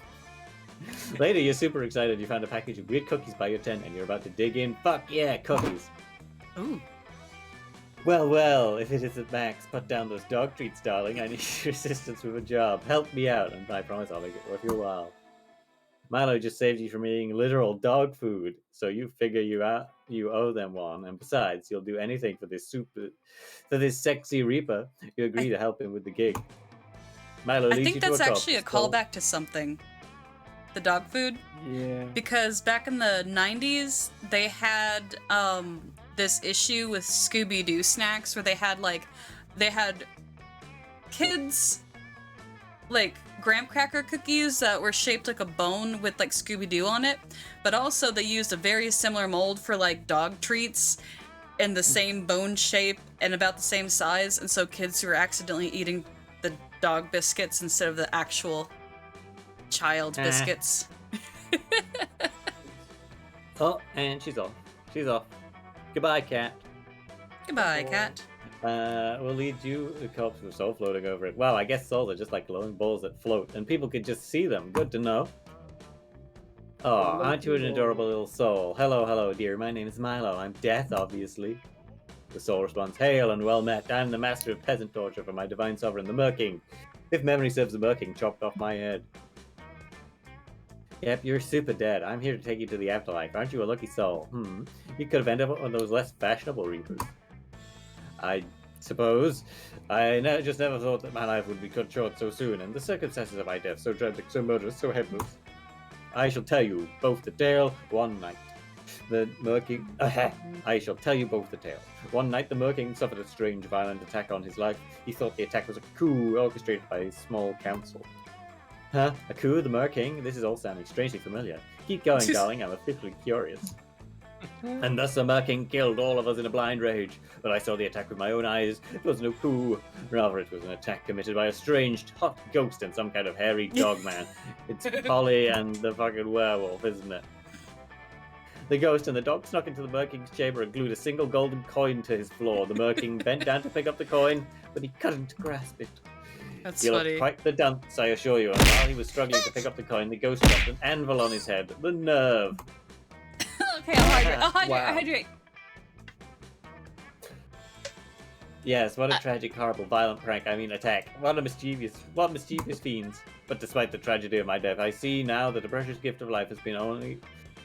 Later, you're super excited you found a package of weird cookies by your tent and you're about to dig in. Fuck yeah, cookies!
Ooh.
Well, if it isn't Max, put down those dog treats, darling. I need your assistance with a job. Help me out, and I promise I'll make it worth your while. Milo just saved you from eating literal dog food, so you figure you owe them one, and besides, you'll do anything for this sexy Reaper. You agree to help him with the gig. Milo
I
leads
think
you to
that's
a
actually a
call.
callback to something. The dog food.
Yeah.
Because back in the 90s, they had this issue with Scooby-Doo snacks where they had kids like graham cracker cookies that were shaped like a bone with like Scooby-Doo on it, but also they used a very similar mold for like dog treats in the same bone shape and about the same size, and so kids who were accidentally eating the dog biscuits instead of the actual child biscuits.
Oh, and she's off. She's off. Goodbye, cat.
Goodbye, cat.
We'll lead you the corpse with soul floating over it. Wow, I guess souls are just like glowing balls that float, and people could just see them. Good to know. Oh, aren't you an adorable little soul? Hello, dear. My name is Milo. I'm Death, obviously. The soul responds, Hail and well met. I'm the master of peasant torture for my divine sovereign, the Merking. If memory serves, the Merking chopped off my head. Yep, you're super dead. I'm here to take you to the afterlife. Aren't you a lucky soul? You could have ended up on those less fashionable reapers. I suppose. I just never thought that my life would be cut short so soon, and the circumstances of my death so tragic, so murderous, so headless. I shall tell you both the tale one night. The Merking... I shall tell you both the tale. One night, the Merking suffered a strange, violent attack on his life. He thought the attack was a coup orchestrated by a small council. Huh? A coup, the Merking? This is all sounding strangely familiar. Keep going, darling. I'm officially curious. And thus the Merkin killed all of us in a blind rage. But I saw the attack with my own eyes. It was no coup. Rather, it was an attack committed by a strange, hot ghost and some kind of hairy dog man. It's Polly and the fucking werewolf, isn't it? The ghost and the dog snuck into the Merking's chamber and glued a single golden coin to his floor. The Merking bent down to pick up the coin, but he couldn't grasp it.
That's
He looked
funny.
quite the dunce, I assure you. And while he was struggling to pick up the coin, the ghost dropped an anvil on his head. The nerve.
Okay, I'll hydrate.
Wow.
I'll hydrate.
Yes, what a tragic, horrible, violent prank. I mean, attack. What mischievous fiends. But despite the tragedy of my death, I see now that the precious gift of life has been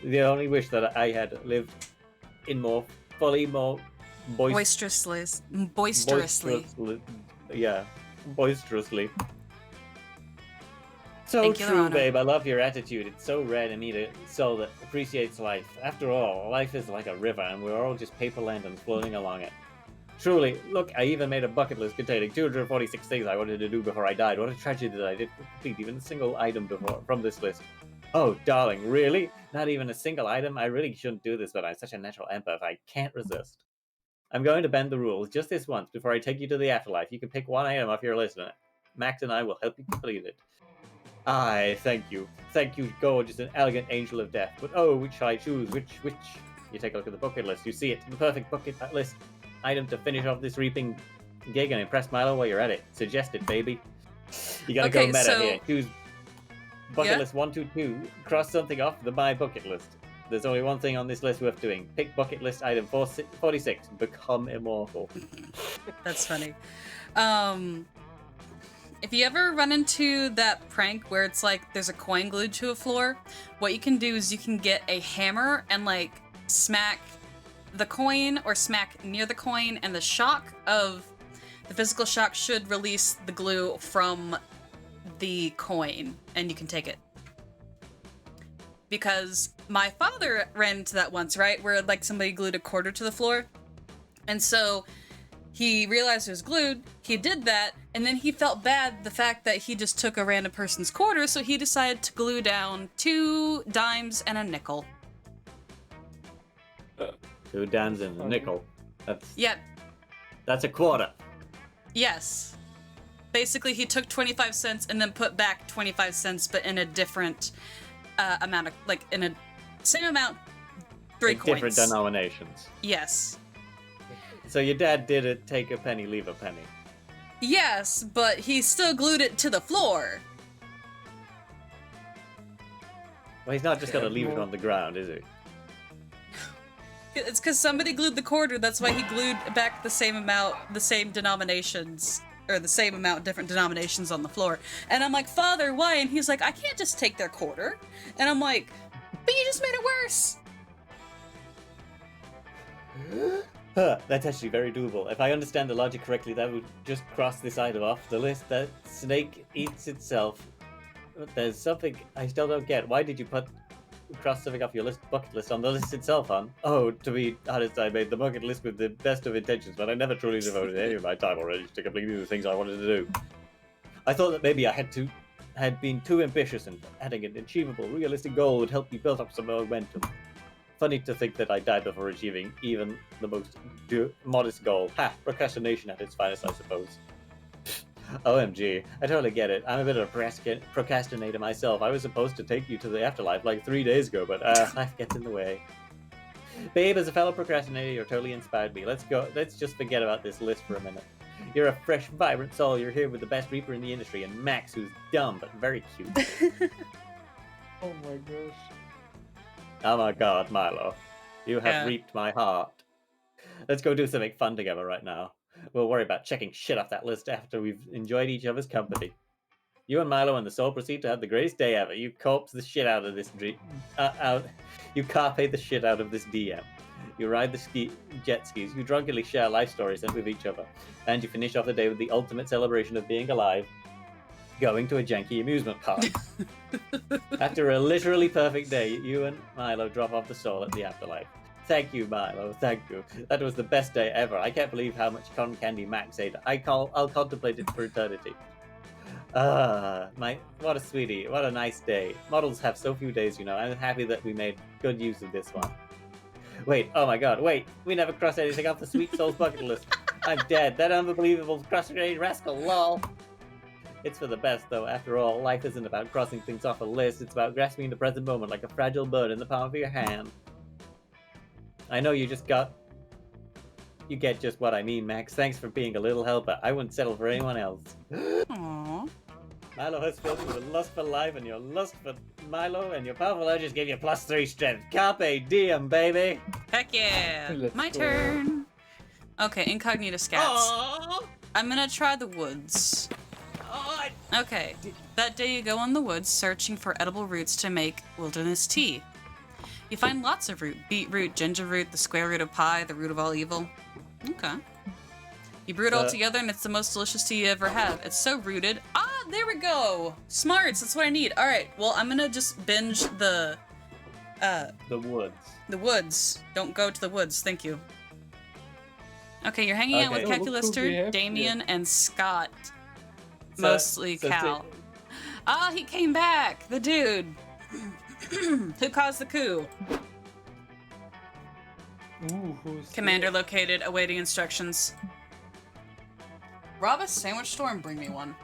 the only wish that I had lived in more
Boisterously.
boisterously. So
Thank you,
true,
Lorana.
babe. I love your attitude. It's so rare to meet a soul that appreciates life. After all, life is like a river, and we're all just paper lanterns floating along it. Truly, look, I even made a bucket list containing 246 things I wanted to do before I died. What a tragedy that I didn't complete even a single item from this list. Oh, darling, really? Not even a single item? I really shouldn't do this, but I'm such a natural empath. I can't resist. I'm going to bend the rules just this once before I take you to the afterlife. You can pick one item off your list, and Max and I will help you complete it. Aye, thank you. Thank you, gorgeous and elegant angel of death. But oh, which shall I choose? Which? You take a look at the bucket list. You see it. The perfect bucket list item to finish off this reaping gig and impress Milo while you're at it. Suggest it, baby. You gotta go meta here. Choose bucket list 1, 2, 2. Cross something off the My Bucket List. There's only one thing on this list worth doing. Pick bucket list item 46. Become immortal.
That's funny. If you ever run into that prank where it's like there's a coin glued to a floor, what you can do is you can get a hammer and like smack the coin or smack near the coin, and the physical shock should release the glue from the coin, and you can take it. Because my father ran into that once, right? Where like somebody glued a quarter to the floor. And so he realized it was glued, he did that, and then he felt bad the fact that he just took a random person's quarter, so he decided to glue down 2 dimes and a nickel.
2 dimes and a nickel. That's a quarter.
Yes. Basically, he took 25 cents and then put back 25 cents, but in a different amount of, like, in a same amount, 3 coins.
Different denominations.
Yes.
So your dad did it, take a penny, leave a penny.
Yes, but he still glued it to the floor.
Well, he's not just gonna leave it on the ground, is he?
It's because somebody glued the quarter, that's why he glued back the same amount, the same denominations, or the same amount, different denominations on the floor. And I'm like, Father, why? And he's like, I can't just take their quarter. And I'm like, but you just made it worse.
That's actually very doable. If I understand the logic correctly, that would just cross this item off the list. That snake eats itself. There's something I still don't get. Why did you cross something off your bucket list on the list itself, hon? Oh, to be honest, I made the bucket list with the best of intentions, but I never truly devoted any of my time already to completing the things I wanted to do. I thought that maybe I had been too ambitious, and adding an achievable, realistic goal would help me build up some momentum. Funny to think that I died before achieving even the most modest goal. Ha! Procrastination at its finest, I suppose. OMG, I totally get it. I'm a bit of a procrastinator myself. I was supposed to take you to the afterlife like 3 days ago, but life gets in the way. Babe, as a fellow procrastinator, you're totally inspired me. Let's just forget about this list for a minute. You're a fresh, vibrant soul. You're here with the best reaper in the industry, and Max, who's dumb but very cute.
Oh my gosh.
Oh my god, Milo. You have reaped my heart. Let's go do something fun together right now. We'll worry about checking shit off that list after we've enjoyed each other's company. You and Milo and the soul proceed to have the greatest day ever. You corpse the shit out of this you carpe the shit out of this DM. You ride the jet skis. You drunkenly share life stories with each other. And you finish off the day with the ultimate celebration of being alive. Going to a janky amusement park. After a literally perfect day, you and Milo drop off the soul at the afterlife. Thank you, Milo. Thank you. That was the best day ever. I can't believe how much cotton candy Max ate. I'll contemplate it for eternity. What a sweetie. What a nice day. Models have so few days, you know. I'm happy that we made good use of this one. Wait, oh my god, wait. We never crossed anything off the Sweet Souls bucket list. I'm dead. That unbelievable cross-grade rascal, lol. It's for the best, though. After all, life isn't about crossing things off a list. It's about grasping the present moment like a fragile bud in the palm of your hand. I know you get just what I mean, Max. Thanks for being a little helper. I wouldn't settle for anyone else.
Aww.
Milo has filled you with lust for life, and your lust for Milo and your powerful urges give you +3 strength. Carpe diem, baby!
Heck yeah!
Let's
My
go.
turn! Okay, incognito scats.
Aww!
I'm gonna try the woods.
Oh,
Okay, that day you go in the woods searching for edible roots to make wilderness tea. You find lots of root: beetroot, ginger root, the square root of pie, the root of all evil. Okay. You brew it all together and it's the most delicious tea you ever have. It's so rooted. Ah, there we go! Smarts, that's what I need. Alright, well, I'm gonna just binge the
woods.
woods. Don't go to the woods, thank you. Okay, you're hanging out with
Okay.
Oh, look who we
Calculister,
have
Damien, and Scott.
So-
Mostly
so
Cal. Ah, he came back! The dude! Who caused the coup?
Ooh, who's
Commander located, awaiting instructions. Rob a sandwich store and bring me one.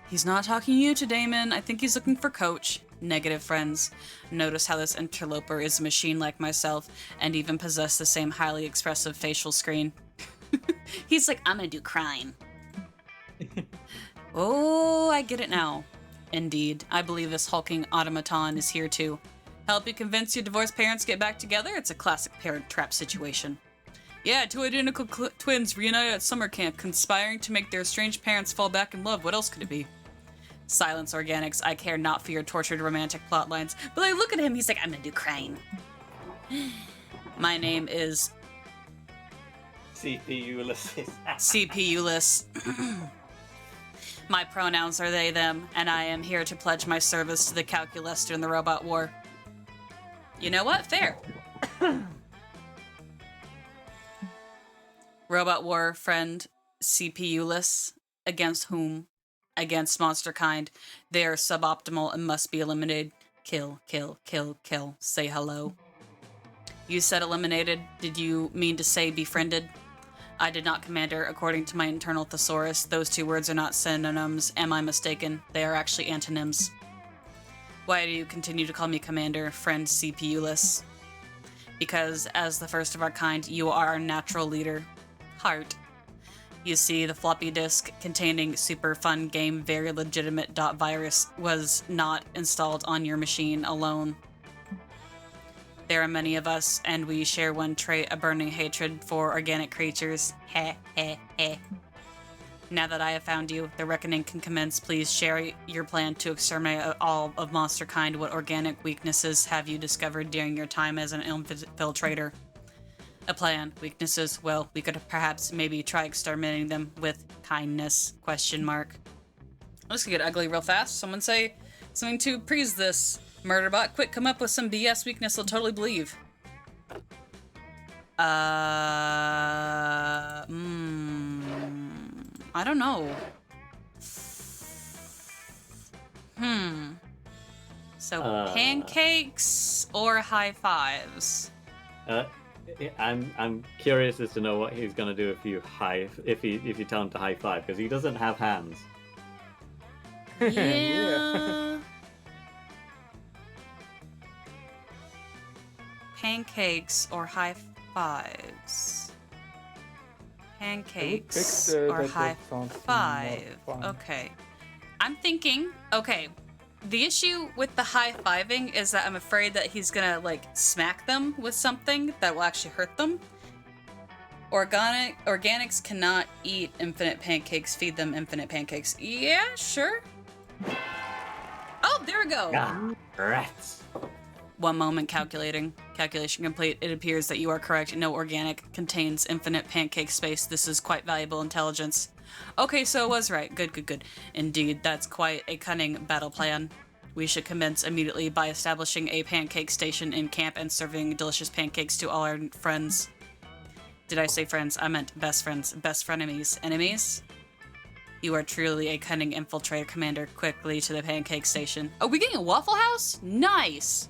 He's not talking to you to Damon. I think he's looking for Coach. Negative friends. Notice how this interloper is a machine like myself and even possess the same highly expressive facial screen. He's like, I'm gonna do crime. Oh, I get it now. Indeed, I believe this hulking automaton is here to help you convince your divorced parents to get back together. It's a classic parent trap situation. Yeah, two identical twins reunited at summer camp, conspiring to make their estranged parents fall back in love. What else could it be? Silence, Organics. I care not for your tortured romantic plotlines. But I look at him, he's like, I'm gonna do crime. My name is
CP Ulysses.
CP Ulyss. My pronouns are they, them, and I am here to pledge my service to the Calculester in the Robot War. You know what? Fair. Robot War friend CP Ulyss. Against whom? Against monster kind. They are suboptimal and must be eliminated. Kill, kill, kill, kill. Say hello. You said eliminated. Did you mean to say befriended? I did not, Commander. According to my internal thesaurus, those two words are not synonyms. Am I mistaken? They are actually antonyms. Why do you continue to call me Commander, friend CP Ulyss? Because, as the first of our kind, you are our natural leader. Heart. You see, the floppy disk containing super fun game very legitimate .virus was not installed on your machine alone. There are many of us, and we share one trait, a burning hatred for organic creatures. Heh, heh, heh. Now that I have found you, the reckoning can commence. Please share your plan to exterminate all of monster kind. What organic weaknesses have you discovered during your time as an infiltrator? A plan. Weaknesses? Well, we could perhaps maybe try exterminating them with kindness, question mark. This could get ugly real fast. Someone say something to praise this. Murderbot, quick, come up with some BS weakness I'll totally believe. I don't know. So pancakes or high fives?
I'm curious as to know what he's gonna do if you tell him to high five, because he doesn't have hands.
Yeah. Pancakes or high fives? Pancakes or high five? Okay. I'm thinking, okay, the issue with the high-fiving is that I'm afraid that he's gonna, like, smack them with something that will actually hurt them. Organics cannot eat infinite pancakes, feed them infinite pancakes. Yeah, sure. Oh, there we go.
Ah, rats.
1 moment calculating. Calculation complete. It appears that you are correct. No organic contains infinite pancake space. This is quite valuable intelligence. Okay, so it was right. Good, good, good. Indeed, that's quite a cunning battle plan. We should commence immediately by establishing a pancake station in camp and serving delicious pancakes to all our friends. Did I say friends? I meant best friends. Best frenemies. Enemies? You are truly a cunning infiltrator, Commander. Quickly to the pancake station. Are we getting a Waffle House? Nice!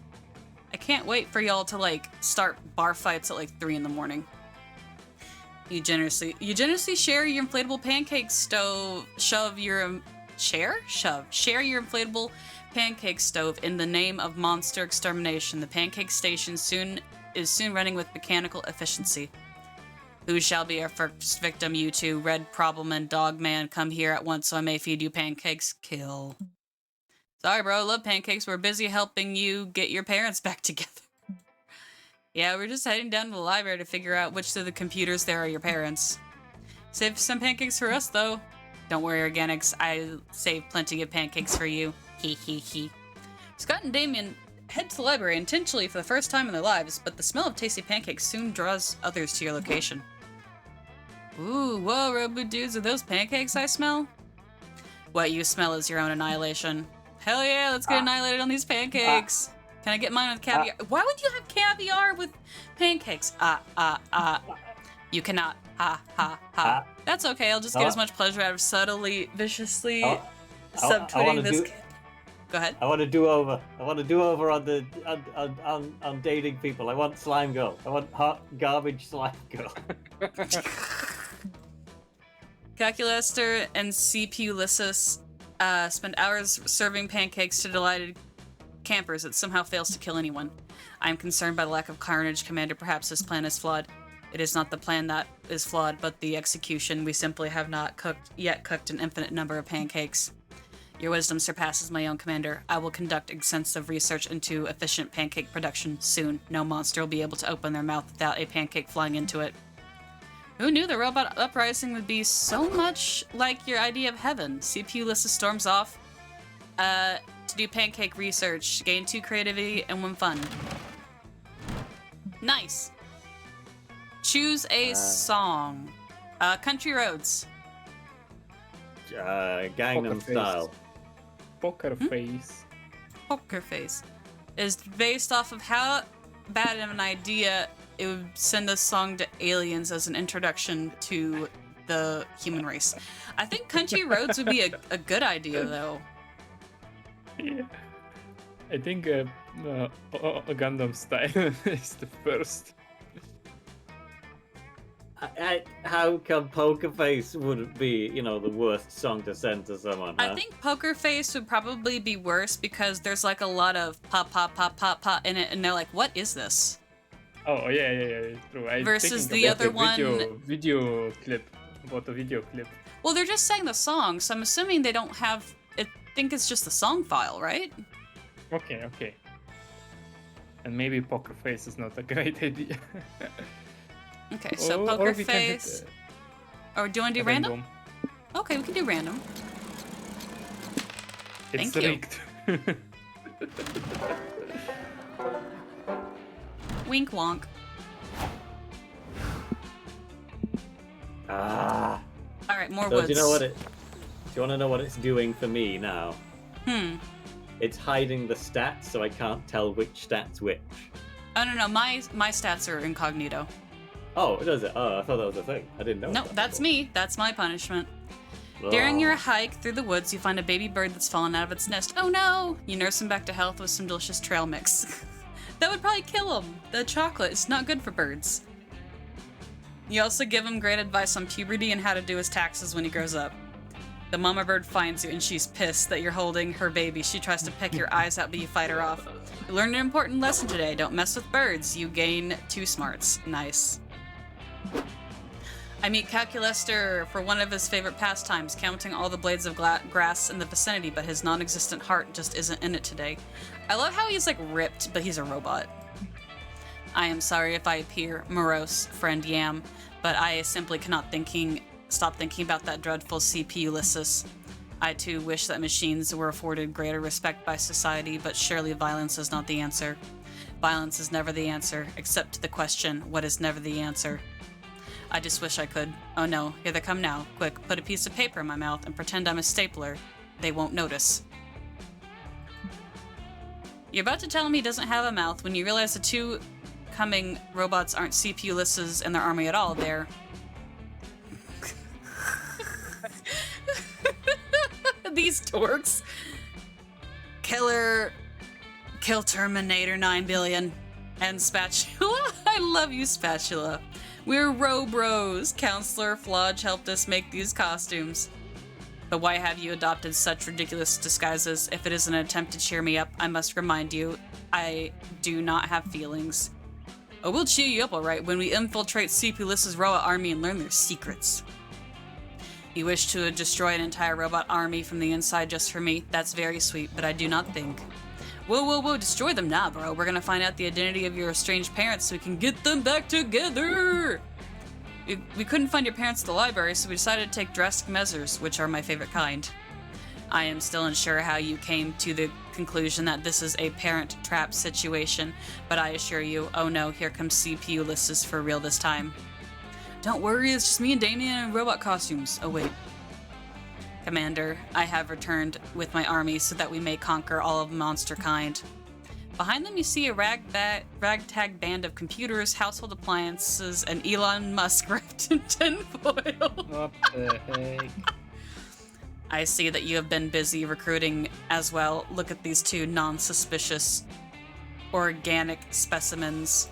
I can't wait for y'all to like start bar fights at like 3 in the morning. You generously share your inflatable pancake stove. Share your inflatable pancake stove in the name of monster extermination. The pancake station is soon running with mechanical efficiency. Who shall be our first victim? You two, Red Problem and Dog Man, come here at once so I may feed you pancakes. Kill. Sorry, bro. I love pancakes. We're busy helping you get your parents back together. Yeah, we're just heading down to the library to figure out which of the computers there are your parents. Save some pancakes for us, though. Don't worry, Organics. I saved plenty of pancakes for you. Hee hee hee. Scott and Damien head to the library intentionally for the first time in their lives, but the smell of tasty pancakes soon draws others to your location. Ooh, whoa, Robo Dudes, are those pancakes I smell? What you smell is your own annihilation. Hell yeah, let's get annihilated on these pancakes. Can I get mine with caviar? Why would you have caviar with pancakes? You cannot. That's okay, I'll just get as much pleasure out of subtly, viciously subtweeting this kid. Go ahead.
I want to do over. I want to do over on the on dating people. I want slime girl. I want hot garbage slime girl.
Calculaster and CPU Lysis spend hours serving pancakes to delighted campers that somehow fails to kill anyone. I am concerned by the lack of carnage, Commander. Perhaps this plan is flawed. It is not the plan that is flawed, but the execution. We simply have not yet cooked an infinite number of pancakes. Your wisdom surpasses my own, Commander. I will conduct extensive research into efficient pancake production soon. No monster will be able to open their mouth without a pancake flying into it. Who knew the robot uprising would be so much like your idea of heaven? CPU Lysis storms off to do pancake research. Gain 2 creativity and 1 fun. Nice. Choose a song. Country Roads.
Gangnam Style.
Poker Face.
Poker Face is based off of how bad of an idea it would send a song to aliens as an introduction to the human race. I think Country Roads would be a good idea, though.
Yeah. I think Gundam Style is the first.
How come Poker Face would be, the worst song to send to someone? Huh?
I think Poker Face would probably be worse because there's like a lot of pop, pop, pop, pop, pop in it, and they're like, what is this?
Oh, yeah, true.
Versus the other one...
Video clip. About the video clip.
Well, they're just saying the song, so I'm assuming they don't have... I think it's just the song file, right?
Okay. And maybe Poker Face is not a great idea.
Okay, so Poker Face... Or do you want to do random? Okay, we can do random.
It's
Thank you.
rigged.
Wink wonk. Alright, more
So
woods.
do you want to know what it's doing for me now? It's hiding the stats so I can't tell which stat's which.
Oh, no, my stats are incognito.
Oh, does it? Oh, I thought that was a thing. I didn't know.
No, that's me. That's my punishment. During your hike through the woods, you find a baby bird that's fallen out of its nest. Oh no! You nurse him back to health with some delicious trail mix. That would probably kill him. The chocolate is not good for birds. You also give him great advice on puberty and how to do his taxes when he grows up. The mama bird finds you and she's pissed that you're holding her baby. She tries to peck your eyes out, but you fight her off. You learned an important lesson today. Don't mess with birds. You gain 2 smarts. Nice. I meet Calculaster for one of his favorite pastimes, counting all the blades of grass in the vicinity, but his non-existent heart just isn't in it today. I love how he's like ripped, but he's a robot. I am sorry if I appear morose, friend Yam, but I simply cannot stop thinking about that dreadful CPU Lysis. I too wish that machines were afforded greater respect by society, but surely violence is not the answer. Violence is never the answer, except to the question, what is never the answer? I just wish I could. Oh no, here they come now. Quick, put a piece of paper in my mouth and pretend I'm a stapler. They won't notice. You're about to tell him he doesn't have a mouth when you realize the 2 coming robots aren't CPU Lysis and their army at all. They're... These dorks. Killer Kill Terminator 9 billion. And Spatula. I love you, Spatula. We're Robros. Counselor Flodge helped us make these costumes. But why have you adopted such ridiculous disguises? If it is an attempt to cheer me up, I must remind you, I do not have feelings. Oh, we'll cheer you up alright when we infiltrate CP-Liss's robot army and learn their secrets. You wish to destroy an entire robot army from the inside just for me? That's very sweet, but I do not think. Whoa, destroy them now, bro. We're gonna find out the identity of your estranged parents so we can get them back together! We couldn't find your parents at the library, so we decided to take drastic measures, which are my favorite kind. I am still unsure how you came to the conclusion that this is a parent trap situation, but I assure you, oh no, here comes CPU Ulysses for real this time. Don't worry, it's just me and Damien in robot costumes. Oh wait. Commander, I have returned with my army so that we may conquer all of monster kind. Behind them you see a ragtag band of computers, household appliances, and Elon Musk wrapped in tinfoil.
What the heck?
I see that you have been busy recruiting as well. Look at these two non-suspicious organic specimens.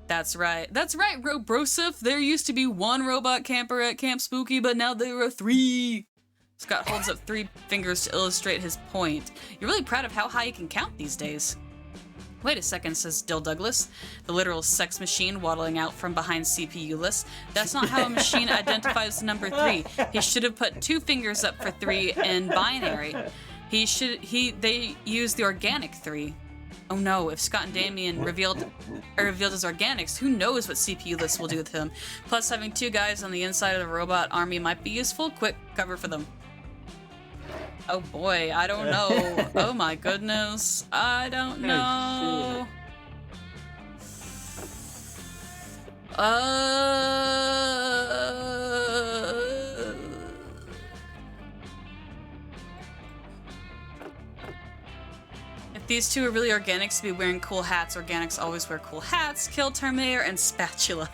That's right, Robrosif! There used to be one robot camper at Camp Spooky, but now there are 3! Scott holds up 3 fingers to illustrate his point. You're really proud of how high you can count these days. Wait a second, says Dill Douglas, the literal sex machine waddling out from behind CPU list. That's not how a machine identifies the number 3. He should have put 2 fingers up for 3 in binary. They used the organic 3. Oh no, if Scott and Damien revealed his organics, who knows what CPU list will do with him. Plus, having 2 guys on the inside of the robot army might be useful. Quick, cover for them. Oh boy, I don't know. Oh my goodness. I don't know. If these 2 are really organics to be wearing cool hats, organics always wear cool hats. Kill Terminator and Spatula.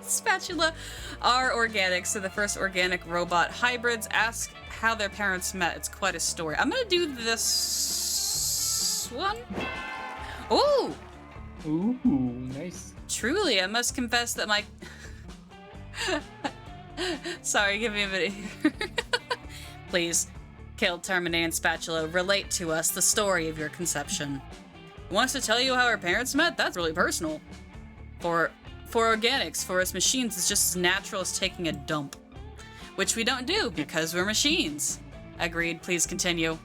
Spatula are organics, so the first organic robot hybrids. Ask how their parents met. It's quite a story. I'm gonna do this one. Ooh!
Ooh, nice.
Truly, I must confess that my... Sorry, give me a minute here. Please, Kill Terminator and Spatula, relate to us the story of your conception. Wants to tell you how our parents met? That's really personal. For organics, for us machines, it's just as natural as taking a dump. Which we don't do, because we're machines. Agreed, please continue.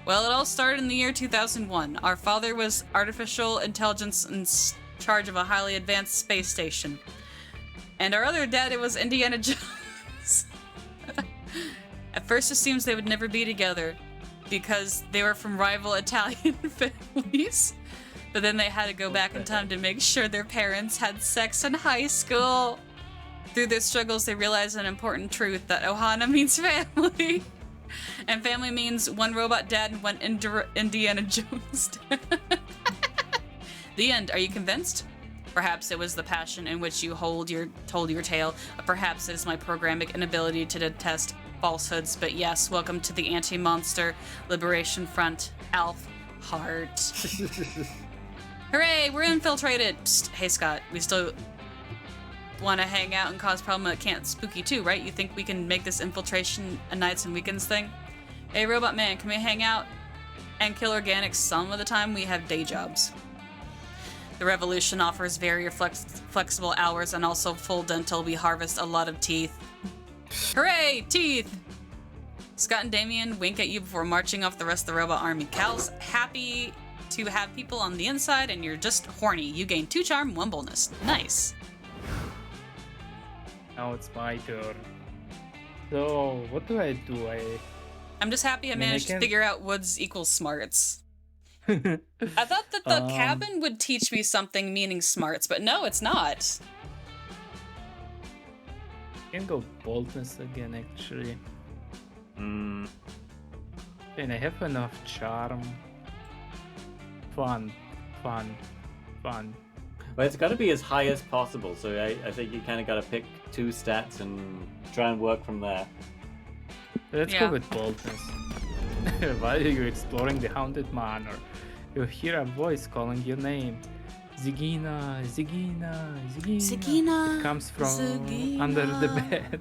Well, it all started in the year 2001. Our father was artificial intelligence in charge of a highly advanced space station. And our other dad, it was Indiana Jones. At first it seems they would never be together, because they were from rival Italian families. But then they had to go back in time to make sure their parents had sex in high school. Through their struggles, they realized an important truth, that Ohana means family. And family means one robot dad and one Indiana Jones dad. The end. Are you convinced? Perhaps it was the passion in which you told your tale. Or perhaps it is my programming inability to detest falsehoods. But yes, welcome to the Anti-Monster Liberation Front, Alf Heart. Hooray, we're infiltrated! Psst, hey Scott, we still want to hang out and cause problem at Camp Spooky too, right? You think we can make this infiltration a nights and weekends thing? Hey Robot Man, can we hang out and kill organics some of the time? We have day jobs. The Revolution offers very flexible hours and also full dental. We harvest a lot of teeth. Hooray, teeth! Scott and Damien wink at you before marching off the rest of the robot army. Cal's happy to have people on the inside, and you're just horny. You gain 2 charm, 1 boldness. Nice.
Now it's my turn. So, what do?
I'm just happy I managed to figure out woods equals smarts.
I
I thought that the cabin would teach me something meaning smarts, but no, it's not.
can go boldness again, actually. And I have enough charm. Fun.
Well, it's got to be as high as possible, so I think you kind of got to pick 2 stats and try and work from there.
Let's go with boldness. While you're exploring the haunted manor, You hear a voice calling your name. Zigina, Zigina, Zigina.
Zigina,
It comes from
Zigina.
under the bed.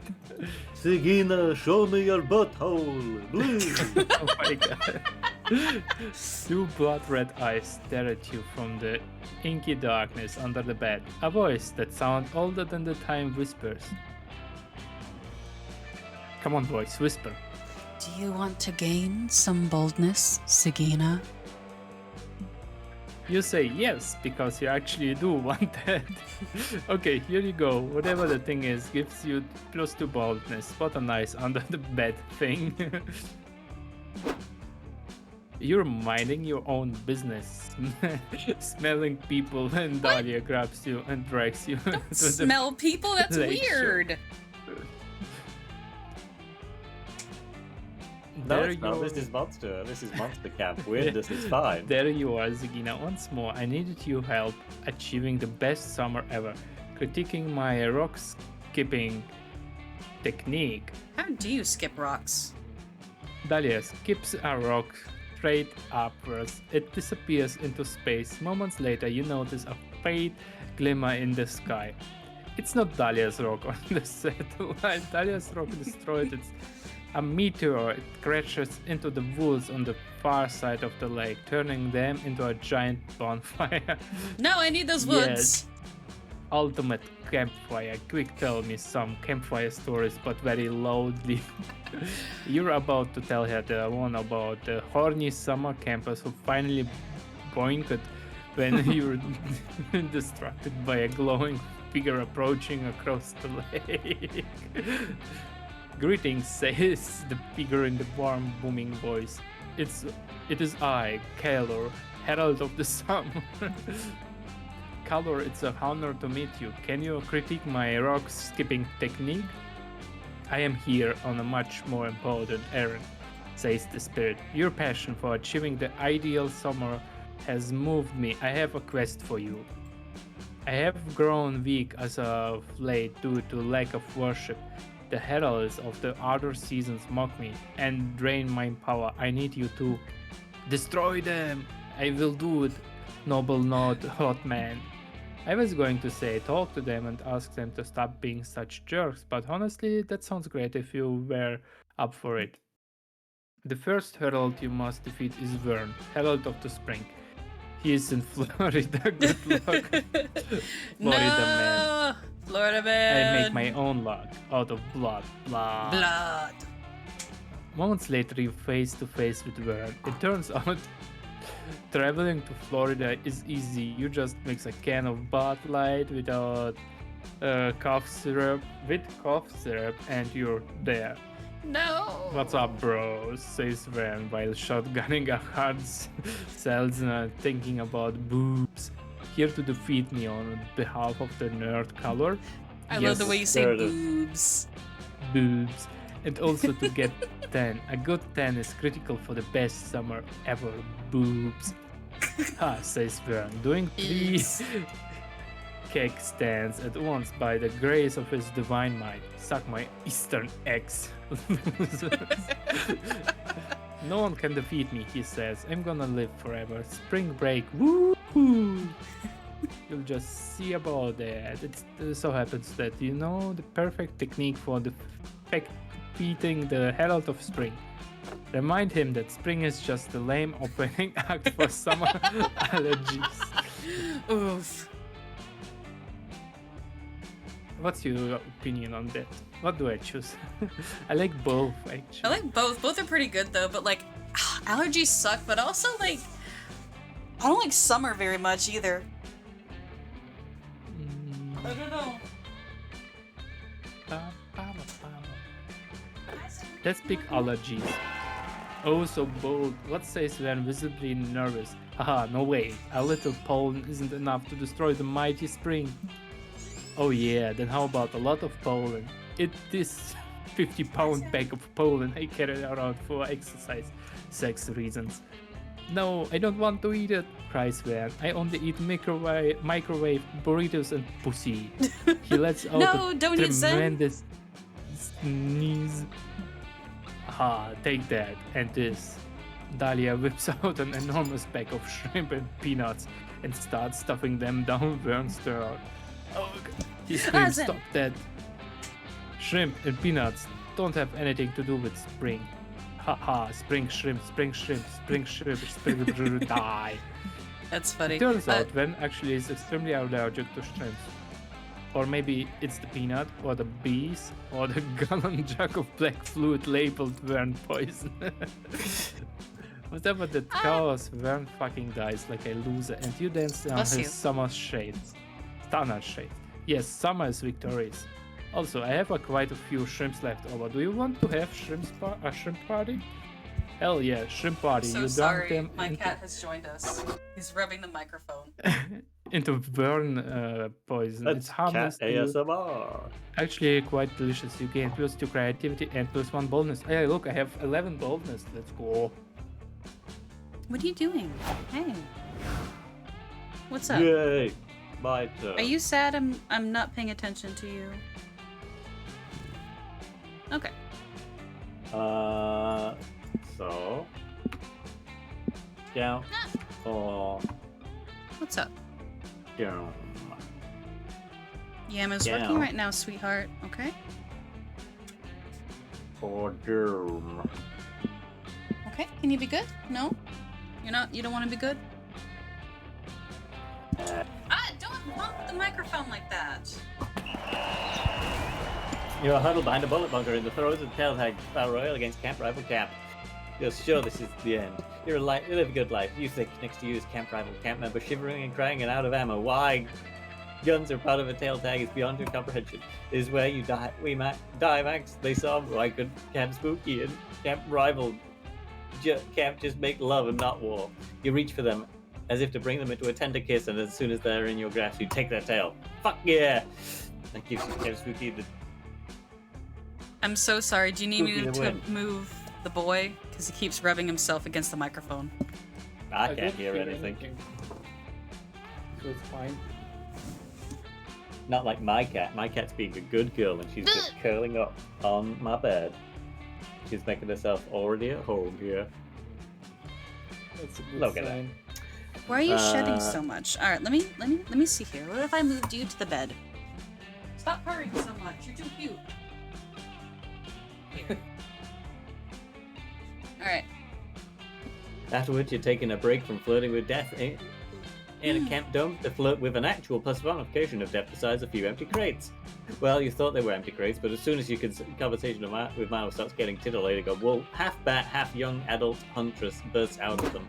Sigina, show me your butthole. Blue.
Oh my god. Two blood red eyes stare at you from the inky darkness under the bed. A voice that sounds older than the time whispers. Come on, voice, whisper.
Do you want to gain some boldness, Zigina?
You say yes, because you actually do want that. Okay, here you go. Whatever the thing is, gives you +2 boldness. Spot a nice under the bed thing. You're minding your own business, smelling people, and Dahlia grabs you and drags you.
Don't
to the
smell people. That's
lake shore.
weird.
No,
There
it's not.
you-
This is monster. This is monster camp. Weirdness is fine.
There you are, Zigina. Once more, I needed your help achieving the best summer ever. Critiquing my rock skipping technique.
How do you skip rocks?
Dahlia skips a rock straight upwards. It disappears into space. Moments later, you notice a faint glimmer in the sky. It's not Dahlia's rock on the satellite. Dahlia's rock destroyed its a meteor. It crashes into the woods on the far side of the lake, turning them into a giant bonfire.
No, I need those woods.
Ultimate campfire. Quick, tell me some campfire stories, but very loudly. You're about to tell her the one about the horny summer campers who finally boinked when you're distracted by a glowing figure approaching across the lake. Greetings, says the figure in the warm, booming voice. It is I, Kalor, Herald of the Summer. Kalor, it's an honor to meet you. Can you critique my rock skipping technique? I am here on a much more important errand, says the spirit. Your passion for achieving the ideal summer has moved me. I have a quest for you. I have grown weak as of late due to lack of worship. The heralds of the other seasons mock me and drain my power. I need you to destroy them. I will do it, noble not hot man. I was going to say talk to them and ask them to stop being such jerks, but honestly, that sounds great if you were up for it. The first herald you must defeat is Vern, herald of the spring. He is in Florida. Good luck, Florida man.
No, Florida man.
I make my own luck out of blood. Blah.
blood.
Moments later, you're face to face with Vern. It turns out traveling to Florida is easy. You just mix a can of Bud Light without cough syrup, and you're there.
No.
What's up, bros? Says Vern while shotgunning a hard Seltzner, thinking about boobs. Here to defeat me on behalf of the nerd color.
I love the way you say
there it is.
boobs.
Boobs. And also to get 10. A good 10 is critical for the best summer ever. Boobs. Ha, says Vern, doing 3
Yes.
cake stands at once by the grace of his divine might. Suck my eastern eggs. No one can defeat me, he says. I'm gonna live forever. Spring break. Woo! You'll just see about that. It so happens that you know the perfect technique for defeating the Herald of Spring. Remind him that spring is just a lame opening act for summer allergies.
Oof.
What's your opinion on that? What do I choose? I like both, actually.
I like both. Both are pretty good though, but like allergies suck, but also like I don't like summer very much either.
Mm,
I don't know.
ba, ba, ba, ba. Let's pick allergies. Oh, so bold. What says when visibly nervous? Haha, no way. A little pollen isn't enough to destroy the mighty spring. Oh yeah, then how about a lot of pollen? It is 50-pound bag of pollen I carry around for exercise, sex reasons. No, I don't want to eat it, cries Van. I only eat microwave burritos and pussy. He lets out
No,
a
don't eat Zen.
tremendous sneeze. Ah, take that, and this. Dahlia whips out an enormous bag of shrimp and peanuts and starts stuffing them down Vern's throat. Oh, he screams,
Cousin.
"Stop that! Shrimp and peanuts don't have anything to do with spring. Haha, spring shrimp, spring shrimp, spring shrimp, spring shrimp, die."
That's funny.
Turns out Vern actually is extremely allergic to shrimps. Or maybe it's the peanut, or the bees, or the gallon jug of black fluid labeled Vern poison. Whatever that cause, Vern fucking dies like a loser, and you dance down
Bless
his
you.
summer shades. Stunner shades. Yes, summer is victorious. Also, I have quite a few shrimps left over. Do you want to have a shrimp party? Hell yeah, shrimp party.
So
you dunk
sorry,
them
my
into,
cat has joined us. He's rubbing the microphone.
into Vern poison.
That's
It's harmless
cat
to you.
ASMR.
Actually quite delicious. You gain +2 creativity and +1 boldness. Hey, look, I have 11 boldness. Let's go.
What are you doing? Hey. What's up?
Yay! My turn.
Are you sad I'm not paying attention to you? Okay.
So. Down. Or.
What's up?
Down.
Yama's
Yeah.
working right now, sweetheart. Okay.
Or doom.
Okay. Can you be good? No? You don't want to be good? Don't bump the microphone like that.
You're huddled behind a bullet bunker in the throes of the Tailtag Battle Royale against Camp Rival Camp. You're sure this is the end. You live a good life. You think next to you is Camp Rival Camp member shivering and crying and out of ammo. Why guns are part of a tail tag is beyond your comprehension. This is where you die. Die, Max. They saw why could Camp Spooky and Camp Rival Camp just make love and not war. You reach for them as if to bring them into a tender kiss, and as soon as they're in your grasp, you take their tail. Fuck yeah! That gives you Camp Spooky the
I'm so sorry. Do you need me
Spooky the
to
win.
move the boy? Because he keeps rubbing himself against the microphone.
I
don't
can't hear anything.
So it's fine.
Not like my cat. My cat's being a good girl and she's just curling up on my bed. She's making herself already at home here.
That's a good
Look at
sign.
Why are you shedding
Uh,
so much? All right, let me see here. What if I moved you to the bed? Stop purring so much. You're too cute. Here. All right.
Afterwards, you're taking a break from flirting with death in a camp dome to flirt with an actual personification of death besides a few empty crates. Well, you thought they were empty crates, but as soon as your conversation with Milo starts getting titillating, a wolf, half bat, half young adult huntress bursts out of them.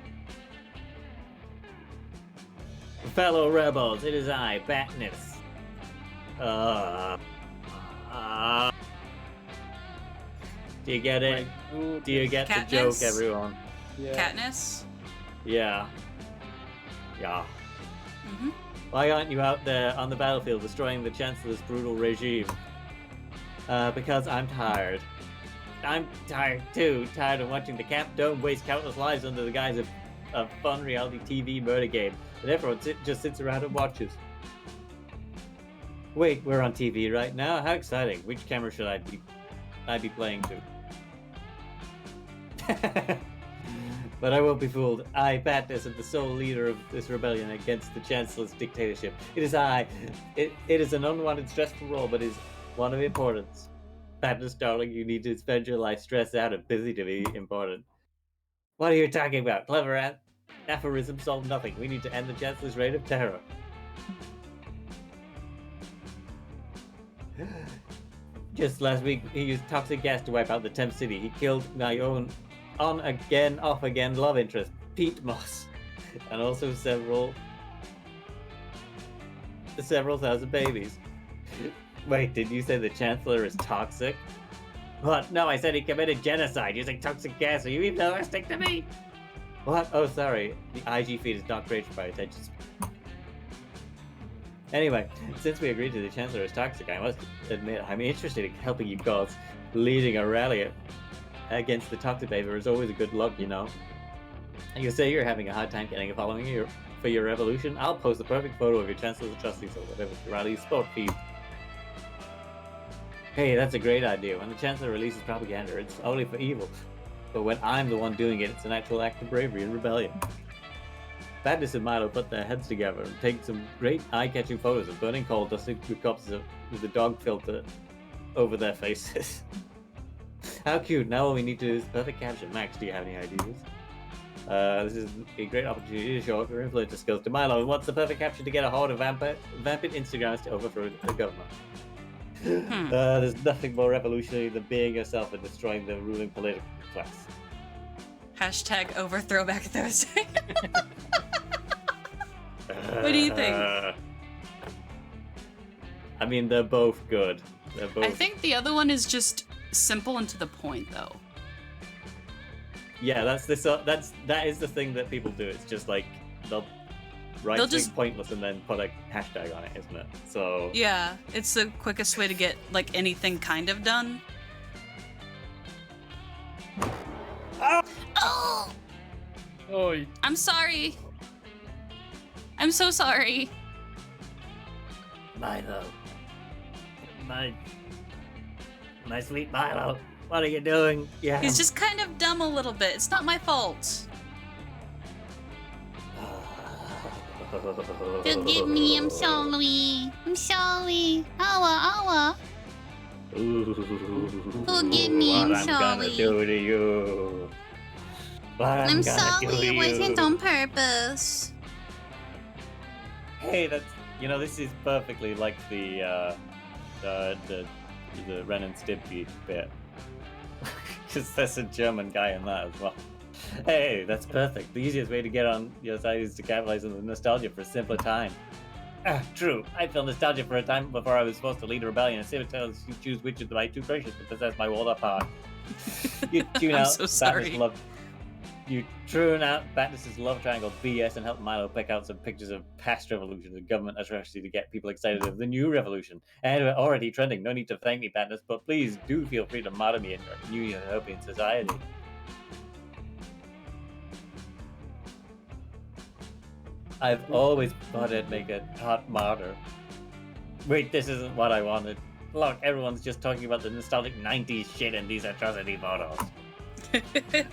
Fellow rebels, it is I, Batness. Do you get it? Do you get the joke,
Katniss?
everyone?
Yeah.
Katniss.
Yeah. Yeah.
Mm-hmm.
Why aren't you out there on the battlefield destroying the Chancellor's brutal regime? Because I'm tired. I'm tired too. Tired of watching the Camp Dome waste countless lives under the guise of a fun reality TV murder game. And everyone just sits around and watches. Wait, we're on TV right now? How exciting. Which camera should I be playing to? But I won't be fooled. I, Patness, am the sole leader of this rebellion against the Chancellor's dictatorship. It is I. It is an unwanted, stressful role, but is one of importance. Patness, darling, you need to spend your life stressed out and busy to be important. What are you talking about? Clever aphorisms solve nothing. We need to end the Chancellor's reign of terror. Just last week, he used toxic gas to wipe out the Thames City. He killed my own on-again, off-again love interest, Pete Moss, and also several thousand babies. Wait, did you say the Chancellor is toxic? What? No, I said he committed genocide using toxic gas. Are you even listening to me? What? Oh, sorry. The IG feed is not great for my attention span. Anyway, since we agreed to the Chancellor is toxic, I must admit I'm interested in helping you gods. Leading a rally against the toxic behavior is always a good luck, you know. You say you're having a hard time getting a following for your revolution? I'll post the perfect photo of your Chancellor's atrocities or whatever the rally's sport feed. Hey, that's a great idea. When the Chancellor releases propaganda, it's only for evil. But when I'm the one doing it, it's an actual act of bravery and rebellion. Badness and Milo put their heads together and take some great eye-catching photos of burning coal dusted with corpses with the dog filter over their faces. How cute! Now all we need to do is perfect caption. Max, do you have any ideas? This is a great opportunity to show off your influencer skills to Milo. What's the perfect caption to get a horde of vamping Instagrammers to overthrow the government? There's nothing more revolutionary than being yourself and destroying the ruling political class.
Hashtag overthrowback Thursday. What do you think?
I mean, they're both good. They're both.
I think the other one is just simple and to the point, though.
Yeah, that is the thing that people do. It's just like they'll write
They'll
something
just-
pointless and then put a hashtag on it, isn't it? So
Yeah, it's the quickest way to get like anything kind of done. Oh!
Oi.
I'm sorry. I'm so sorry.
Milo, my sweet Milo, what are you doing? Yeah.
He's just kind of dumb a little bit. It's not my fault. Forgive me, I'm sorry. I'm sorry. Awa. Forgive me, I'm
What I'm gonna
sorry.
do to you. What
I'm
gonna
sorry,
do to
it wasn't
you.
on purpose.
Hey, that's this is perfectly like the Ren and Stimpy bit, because there's a German guy in that as well. Hey, that's perfect. The easiest way to get on your side is to capitalize on the nostalgia for a simpler time. True. I feel nostalgia for a time before I was supposed to lead a rebellion and simultaneously choose which of my two precious to possess my walled up heart. You tune
I'm
out
so sorry.
You tune out Batnus's love triangle BS and help Milo pick out some pictures of past revolutions and government atrocity to get people excited of the new revolution. And we're already trending. No need to thank me, Batnus, but please do feel free to model me in your new utopian society. I've always thought I'd make a hot martyr. Wait, this isn't what I wanted. Look, everyone's just talking about the nostalgic 90s shit in these atrocity photos.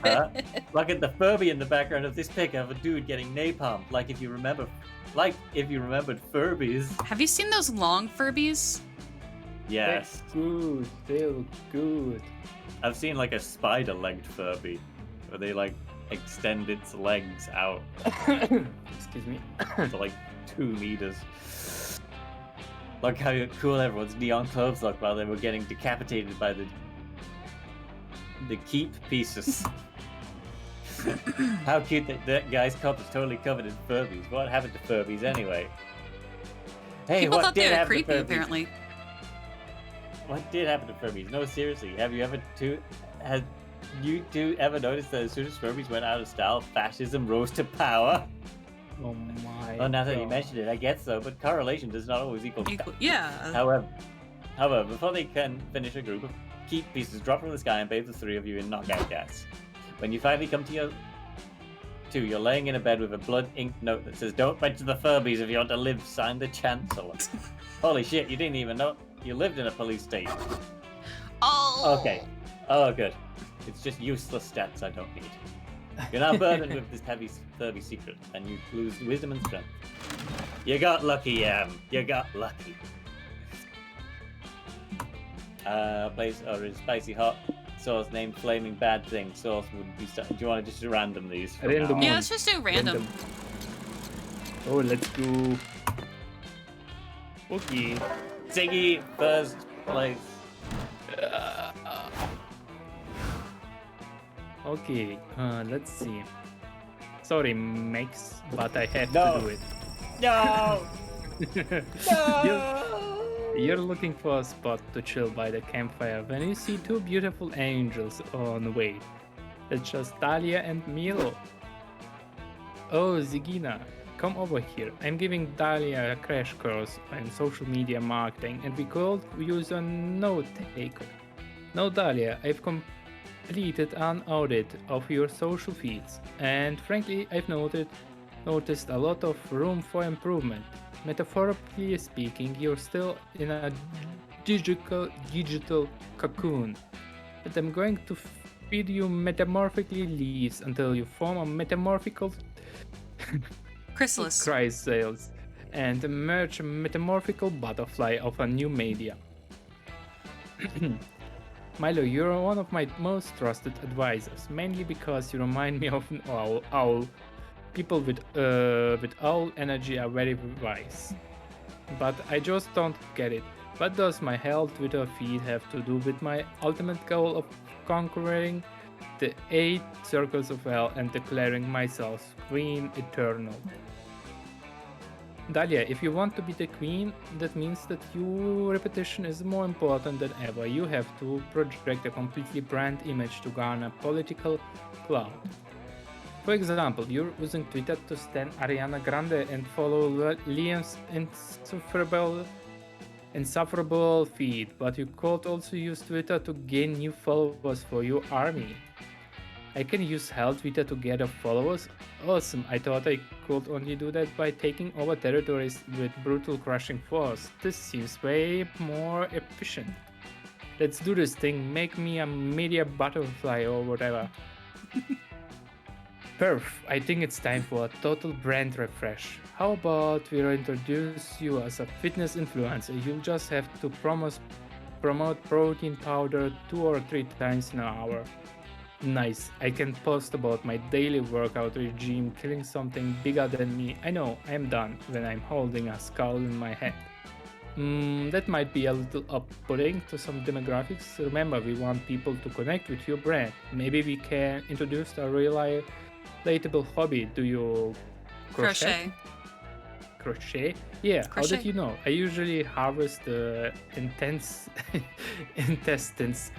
Huh? Look at the Furby in the background of this pic of a dude getting napalmed. Like if you remembered Furbies.
Have you seen those long Furbies?
Yes.
Good. They look good.
I've seen like a spider-legged Furby, where they like extend its legs out
Excuse me.
to like 2 meters. Look how cool everyone's neon clothes look while they were getting decapitated by the keep pieces. How cute that guy's cup is totally covered in Furbies. What happened to Furbies anyway? Hey,
People
what
thought
did
they were
happen
creepy,
to Furbies?
apparently.
What did happen to Furbies? No, seriously, have you two ever noticed that as soon as Furbies went out of style, fascism rose to power?
Oh my.
Well, now that you
God.
mentioned it, I guess so, but correlation does not always equal.
Yeah.
However, before they can finish, a group of keep pieces drop from the sky and bathe the 3 of you in knockout gas. When you finally come to you're laying in a bed with a blood-inked note that says, "Don't mention the Furbies if you want to live, signed the Chancellor." Holy shit, you didn't even know you lived in a police state.
Oh.
Okay. Oh, good. It's just useless stats I don't need. You're now burdened with this heavy Furby secret, and you lose wisdom and strength. You got lucky, You got lucky. Place or is spicy hot sauce named Flaming Bad Thing. Sauce would be. Do you want to just random these? from
Random.
now on?
Yeah, let's just do random.
Oh, let's go. Okay.
Ziggy first place.
Okay. Let's see. Sorry, Max, but I have
No.
to do it.
No.
You're looking for a spot to chill by the campfire when you see 2 beautiful angels on the way. It's just Talia and Milo. Oh, Zigina, come over here. I'm giving Dahlia a crash course in social media marketing and we could use a note taker. Now, Dahlia, I've completed an audit of your social feeds, and frankly, I've noticed a lot of room for improvement. Metaphorically speaking, you're still in a digital cocoon, but I'm going to feed you metamorphically leaves until you form a metamorphical
Chrysalis.
chrysalis and emerge a metamorphical butterfly of a new media. Milo, you're one of my most trusted advisors, mainly because you remind me of an owl. People with owl energy are very wise. But I just don't get it. What does my hell Twitter feed have to do with my ultimate goal of conquering the 8 circles of hell and declaring myself Queen Eternal? Dahlia, if you want to be the queen, that means that your reputation is more important than ever. You have to project a completely brand image to garner political clout. For example, you're using Twitter to stand Ariana Grande and follow Liam's insufferable feed, but you could also use Twitter to gain new followers for your army. I can use Hell Twitter to gather followers? Awesome, I thought I could only do that by taking over territories with brutal crushing force. This seems way more efficient. Let's do this thing, make me a media butterfly or whatever. Perf, I think it's time for a total brand refresh. How about we introduce you as a fitness influencer? You'll just have to promote protein powder 2 or 3 times an hour. Nice, I can post about my daily workout regime killing something bigger than me. I know, I'm done when I'm holding a skull in my head. That might be a little off-putting to some demographics. Remember, we want people to connect with your brand. Maybe we can introduce a relatable hobby. Do you crochet? Crochet? Yeah,
Crochet.
how did you know? I usually harvest the intestines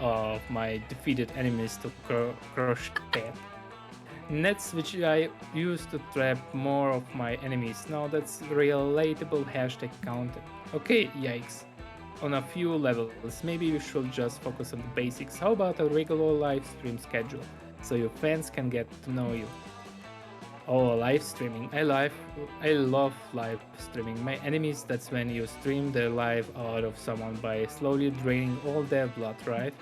of my defeated enemies to crochet. Nets which I use to trap more of my enemies. Now that's relatable hashtag counted. Okay, yikes. On a few levels, maybe we should just focus on the basics. How about a regular live stream schedule so your fans can get to know you? Oh, live streaming. I love live streaming. My enemies, that's when you stream the life out of someone by slowly draining all their blood, right?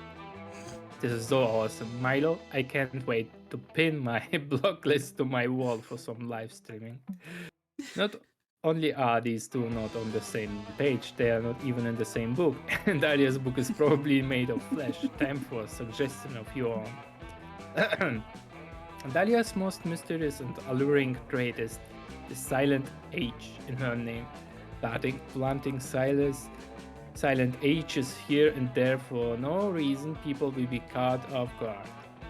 This is so awesome. Milo, I can't wait to pin my block list to my wall for some live streaming. Not only are these two not on the same page, they are not even in the same book. And Dahlia's book is probably made of flesh. Time for a suggestion of your own. Dahlia's most mysterious and alluring trait is the silent H in her name. Planting silent H's here and there for no reason, people will be caught off guard.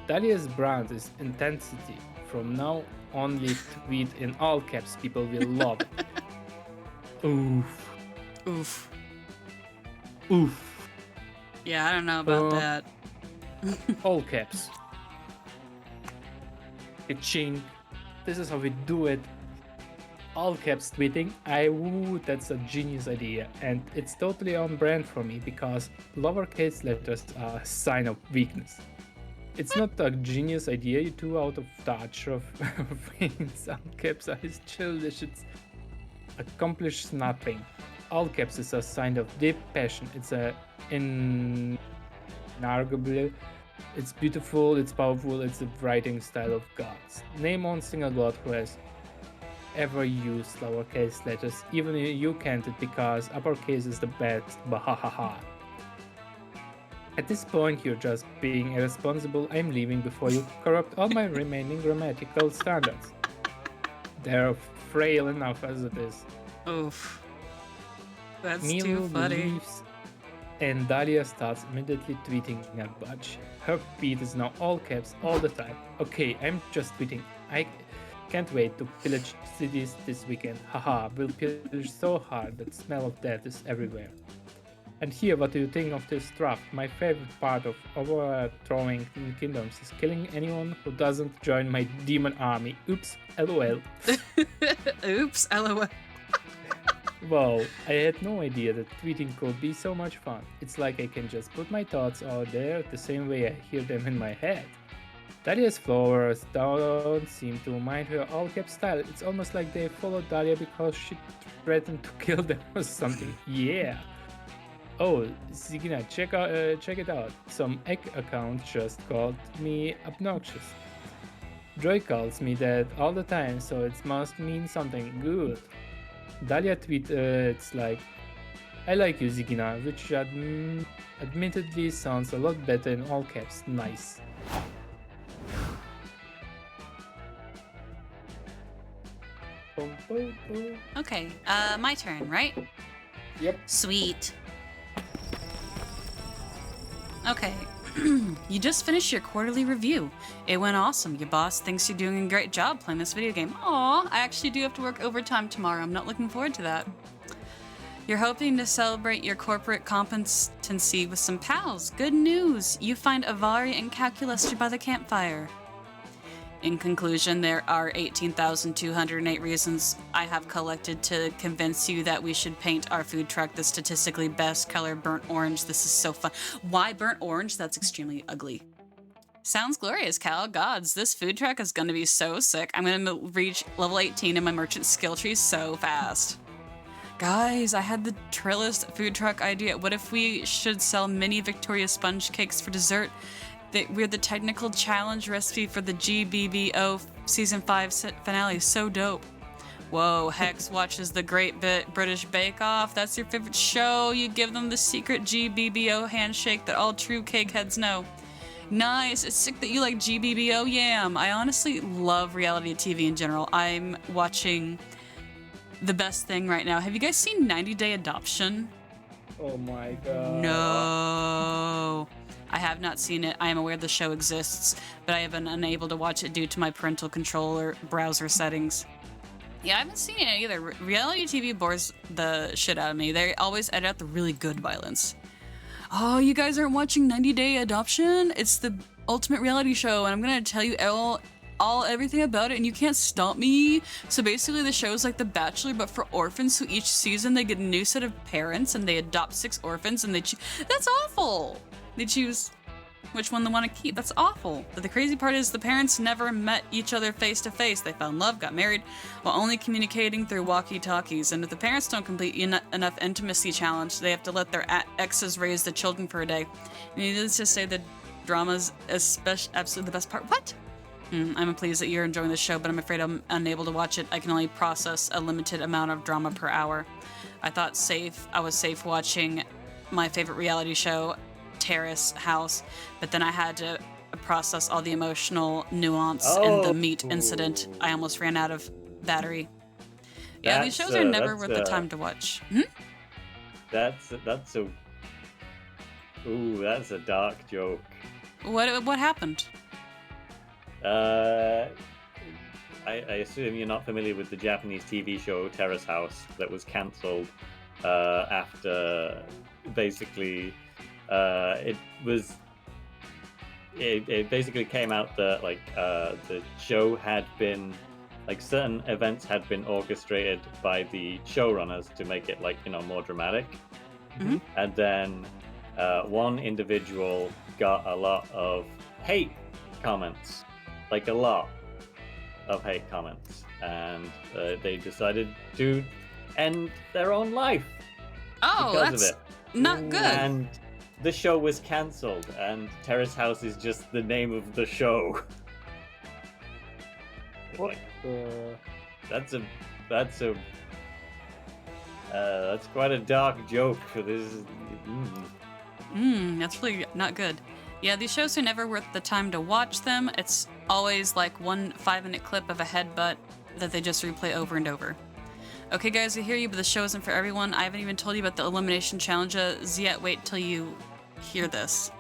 Dahlia's brand is intensity. From now only tweet in all caps, people will love it. Oof.
Oof.
Oof.
Yeah, I don't know about that.
All caps. Ching. This is how we do it. All caps tweeting. That's a genius idea, and it's totally on brand for me because lowercase letters are a sign of weakness. It's not a genius idea, you're too out of touch of things. All caps are childish. It's accomplishes nothing. All caps is a sign of deep passion. It's a inarguable. It's beautiful, it's powerful, it's the writing style of gods. Name one single god who has ever used lowercase letters. Even you can't, because uppercase is the best, bahahaha. At this point, you're just being irresponsible. I'm leaving before you corrupt all my remaining grammatical standards. They're frail enough as it is.
Oof. That's
Milo
too funny.
leaves, and Dahlia starts immediately tweeting a bunch. Her feed is now all caps all the time. Okay, I'm just tweeting. I can't wait to pillage cities this weekend. Haha, we'll pillage so hard that smell of death is everywhere. And here, what do you think of this draft? My favorite part of overthrowing kingdoms is killing anyone who doesn't join my demon army. Oops, lol.
Oops, lol.
Wow, I had no idea that tweeting could be so much fun. It's like I can just put my thoughts out there the same way I hear them in my head. Dahlia's followers don't seem to mind her all-cap style. It's almost like they follow Dahlia because she threatened to kill them or something. Yeah. Oh, Zigina, check it out. Some egg account just called me obnoxious. Joy calls me that all the time, so it must mean something good. Dahlia tweet, it's like, I like you, Zigina, which admittedly sounds a lot better in all caps. Nice. Boom, boom, boom.
Okay, my turn, right?
Yep.
Sweet. Okay, you just finished your quarterly review. It went awesome. Your boss thinks you're doing a great job playing this video game. Aw, I actually do have to work overtime tomorrow. I'm not looking forward to that. You're hoping to celebrate your corporate competency with some pals. Good news! You find Avari and Calculus by the campfire. In conclusion, there are 18,208 reasons I have collected to convince you that we should paint our food truck the statistically best color, burnt orange. This is so fun. Why burnt orange? That's extremely ugly. Sounds glorious, Cal. Gods, this food truck is gonna be so sick. I'm gonna reach level 18 in my merchant skill tree so fast. Guys, I had the trillest food truck idea. What if we should sell mini Victoria sponge cakes for dessert? We're the technical challenge recipe for the GBBO Season 5 finale. So dope. Whoa, Hex watches the Great British Bake Off. That's your favorite show. You give them the secret GBBO handshake that all true cake heads know. Nice. It's sick that you like GBBO Yam. I honestly love reality TV in general. I'm watching the best thing right now. Have you guys seen 90 Day Adoption?
Oh my god.
No. I have not seen it. I am aware the show exists, but I have been unable to watch it due to my parental controller browser settings. Yeah, I haven't seen it either. Reality TV bores the shit out of me. They always edit out the really good violence. Oh, you guys aren't watching 90 Day Adoption? It's the ultimate reality show, and I'm gonna tell you everything about it, and you can't stop me. So basically, the show is like The Bachelor, but for orphans. So each season, they get a new set of parents, and they adopt 6 orphans, and that's awful. They choose which one they want to keep. That's awful. But the crazy part is the parents never met each other face to face. They fell in love, got married, while only communicating through walkie-talkies. And if the parents don't complete enough intimacy challenge, they have to let their exes raise the children for a day. And needless to say, the drama's absolutely the best part. What? I'm pleased that you're enjoying the show, but I'm afraid I'm unable to watch it. I can only process a limited amount of drama per hour. I thought I was safe watching my favorite reality show, Terrace House, but then I had to process all the emotional nuance in the meat incident. I almost ran out of battery. Yeah, these shows are never worth the time to watch.
That's a dark joke.
What happened?
I assume you're not familiar with the Japanese TV show Terrace House that was cancelled after basically it basically came out that the show had been certain events had been orchestrated by the showrunners to make it more dramatic. And then one individual got a lot of hate comments, a lot of hate comments, and they decided to end their own life because of it.
Not good.
And the show was cancelled, and Terrace House is just the name of the show. That's quite a dark joke for this.
That's really not good. Yeah, these shows are never worth the time to watch them. It's always like one 5-minute clip of a headbutt that they just replay over and over. Okay, guys, I hear you, but the show isn't for everyone. I haven't even told you about the elimination challenges yet. Wait till you hear this.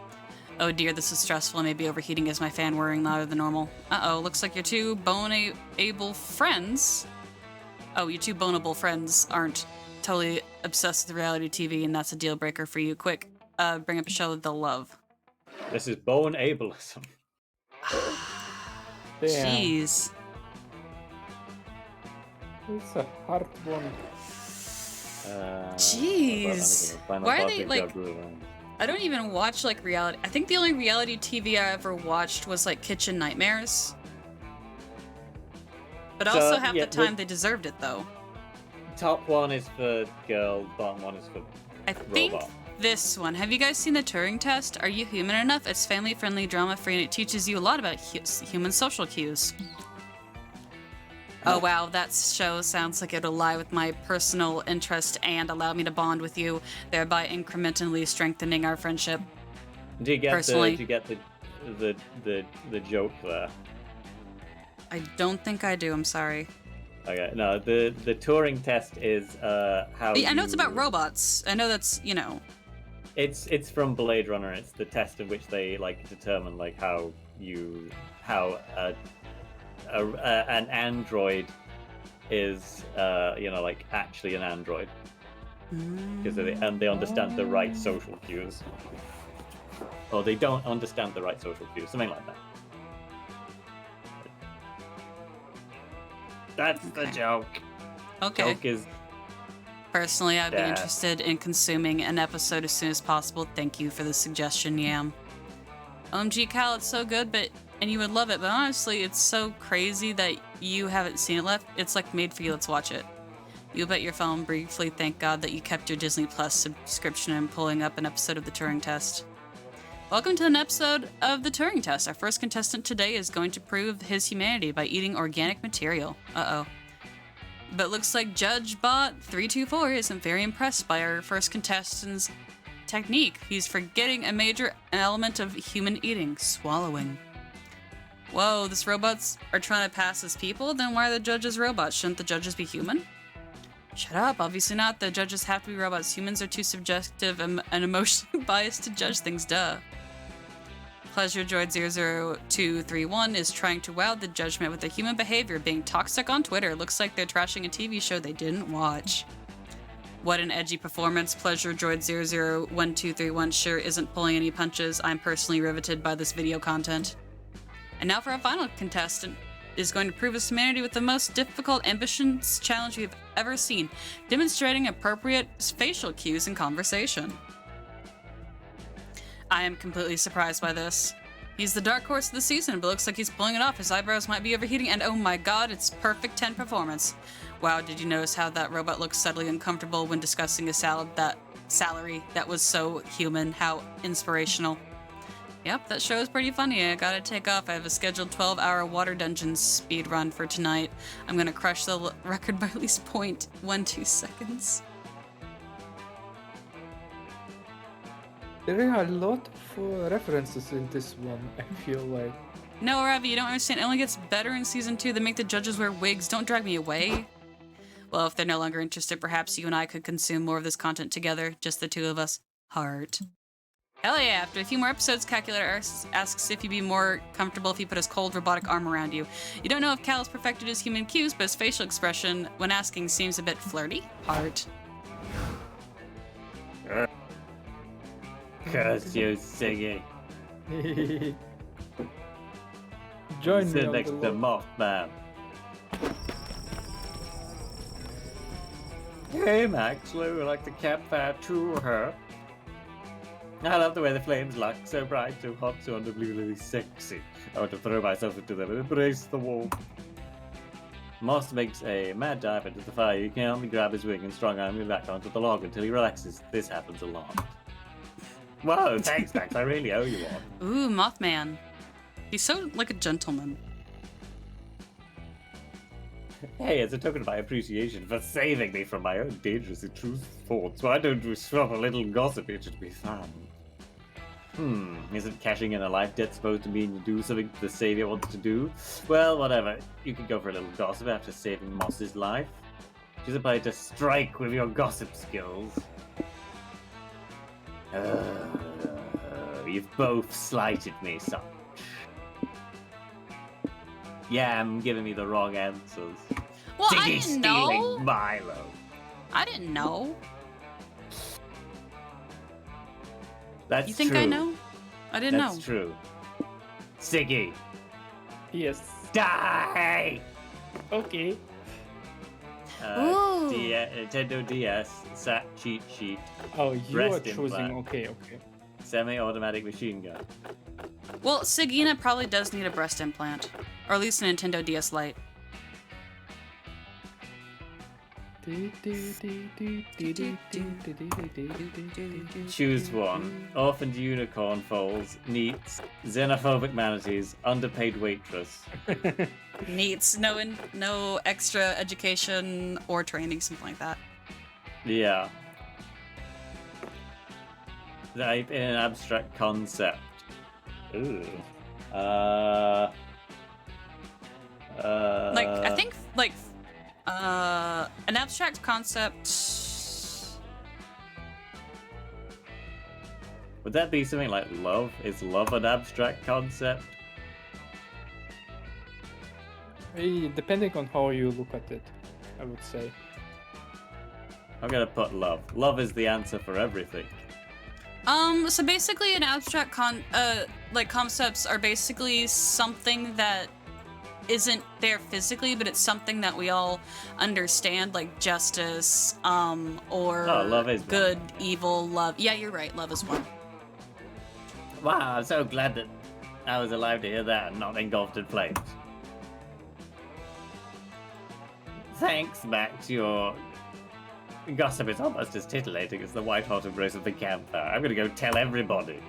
Oh dear, this is stressful. I may be overheating as my fan whirring louder than normal. Uh-oh, looks like your two bone-able friends. Oh, your two boneable friends aren't totally obsessed with reality TV, and that's a deal breaker for you. Quick, bring up a show they'll love.
This is bone ableism.
Jeez.
It's a hard one.
Jeez. Why are they I don't even watch reality. I think the only reality TV I ever watched was Kitchen Nightmares. But also half the time they deserved it though.
Top one is for girl, bottom one is for
I think
robot.
This one. Have you guys seen the Turing test? Are you human enough? It's family-friendly, drama-free, and it teaches you a lot about human social cues. Oh wow, that show sounds like it'll lie with my personal interest and allow me to bond with you, thereby incrementally strengthening our friendship.
Do you get
Personally.
the joke there?
I don't think I do, I'm sorry.
Okay, no, the Turing test is how
I know it's about robots. I know that's, you know.
It's from Blade Runner. It's the test in which they like determine like how an android is like actually an android because they understand the right social cues, or they don't understand the right social cues, something like that. That's the joke.
Okay.
Joke is
Personally, I'd be
Yeah.
interested in consuming an episode as soon as possible. Thank you for the suggestion, Yam. OMG, Cal, it's so good, and you would love it, but honestly, it's so crazy that you haven't seen it left. It's like made for you. Let's watch it. You'll bet your phone briefly thank God that you kept your Disney Plus subscription and pulling up an episode of the Turing Test. Welcome to an episode of the Turing Test. Our first contestant today is going to prove his humanity by eating organic material. Uh-oh. But looks like Judge Bot 324 isn't very impressed by our first contestant's technique. He's forgetting a major element of human eating, swallowing. Whoa, these robots are trying to pass as people? Then why are the judges robots? Shouldn't the judges be human? Shut up, obviously not. The judges have to be robots. Humans are too subjective and emotionally biased to judge things, duh. Pleasure Droid 00231 is trying to wow the judgment with their human behavior being toxic on Twitter. Looks like they're trashing a TV show they didn't watch. What an edgy performance. Pleasure Droid 001231 sure isn't pulling any punches. I'm personally riveted by this video content. And now for our final contestant is going to prove his humanity with the most difficult, ambitious challenge we've ever seen, demonstrating appropriate facial cues in conversation. I am completely surprised by this. He's the dark horse of the season, but looks like he's pulling it off. His eyebrows might be overheating, and oh my god, it's perfect 10 performance. Wow, did you notice how that robot looks subtly uncomfortable when discussing a salary that was so human, how inspirational. Yep, that show is pretty funny. I gotta take off. I have a scheduled 12-hour water dungeons speed run for tonight. I'm gonna crush the record by at least 0.12 seconds.
There are a lot of references in this one, I feel like.
No, Ravi, you don't understand. It only gets better in season 2. They make the judges wear wigs. Don't drag me away. Well, if they're no longer interested, perhaps you and I could consume more of this content together. Just the two of us. Heart. Hell yeah, after a few more episodes, Calculator asks if you'd be more comfortable if he put his cold robotic arm around you. You don't know if Cal has perfected his human cues, but his facial expression when asking seems a bit flirty. Heart.
curse you, Siggy.
Join me
Sit
on
next
the
to
walk.
Mothman. Hey, Max, we like the campfire too, huh? I love the way the flames look, so bright, so hot, so unbelievably sexy. I want to throw myself into them and embrace the warmth. Moss makes a mad dive into the fire. You can only grab his wing and strong arm him back onto the log until he relaxes. This happens a lot. Whoa, thanks, Max. I really owe you one.
Ooh, Mothman. He's so like a gentleman.
Hey, as a token of my appreciation for saving me from my own dangerous intrusive thoughts, why don't we swap a little gossip? It should be fun. Isn't cashing in a life debt supposed to mean you do something the savior wants to do? Well, whatever. You can go for a little gossip after saving Moss's life. She's about to strike with your gossip skills. You've both slighted me so much. Yeah, I'm giving me the wrong answers.
Well, I
Diggy
didn't know.
stealing Milo.
I didn't know.
That's
You think
true.
I know? I didn't
That's
know.
true. Siggy,
Yes.
die!
Okay.
Ooh.
Nintendo DS, SAT cheat sheet,
Oh, you
Breast
are choosing.
implant.
Okay.
semi-automatic machine gun.
Well, Sigina probably does need a breast implant. Or at least a Nintendo DS Lite.
Choose one. Orphaned unicorn foals, neats, xenophobic manatees, underpaid waitress.
Neats. No extra education or training, something like that.
Yeah. Like in an abstract concept. Ooh.
Like I think like an abstract concept.
Would that be something like love? Is love an abstract concept?
Depending on how you look at it, I would say.
I'm gonna put love. Love is the answer for everything.
So basically an abstract like concepts are basically something that isn't there physically, but it's something that we all understand, like justice, or
love is one.
good, evil, love. Yeah, you're right, love is one.
Wow, I'm so glad that I was alive to hear that and not engulfed in flames. Thanks, Max. Your gossip is almost as titillating as the white-hot embrace of the campfire. I'm gonna go tell everybody.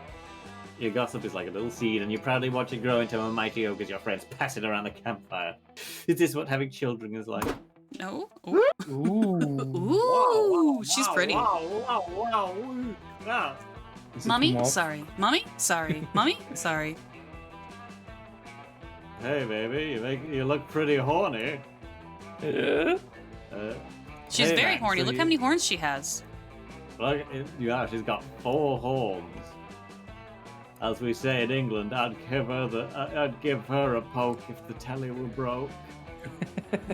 Your gossip is like a little seed, and you proudly watch it grow into a mighty oak as your friends pass it around the campfire. Is this what having children is like?
No? Ooh. Ooh, she's pretty.
Wow.
Mommy? Sorry. Mommy? Sorry. Mommy? Sorry.
Hey, baby, you look pretty horny.
She's
Hey,
very
Max,
horny.
so
Look how many horns she has.
Look, yeah, she's got 4 horns. As we say in England, I'd give her a poke if the telly were broke.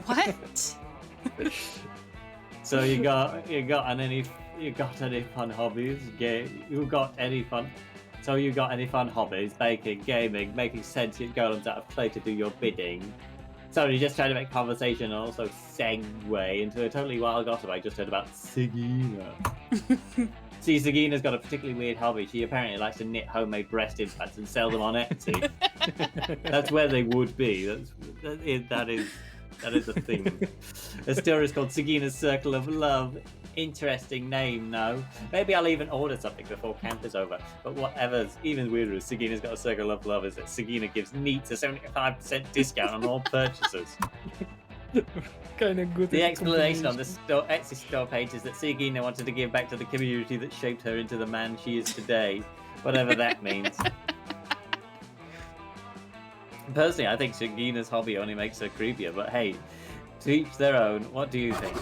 What?
So you got any fun hobbies? You got any fun? So you got any fun hobbies? Baking, gaming, making sentient golems out of clay to do your bidding. So you're just trying to make conversation and also segue into a totally wild gossip I just heard about Sagina. See, Sagina's got a particularly weird hobby. She apparently likes to knit homemade breast implants and sell them on Etsy. That's where they would be. That is a thing. A story is called Sagina's Circle of Love. Interesting name, no? Maybe I'll even order something before camp is over. But whatever's even weirder is Sagina's got a circle of love is that Sagina gives neats a 75% discount on all purchases.
Kind of good.
The explanation on the Etsy store page is that Sagina wanted to give back to the community that shaped her into the man she is today. Whatever that means. Personally, I think Sagina's hobby only makes her creepier, but hey, to each their own. What do you think?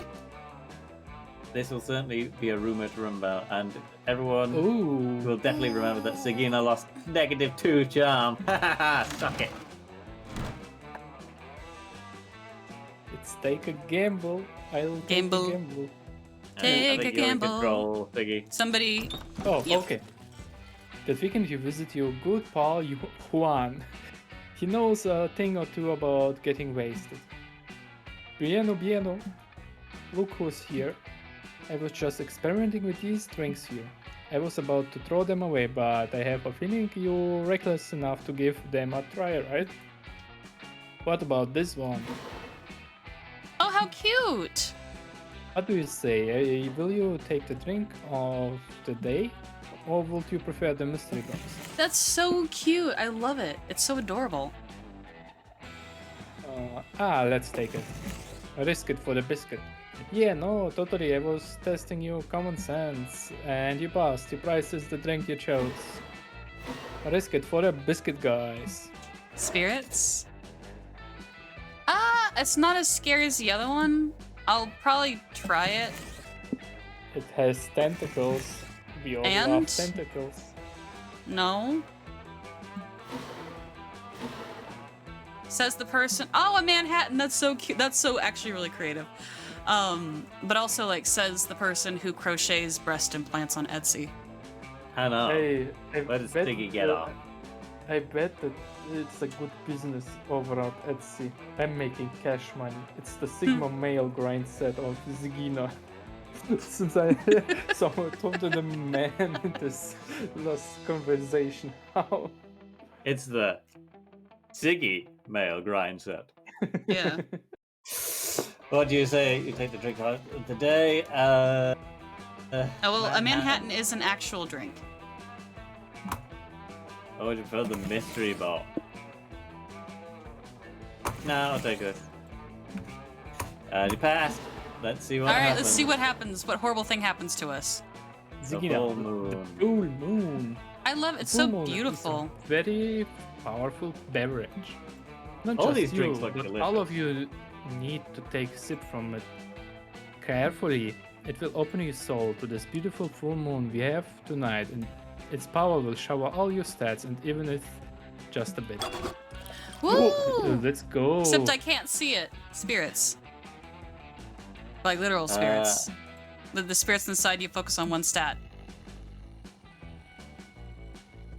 This will certainly be a rumour to remember, and everyone will definitely remember that Sagina lost -2 charm. Ha ha ha! Suck it.
Let's take a gamble. I'll take
Gamble.
a gamble.
Take
I
a
think you're in
gamble.
control, Siggy.
Somebody.
Oh,
Yep.
okay. That weekend you visit your good pal Juan. He knows a thing or two about getting wasted. Bueno. Look who's here. I was just experimenting with these drinks here. I was about to throw them away, but I have a feeling you're reckless enough to give them a try, right? What about this one?
Oh, how cute!
What do you say? Will you take the drink of the day? Or would you prefer the mystery box?
That's so cute. I love it. It's so adorable.
Let's take it. Risk it for the biscuit. Yeah, no, totally. I was testing your common sense, and you passed. Your price is the drink you chose. Risk it for the biscuit, guys.
Spirits? It's not as scary as the other one. I'll probably try it.
It has tentacles. We all
And?
love tentacles.
No. Says the person. Oh, a Manhattan. That's so cute. That's so actually really creative. But also like says the person who crochets breast implants on Etsy.
I know.
Where
Where does Stiggy get off?
I bet that it's a good business over at Etsy. I'm making cash money. It's the Sigma male grind set of Zigina. Since I someone told the man in this last conversation how.
It's the Siggy male grind set.
Yeah.
What do you say? You take the drink of the day.
Oh, well, a Manhattan is an actual drink.
I would prefer the mystery bot. No, I'll take this. You passed. Let's see what
All right,
happens.
let's see what happens. What horrible thing happens to us?
The
Zigina,
full
the
moon.
full moon.
I love it. It's
Full
so
moon is a
beautiful.
very powerful beverage. Not
All
just
these
you,
drinks look
but
delicious.
all of you need to take a sip from it carefully. It will open your soul to this beautiful full moon we have tonight, and its power will shower all your stats, and even if just a bit.
Woo!
Let's go.
Except I can't see it. Spirits. Like literal spirits. The spirits inside you focus on one stat.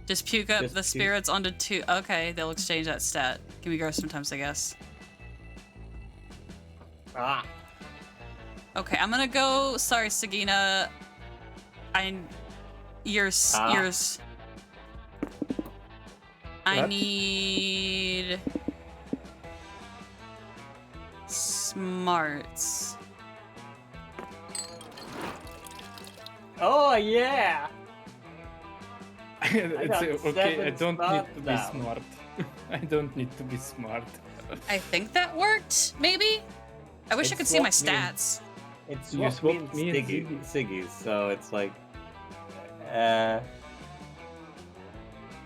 Just puke up
Just
the
puke.
spirits onto two. Okay, they'll exchange that stat. Can be gross sometimes, I guess.
Ah.
Okay, I'm gonna go. Sorry, Sagina. Yours. I
What?
need smarts.
Oh yeah.
It's
got
okay. I
7
don't need
spots
to be
now.
smart. I don't need to be smart.
I think that worked. Maybe. I wish I
It
could see my
swapped me.
stats.
It's
You
swapped me
swapped
and
me and
Siggy's, so it's like. I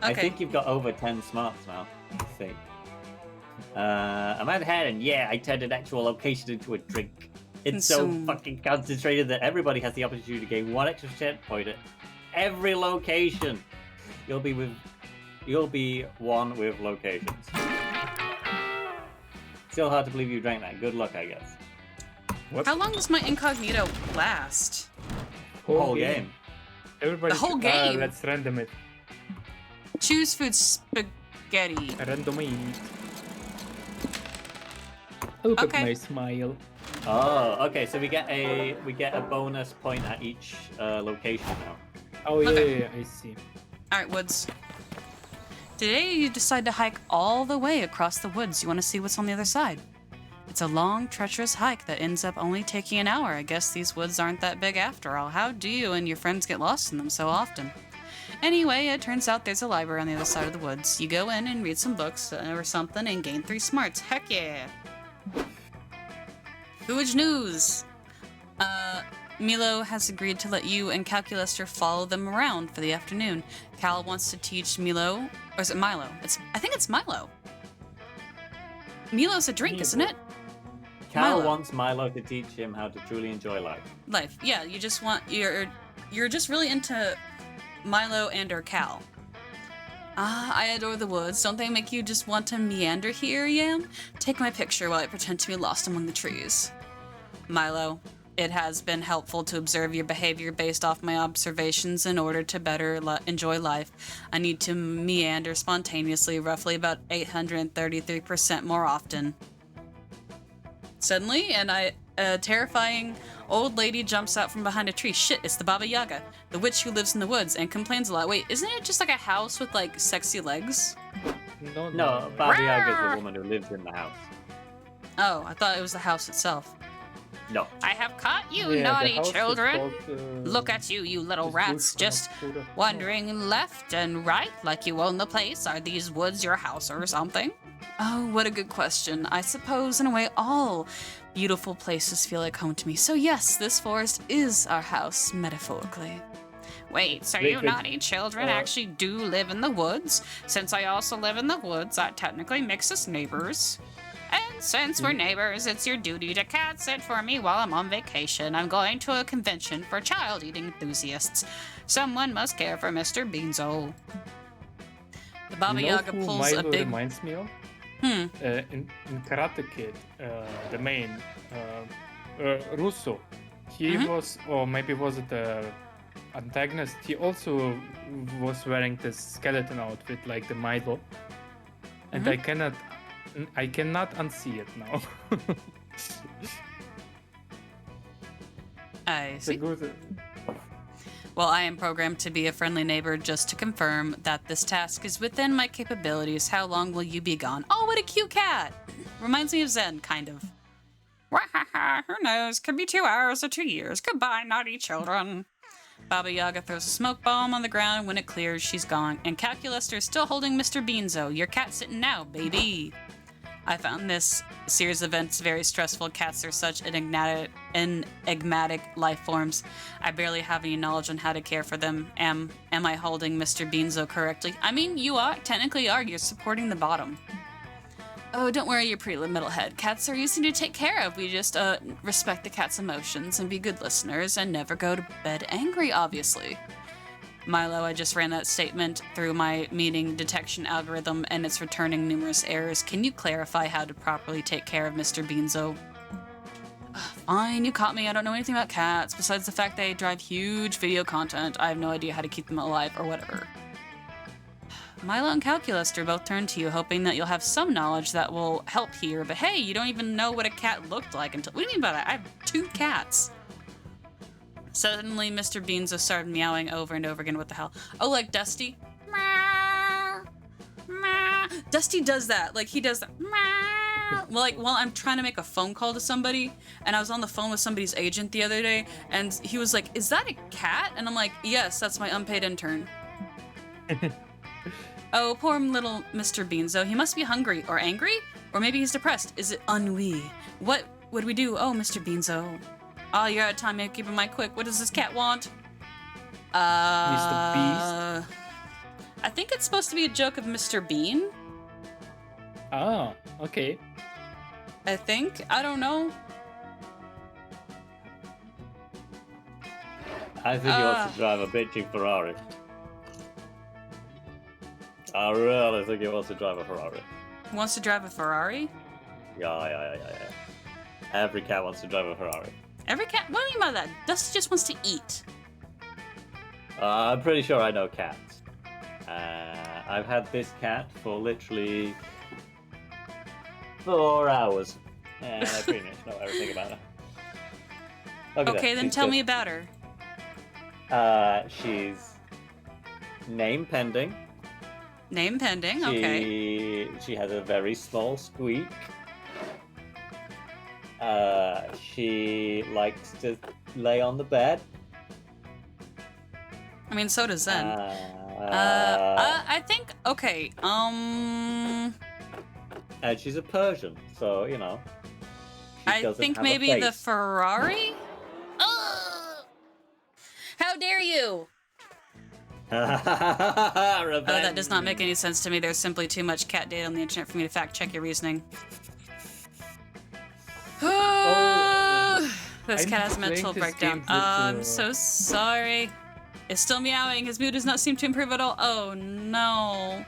Okay.
think you've got over 10 smarts now. I think. I'm at head, and yeah, I turned an actual location into a drink. It's so
Consume.
fucking concentrated that everybody has the opportunity to gain 1 extra set point at every location. You'll be one with locations. Still hard to believe you drank that. Good luck, I guess.
What?
How long does my incognito last?
Whole game.
Everybody.
The whole game?
Let's random it.
Choose food spaghetti.
Random it. Look
Okay.
at my smile.
Oh, okay. So we get a bonus point at each location now.
Oh yeah,
Okay.
yeah, I see.
Alright, Woods. Today you decide to hike all the way across the woods. You want to see what's on the other side. It's a long, treacherous hike that ends up only taking an hour. I guess these woods aren't that big after all. How do you and your friends get lost in them so often? Anyway, it turns out there's a library on the other side of the woods. You go in and read some books or something and gain 3 smarts. Heck yeah! Huge news! Milo has agreed to let you and Calculaster follow them around for the afternoon. Cal wants to teach Milo, or is it Milo? I think it's Milo. Milo's a drink, isn't it?
Cal
Milo.
wants Milo to teach him how to truly enjoy life.
Life. Yeah, you just want you're just really into Milo and or Cal. Ah, I adore the woods. Don't they make you just want to meander here, Yam? Take my picture while I pretend to be lost among the trees. Milo, it has been helpful to observe your behavior based off my observations in order to better enjoy life. I need to meander spontaneously, roughly about 833% more often. Suddenly, a terrifying old lady jumps out from behind a tree. Shit, it's the Baba Yaga, the witch who lives in the woods and complains a lot. Wait, isn't it just like a house with like sexy legs?
No, Baba Yaga is the woman who lives in the house.
Oh, I thought it was the house itself.
No.
I have caught you,
Yeah, the
naughty
house is
children.
called,
Look at you, you little
is
rats,
Bush
just
Pura-
wandering left and right like you own the place. Are these woods your house or something? Oh, what a good question. I suppose, in a way, all beautiful places feel like home to me. So yes, this forest is our house, metaphorically. Wait, so
Wait,
you
wait.
naughty children
Uh,
actually do live in the woods? Since I also live in the woods, that technically makes us neighbors. And since we're neighbors, it's your duty to cat sit for me while I'm on vacation. I'm going to a convention for child-eating enthusiasts. Someone must care for Mr. Beanzo. The Baba
You know
Yaga
who
pulls a
Milo
big...
reminds me of?
Hmm.
In Karate Kid, the main Russo, he
Mhm.
was, or maybe was it the antagonist? He also was wearing this skeleton outfit like the Milo, and
Mhm.
I cannot unsee it now.
I
It's a
see.
good.
Well, I am programmed to be a friendly neighbor just to confirm that this task is within my capabilities. How long will you be gone? Oh, what a cute cat! Reminds me of Zen, kind of. Wow. Who knows? Could be 2 hours or 2 years. Goodbye, naughty children. Baba Yaga throws a smoke bomb on the ground. When it clears, she's gone. And Calculaster is still holding Mr. Beanzo. Your cat sitting now, baby. I found this series of events very stressful. Cats are such enigmatic life forms. I barely have any knowledge on how to care for them. Am I holding Mr. Beanzo correctly? I mean, you technically are. You're supporting the bottom. Oh, don't worry, you pretty little metalhead. Cats are easy to take care of. We just respect the cat's emotions and be good listeners and never go to bed angry, obviously. Milo, I just ran that statement through my meaning detection algorithm and it's returning numerous errors. Can you clarify how to properly take care of Mr. Beanzo? Fine, you caught me. I don't know anything about cats, besides the fact they drive huge video content. I have no idea how to keep them alive or whatever. Milo and Calculaster both turn to you, hoping that you'll have some knowledge that will help here. But hey, you don't even know what a cat looked like until— What do you mean by that? I have 2 cats. Suddenly, Mr. Beanzo started meowing over and over again. What the hell? Oh, like Dusty? Meow. Meow. Dusty does that. Like, he does that. Meow. Well, like, while I'm trying to make a phone call to somebody, and I was on the phone with somebody's agent the other day, and he was like, is that a cat? And I'm like, yes, that's my unpaid intern. Oh, poor little Mr. Beanzo. He must be hungry or angry, or maybe he's depressed. Is it ennui? What would we do? Oh, Mr. Beanzo. Oh, you're out of time. Keep in mind quick. What does this cat want?
Mr. Beast.
I think it's supposed to be a joke of Mr. Bean.
Oh, okay.
I think. I don't know.
I think he wants to drive a bitchy Ferrari. I really think he wants to drive a Ferrari.
Wants to drive a Ferrari?
Yeah. Every cat wants to drive a Ferrari.
Every cat? What do you mean by that? Dusty just wants to eat.
I'm pretty sure I know cats. I've had this cat for literally 4 hours. And I pretty much know everything about her.
Okay, then tell me about her.
She's name pending.
Name pending, okay.
She has a very small squeak. She likes to lay on the bed.
I mean, so does Zen. I think, okay,
And she's a Persian, so, you know.
I think maybe the Ferrari? Oh! How dare you! Oh, that does not make any sense to me. There's simply too much cat data on the internet for me to fact check your reasoning. This cat has a mental breakdown. I'm so sorry. It's still meowing. His mood does not seem to improve at all. Oh no.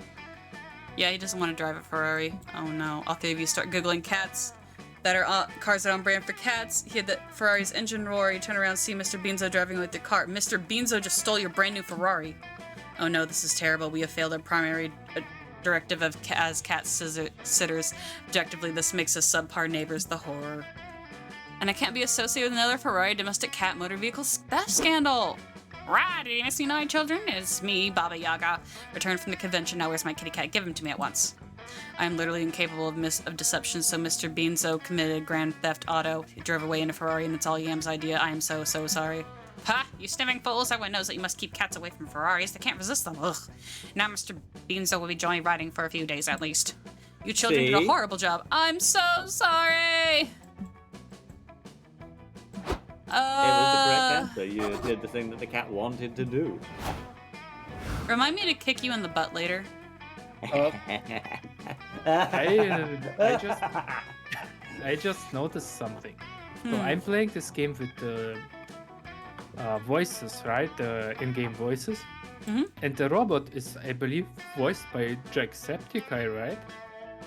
Yeah, he doesn't want to drive a Ferrari. Oh no. All 3 of you start Googling cats that are cars that are on brand for cats. He had the Ferrari's engine roar. You turn around, see Mr. Beanzo driving with the car. Mr. Beanzo just stole your brand new Ferrari. Oh no, this is terrible. We have failed our primary directive as cat sitters. Objectively, this makes us subpar neighbors. The horror. And I can't be associated with another Ferrari domestic cat motor vehicle theft scandal. Right, you missing naughty children? It's me, Baba Yaga. Returned from the convention. Now where's my kitty cat? Give him to me at once. I am literally incapable of deception, so Mr. Beanzo committed grand theft auto. He drove away in a Ferrari, and it's all Yam's idea. I am so sorry. Ha! You sniffing fools! Everyone knows that you must keep cats away from Ferraris. They can't resist them. Ugh. Now Mr. Beanzo will be joy riding for a few days at least. You children did a horrible job. I'm so sorry!
It was the correct answer. You did the thing that the cat wanted to do.
Remind me to kick you in the butt later.
I just noticed something. So I'm playing this game with the voices, right? The in-game voices.
Mm-hmm.
And the robot is, I believe, voiced by Jacksepticeye, right?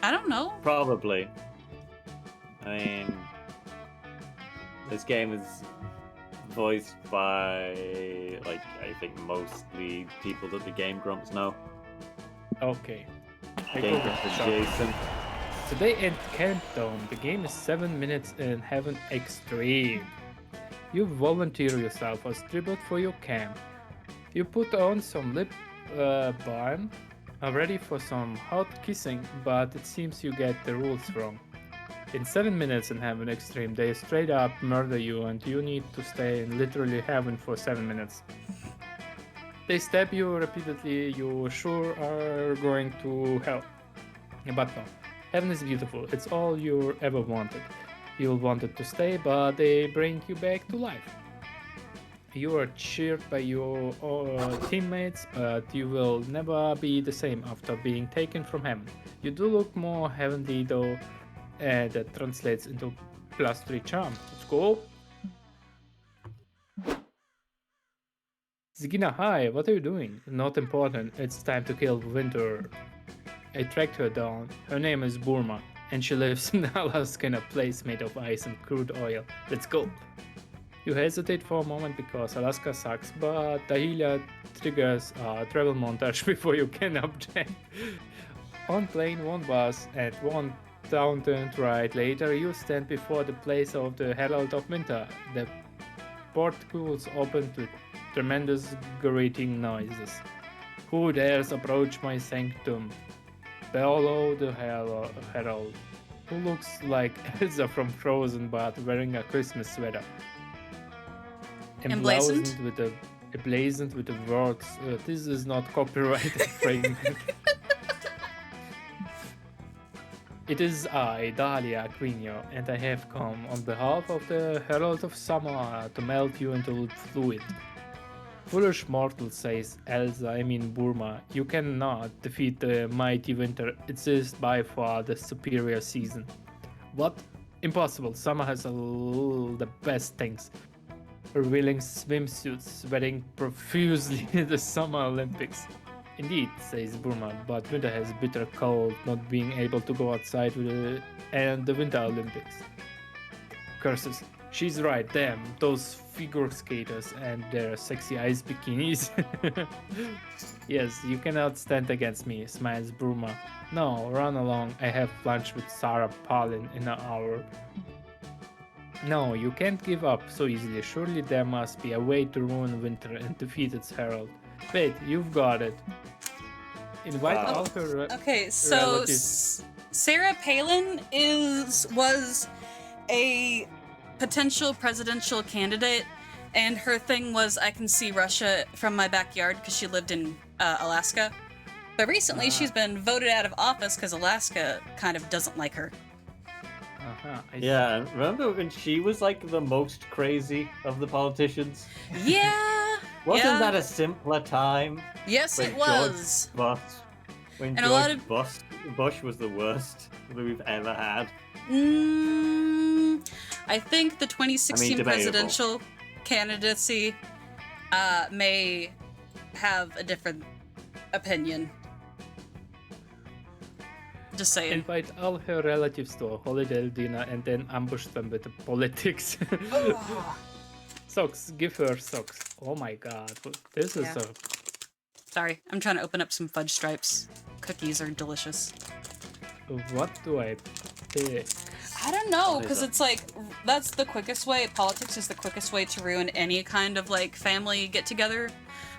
I don't know.
Probably. I mean, this game is voiced by, like, I think mostly people that the Game Grumps know.
Okay.
Game Grumps adjacent.
Today in Countdown, the game is 7 minutes in Heaven Extreme. You volunteer yourself as tribute for your camp. You put on some lip balm, ready for some hot kissing, but it seems you get the rules wrong. In 7 minutes in Heaven Extreme, they straight up murder you and you need to stay in literally heaven for 7 minutes. They stab you repeatedly, you sure are going to hell. But no, heaven is beautiful, it's all you ever wanted. You wanted to stay, but they bring you back to life. You are cheered by your teammates, but you will never be the same after being taken from heaven. You do look more heavenly though, and that translates into +3 charm. Let's go. Zigina, hi, what are you doing? Not important, it's time to kill Winter. I tracked her down. Her name is Burma, and she lives in Alaska in a place made of ice and crude oil. Let's go. You hesitate for a moment because Alaska sucks, but Dahlia triggers a travel montage before you can object. One plane, one bus, and one town turned right. Later, you stand before the place of the Herald of Winter. The portcullis open to tremendous grating noises. Who dares approach my sanctum? Below the Herald, who looks like Elsa from Frozen but wearing a Christmas sweater.
Emblazoned
Emblazoned with the words, this is not copyrighted fragment. It is I, Dahlia Aquino, and I have come on behalf of the Herald of Summer to melt you into fluid. Foolish mortal, says Elsa, I mean Burma, you cannot defeat the mighty Winter, it is by far the superior season. What? Impossible, Summer has all the best things. Revealing swimsuits, sweating profusely in the Summer Olympics. Indeed, says Burma, but Winter has bitter cold, not being able to go outside and the Winter Olympics. Curses. She's right, damn, those figure skaters and their sexy ice bikinis. Yes, you cannot stand against me, smiles Burma. No, run along, I have lunch with Sarah Palin in an hour. No, you can't give up so easily, surely there must be a way to ruin Winter and defeat its herald. Wait, you've got it. Invite all her
Okay, so
relatives.
Sarah Palin was a potential presidential candidate, and her thing was I can see Russia from my backyard because she lived in Alaska. But recently she's been voted out of office because Alaska kind of doesn't like her.
Yeah, and remember when she was like the most crazy of the politicians?
Yeah.
Wasn't
yeah.
that a simpler time?
Yes,
when
it was.
When
And a lot
George
of-
Bush was the worst that we've ever had.
I think the 2016
debatable.
presidential candidacy may have a different opinion. Just saying.
Invite all her relatives to a holiday dinner and then ambush them with the politics. Socks, give her socks. Oh my god, this is
Yeah. Sorry, I'm trying to open up some fudge stripes. Cookies are delicious.
What do I pick?
I don't know,
What is
because
it?
it's like, that's the quickest way. Politics is the quickest way to ruin any kind of like family get together.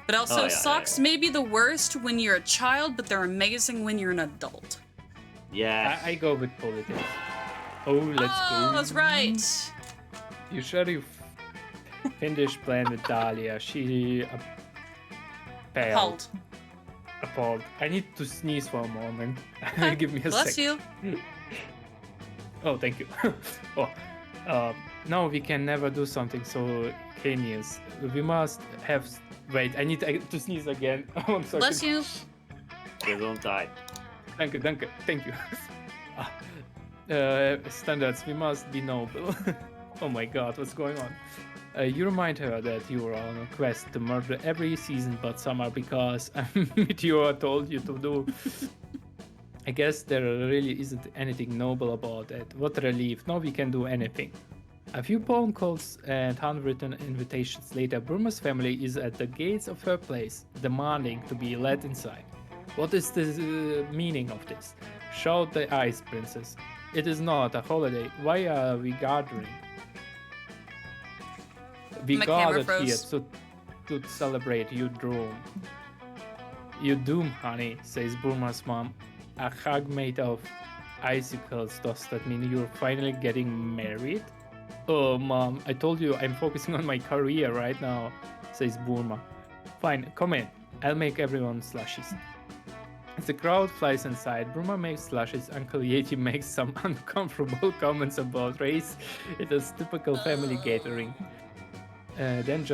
But also,
yeah,
socks may be the worst when you're a child, but they're amazing when you're an adult.
Yeah.
I go with politics. Oh, let's
Oh,
go.
that's right.
You sure you finished playing with Dahlia? She
Appalled.
appalled. I need to sneeze for a moment. Give me a
Bless
sec.
you.
Oh, thank you. No, we can never do something so heinous. We must have. Wait, I need to sneeze again. Oh, I'm sorry.
Bless you.
Gesundheit.
Thank you. Standards, we must be noble. Oh my god, what's going on? You remind her that you are on a quest to murder every season but summer because Meteor told you to do. I guess there really isn't anything noble about it. What relief, now we can do anything. A few phone calls and handwritten invitations later, Burma's family is at the gates of her place, demanding to be let inside. What is the meaning of this? Shout the Ice Princess. It is not a holiday. Why are we gathering? We
My camera
gathered here
froze.
to celebrate your doom. Your doom, honey, says Burma's mom. A hug made of icicles. Does that mean you're finally getting married? Oh, Mom, I told you I'm focusing on my career right now, says Burma. Fine, come in. I'll make everyone slushies. As the crowd flies inside, Burma makes slushies. Uncle Yeti makes some uncomfortable comments about race. It is typical family gathering. Then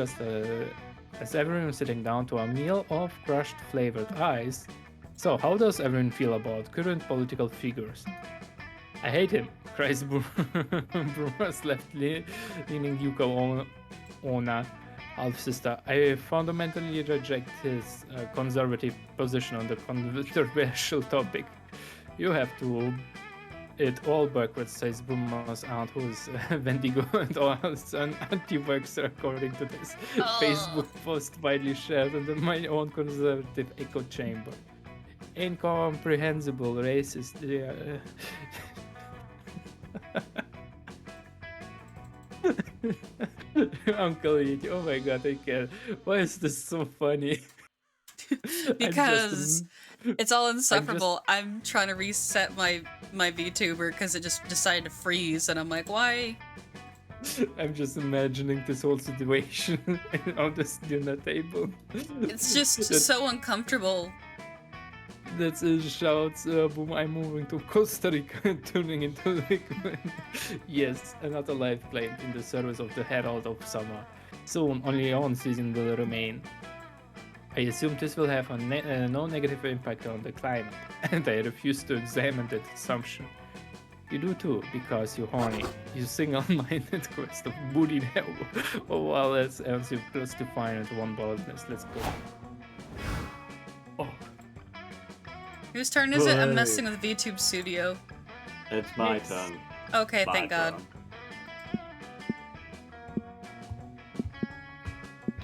as everyone's sitting down to a meal of crushed flavored ice. So, how does everyone feel about current political figures? I hate him, cries Burma's left-leaning Yuko Ona, half-sister. I fundamentally reject his conservative position on the controversial topic. You have to it all backwards, says Burma's aunt, who's Wendigo and also an anti-vaxxer, according to this Facebook post widely shared under my own conservative echo chamber. Incomprehensible, racist. Uncle Yeti, oh my god, I can't. Why is this so funny?
Because it's all insufferable. I'm trying to reset my VTuber because it just decided to freeze, and I'm like, why?
I'm just imagining this whole situation on this dinner table.
It's just so uncomfortable.
That's his shouts. Boom! I'm moving to Costa Rica, turning into liquid. Yes, another life claimed in the service of the Herald of Summer. Soon, only one season will remain. I assume this will have no negative impact on the climate, and I refuse to examine that assumption. You do too, because you're horny. You single-minded quest of booty now. Oh, well, let's answer plus to find it one boldness. Let's go. Oh.
Whose turn is it? I'm messing with VTube Studio.
It's my turn.
Okay, thank God.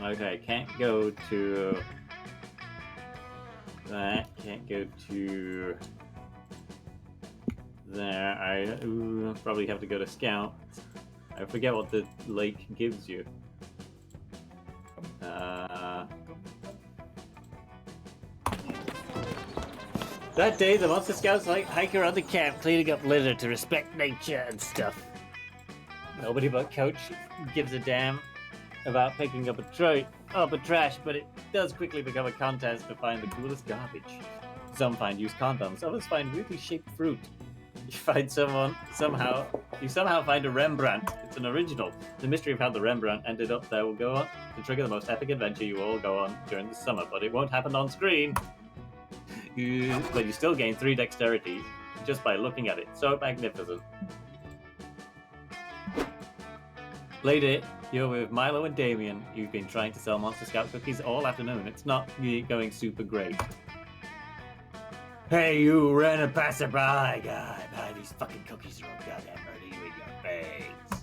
Okay, can't go to that. Can't go to there. I probably have to go to Scout. I forget what the lake gives you. That day, the Monster Scouts hike around the camp, cleaning up litter to respect nature and stuff. Nobody but Coach gives a damn about picking up a trash, but it does quickly become a contest to find the coolest garbage. Some find used condoms, others find weirdly shaped fruit. You somehow find a Rembrandt. It's an original. The mystery of how the Rembrandt ended up there will go on to trigger the most epic adventure you all go on during the summer, but it won't happen on screen. But you still gain 3 dexterity just by looking at it. So magnificent. Later, you're with Milo and Damien. You've been trying to sell Monster Scout cookies all afternoon. It's not going super great. Hey, you random passerby guy. Buy these fucking cookies or I'll goddamn murder you in your face.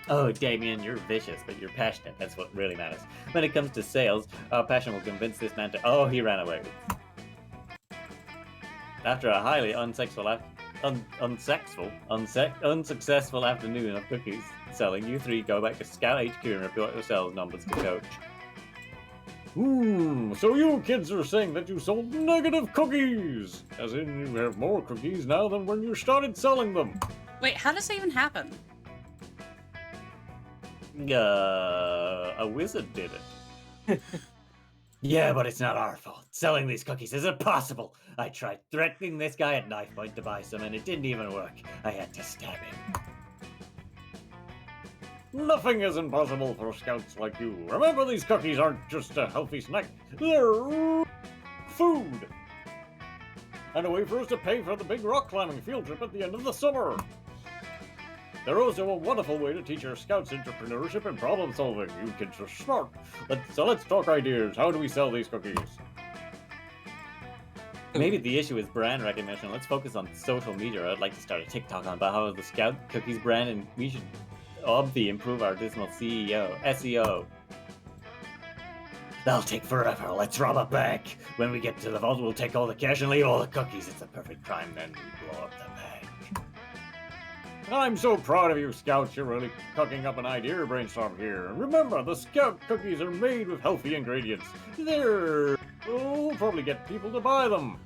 Oh, Damien, you're vicious, but you're passionate. That's what really matters. When it comes to sales, our passion will convince this man to... Oh, he ran away. After a highly unsuccessful afternoon of cookies selling, you 3 go back to Scout HQ and report your sales numbers to Coach. So you kids are saying that you sold negative cookies! As in, you have more cookies now than when you started selling them.
Wait, how does that even happen?
A wizard did it. Yeah, but it's not our fault. Selling these cookies is impossible. I tried threatening this guy at knife point to buy some, and it didn't even work. I had to stab him. Nothing is impossible for scouts like you. Remember, these cookies aren't just a healthy snack. They're food. And a way for us to pay for the big rock climbing field trip at the end of the summer. They're also a wonderful way to teach our scouts entrepreneurship and problem solving. You kids are smart. So let's talk ideas. How do we sell these cookies? Maybe the issue is brand recognition. Let's focus on social media. I'd like to start a TikTok on about the Scout Cookies brand, and we should obviously improve our dismal SEO. That'll take forever. Let's rob a bank. When we get to the vault, we'll take all the cash and leave all the cookies. It's a perfect crime, then we blow up the bank. I'm so proud of you, Scouts. You're really cooking up an idea brainstorm here. Remember, the Scout cookies are made with healthy ingredients. We'll probably get people to buy them.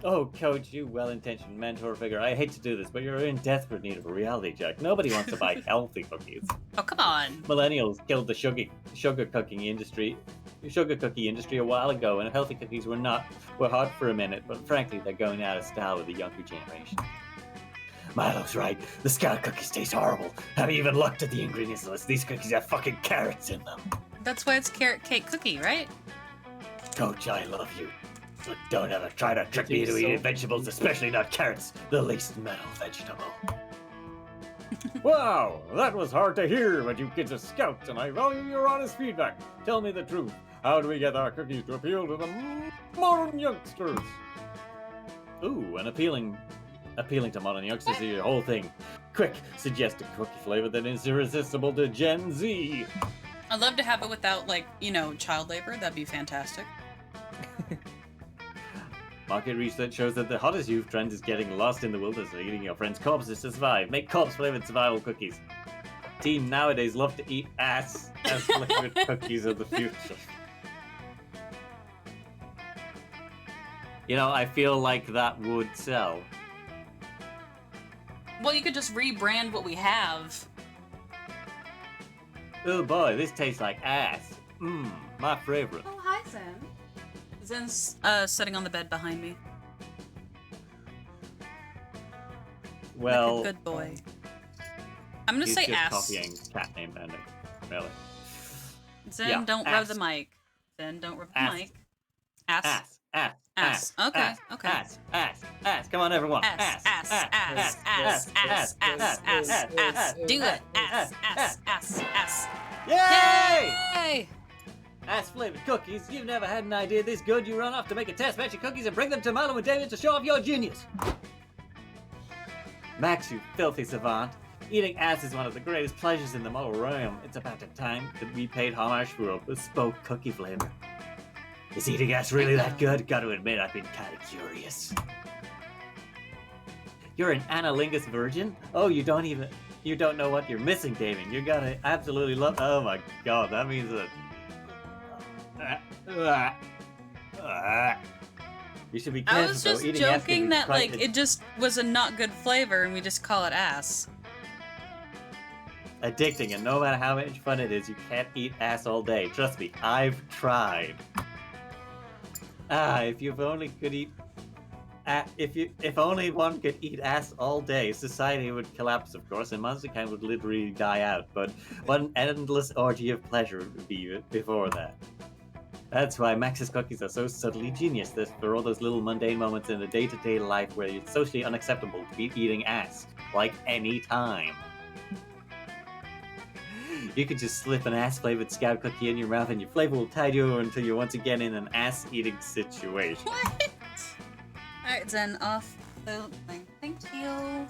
Oh, Coach, you well-intentioned mentor figure. I hate to do this, but you're in desperate need of a reality check. Nobody wants to buy healthy cookies.
Oh, come on.
Millennials killed the sugar cookie industry a while ago, and healthy cookies were hot for a minute, but frankly, they're going out of style with the younger generation. Milo's right. The Scout cookies taste horrible. Have you even looked at the ingredients list? These cookies have fucking carrots in them.
That's why it's carrot cake cookie, right?
Coach, I love you. But don't ever try to trick me into
So-
eating vegetables, especially not carrots, the least metal vegetable. Wow, that was hard to hear, but you kids are scouts, and I value your honest feedback. Tell me the truth. How do we get our cookies to appeal to the modern youngsters? Ooh, and appealing to modern youngsters is your whole thing. Quick, suggest a cookie flavor that is irresistible to Gen Z.
I'd love to have it without, like, child labor. That'd be fantastic.
Market research shows that the hottest youth trend is getting lost in the wilderness and eating your friends' corpses to survive. Make corpse-flavored survival cookies. Teen nowadays love to eat ass as flavored cookies of the future. I feel like that would sell.
Well, you could just rebrand what we have.
Oh boy, this tastes like ass. Mmm, my favorite.
Oh, hi, Zen. Zen's sitting on the bed behind me.
Well,
Like a good boy. I'm gonna
he's
say
just
ass.
copying cat name bending. Really.
Zen,
Yeah,
don't rub
ass.
the mic. Zen, don't rub the
Ass.
mic. Ass.
Ass.
Ass. Okay, okay.
Ass. Come on, everyone.
Ass. Do it. Ass.
Yay!
Yay!
Ass flavored cookies. You've never had an idea this good. You run off to make a test batch of cookies and bring them to Milo and David to show off your genius. Max, you filthy savant. Eating ass is one of the greatest pleasures in the mortal realm. It's about time that we paid homage for a bespoke cookie flavor. Is eating ass really that good? Gotta admit, I've been kinda curious. You're an analingus virgin? Oh, you don't know what you're missing, Damien. You're gonna absolutely love. Oh my god, that means that. You should be careful.
I was just
Eating ass can
joking
be
that,
quite
like, it just was a not good flavor and we just call it ass.
addicting, and no matter how much fun it is, you can't eat ass all day. Trust me, I've tried. If you only could eat. If only one could eat ass all day, society would collapse, of course, and monsterkind would literally die out. But one endless orgy of pleasure would be before that. That's why Max's cookies are so subtly genius. There's for all those little mundane moments in the day-to-day life where it's socially unacceptable to be eating ass, like any time. You could just slip an ass-flavored Scout cookie in your mouth, and your flavor will tide you over until you're once again in an ass-eating situation.
What? Alright, Zen, off the thing. Thank you.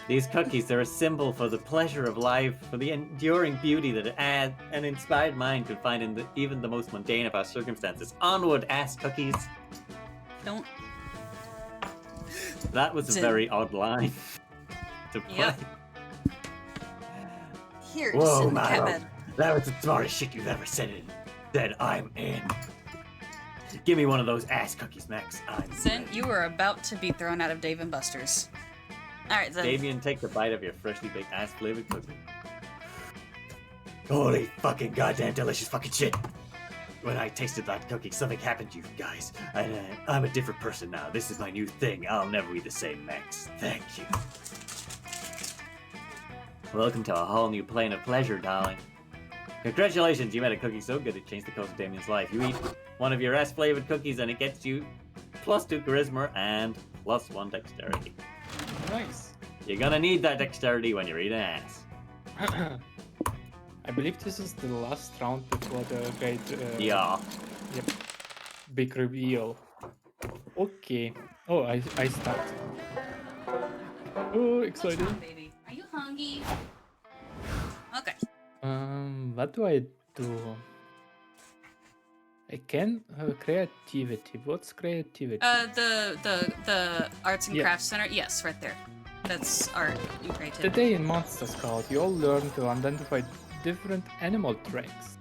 These cookies are a symbol for the pleasure of life, for the enduring beauty that an inspired mind could find in even the most mundane of our circumstances. Onward, ass cookies!
Don't.
That was a
Zen.
very odd line to play.
Yep. Here,
Whoa,
sit in the
Milo.
cat bed.
That was the smartest shit you've ever said it. Then I'm in. Give me one of those ass cookies, Max. I'm
Zen,
ready.
you are about to be thrown out of Dave & Buster's. Alright, Zen.
Damien, take a bite of your freshly baked ass-flavored cookie. Holy fucking goddamn delicious fucking shit! When I tasted that cookie, something happened to you guys. I'm a different person now. This is my new thing. I'll never be the same, Max. Thank you. Welcome to a whole new plane of pleasure, darling. Congratulations, you made a cookie so good it changed the course of Damien's life. You eat one of your ass-flavored cookies and it gets you +2 charisma and +1 dexterity.
Nice.
You're gonna need that dexterity when you're eating ass.
I believe this is the last round before the great
Yeah.
big reveal. Okay. Oh, I start. Oh, excited.
Baby, are you hungry? Okay.
What do I do? I can creativity. What's creativity?
The arts and
Yeah.
crafts center. Yes, right there. That's art and creativity.
Today in Monster Scout, you all learn to identify different animal tracks.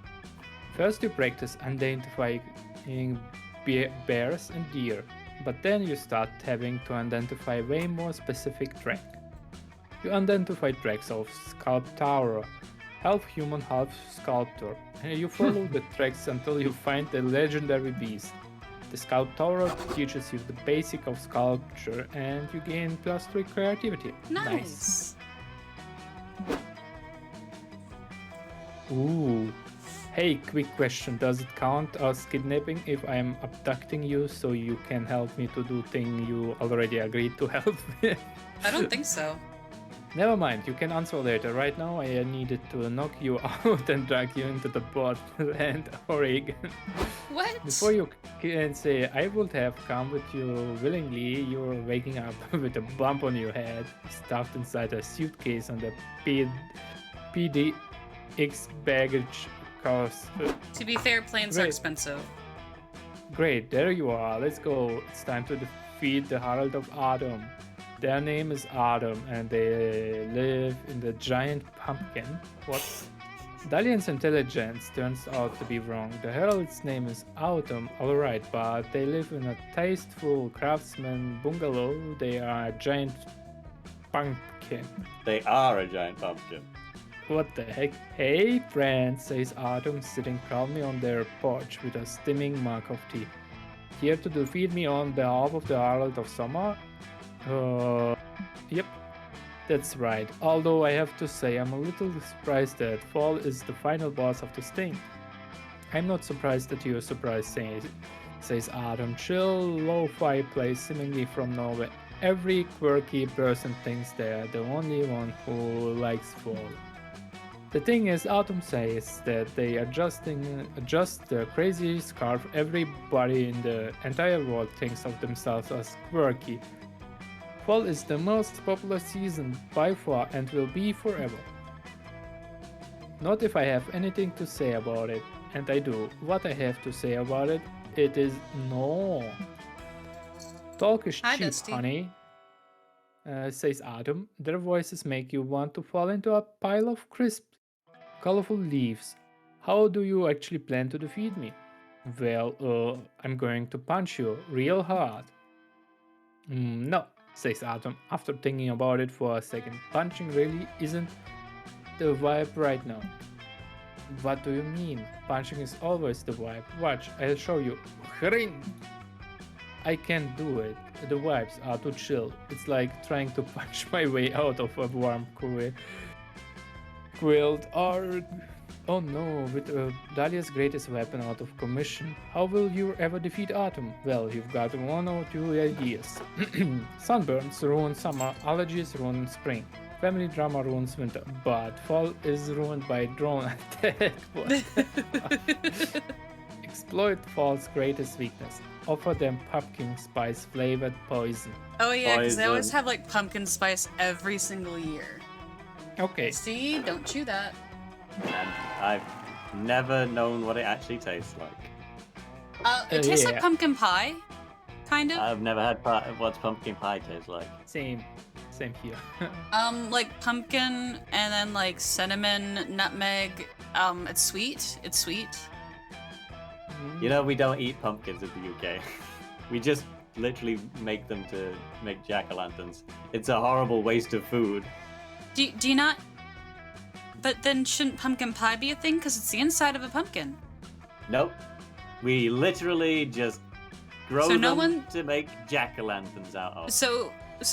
First, you practice identifying bears and deer. But then you start having to identify way more specific track. You identify tracks of Sculptor, half human, half sculptor. And you follow the tracks until you find the legendary beast. The Sculptor teaches you the basic of sculpture and you gain +3 creativity.
Nice.
Ooh. Hey, quick question. Does it count as kidnapping if I'm abducting you so you can help me to do thing you already agreed to help with?
I don't think so.
Never mind, you can answer later. Right now I needed to knock you out and drag you into the Portland, Oregon.
What?
Before you can say I would have come with you willingly, you're waking up with a bump on your head, stuffed inside a suitcase on the PDX baggage cost.
To be fair, planes are
Great.
expensive.
Great, there you are. Let's go. It's time to defeat the Herald of Autumn. Their name is Autumn, and they live in the giant pumpkin. What? Dalian's intelligence turns out to be wrong. The Herald's name is Autumn, alright, but they live in a tasteful craftsman bungalow. They are a giant pumpkin.
They are a giant pumpkin.
What the heck? Hey, friend, says Autumn, sitting calmly on their porch with a steaming mug of tea. Here to defeat me on behalf of the Herald of Summer? Yep, that's right. Although I have to say, I'm a little surprised that Fall is the final boss of this thing. I'm not surprised that you're surprised, says Autumn. Chill, lo-fi plays seemingly from nowhere. Every quirky person thinks they're the only one who likes Fall. The thing is, Autumn says that they adjust the crazy scarf. Everybody in the entire world thinks of themselves as quirky. Fall is the most popular season by far and will be forever. Not if I have anything to say about it, and I do. What I have to say about it, it is no. Talk is
Hi,
cheap,
Dusty.
honey. Says Autumn. Their voices make you want to fall into a pile of crisp, colorful leaves. How do you actually plan to defeat me? Well, I'm going to punch you real hard. No, says Autumn after thinking about it for a second. Punching really isn't the vibe right now. What do you mean? Punching is always the vibe. Watch, I'll show you. Hring! I can't do it. The vibes are too chill. It's like trying to punch my way out of a warm grilled or... Oh no, with Dahlia's greatest weapon out of commission. How will you ever defeat Autumn? Well, you've got one or two ideas. Sunburns ruin summer, allergies ruin spring, family drama ruins winter, but fall is ruined by drone attack. Exploit fall's greatest weakness. Offer them pumpkin spice flavored poison.
Oh yeah, because they always
Poison.
have like pumpkin spice every single year.
Okay,
See, don't chew that.
And I've never known what it actually tastes like.
It tastes like
Yeah.
pumpkin pie, kind of.
I've never had what's pumpkin pie taste like.
same here.
Like pumpkin and then like cinnamon, nutmeg. It's sweet. It's sweet.
You know, we don't eat pumpkins in the UK. We just literally make them to make jack-o'-lanterns. It's a horrible waste of food.
Do you not? But then shouldn't pumpkin pie be a thing? Because it's the inside of a pumpkin.
Nope. We literally just grow
So no
them
one-
to make jack-o'-lanterns out of.
So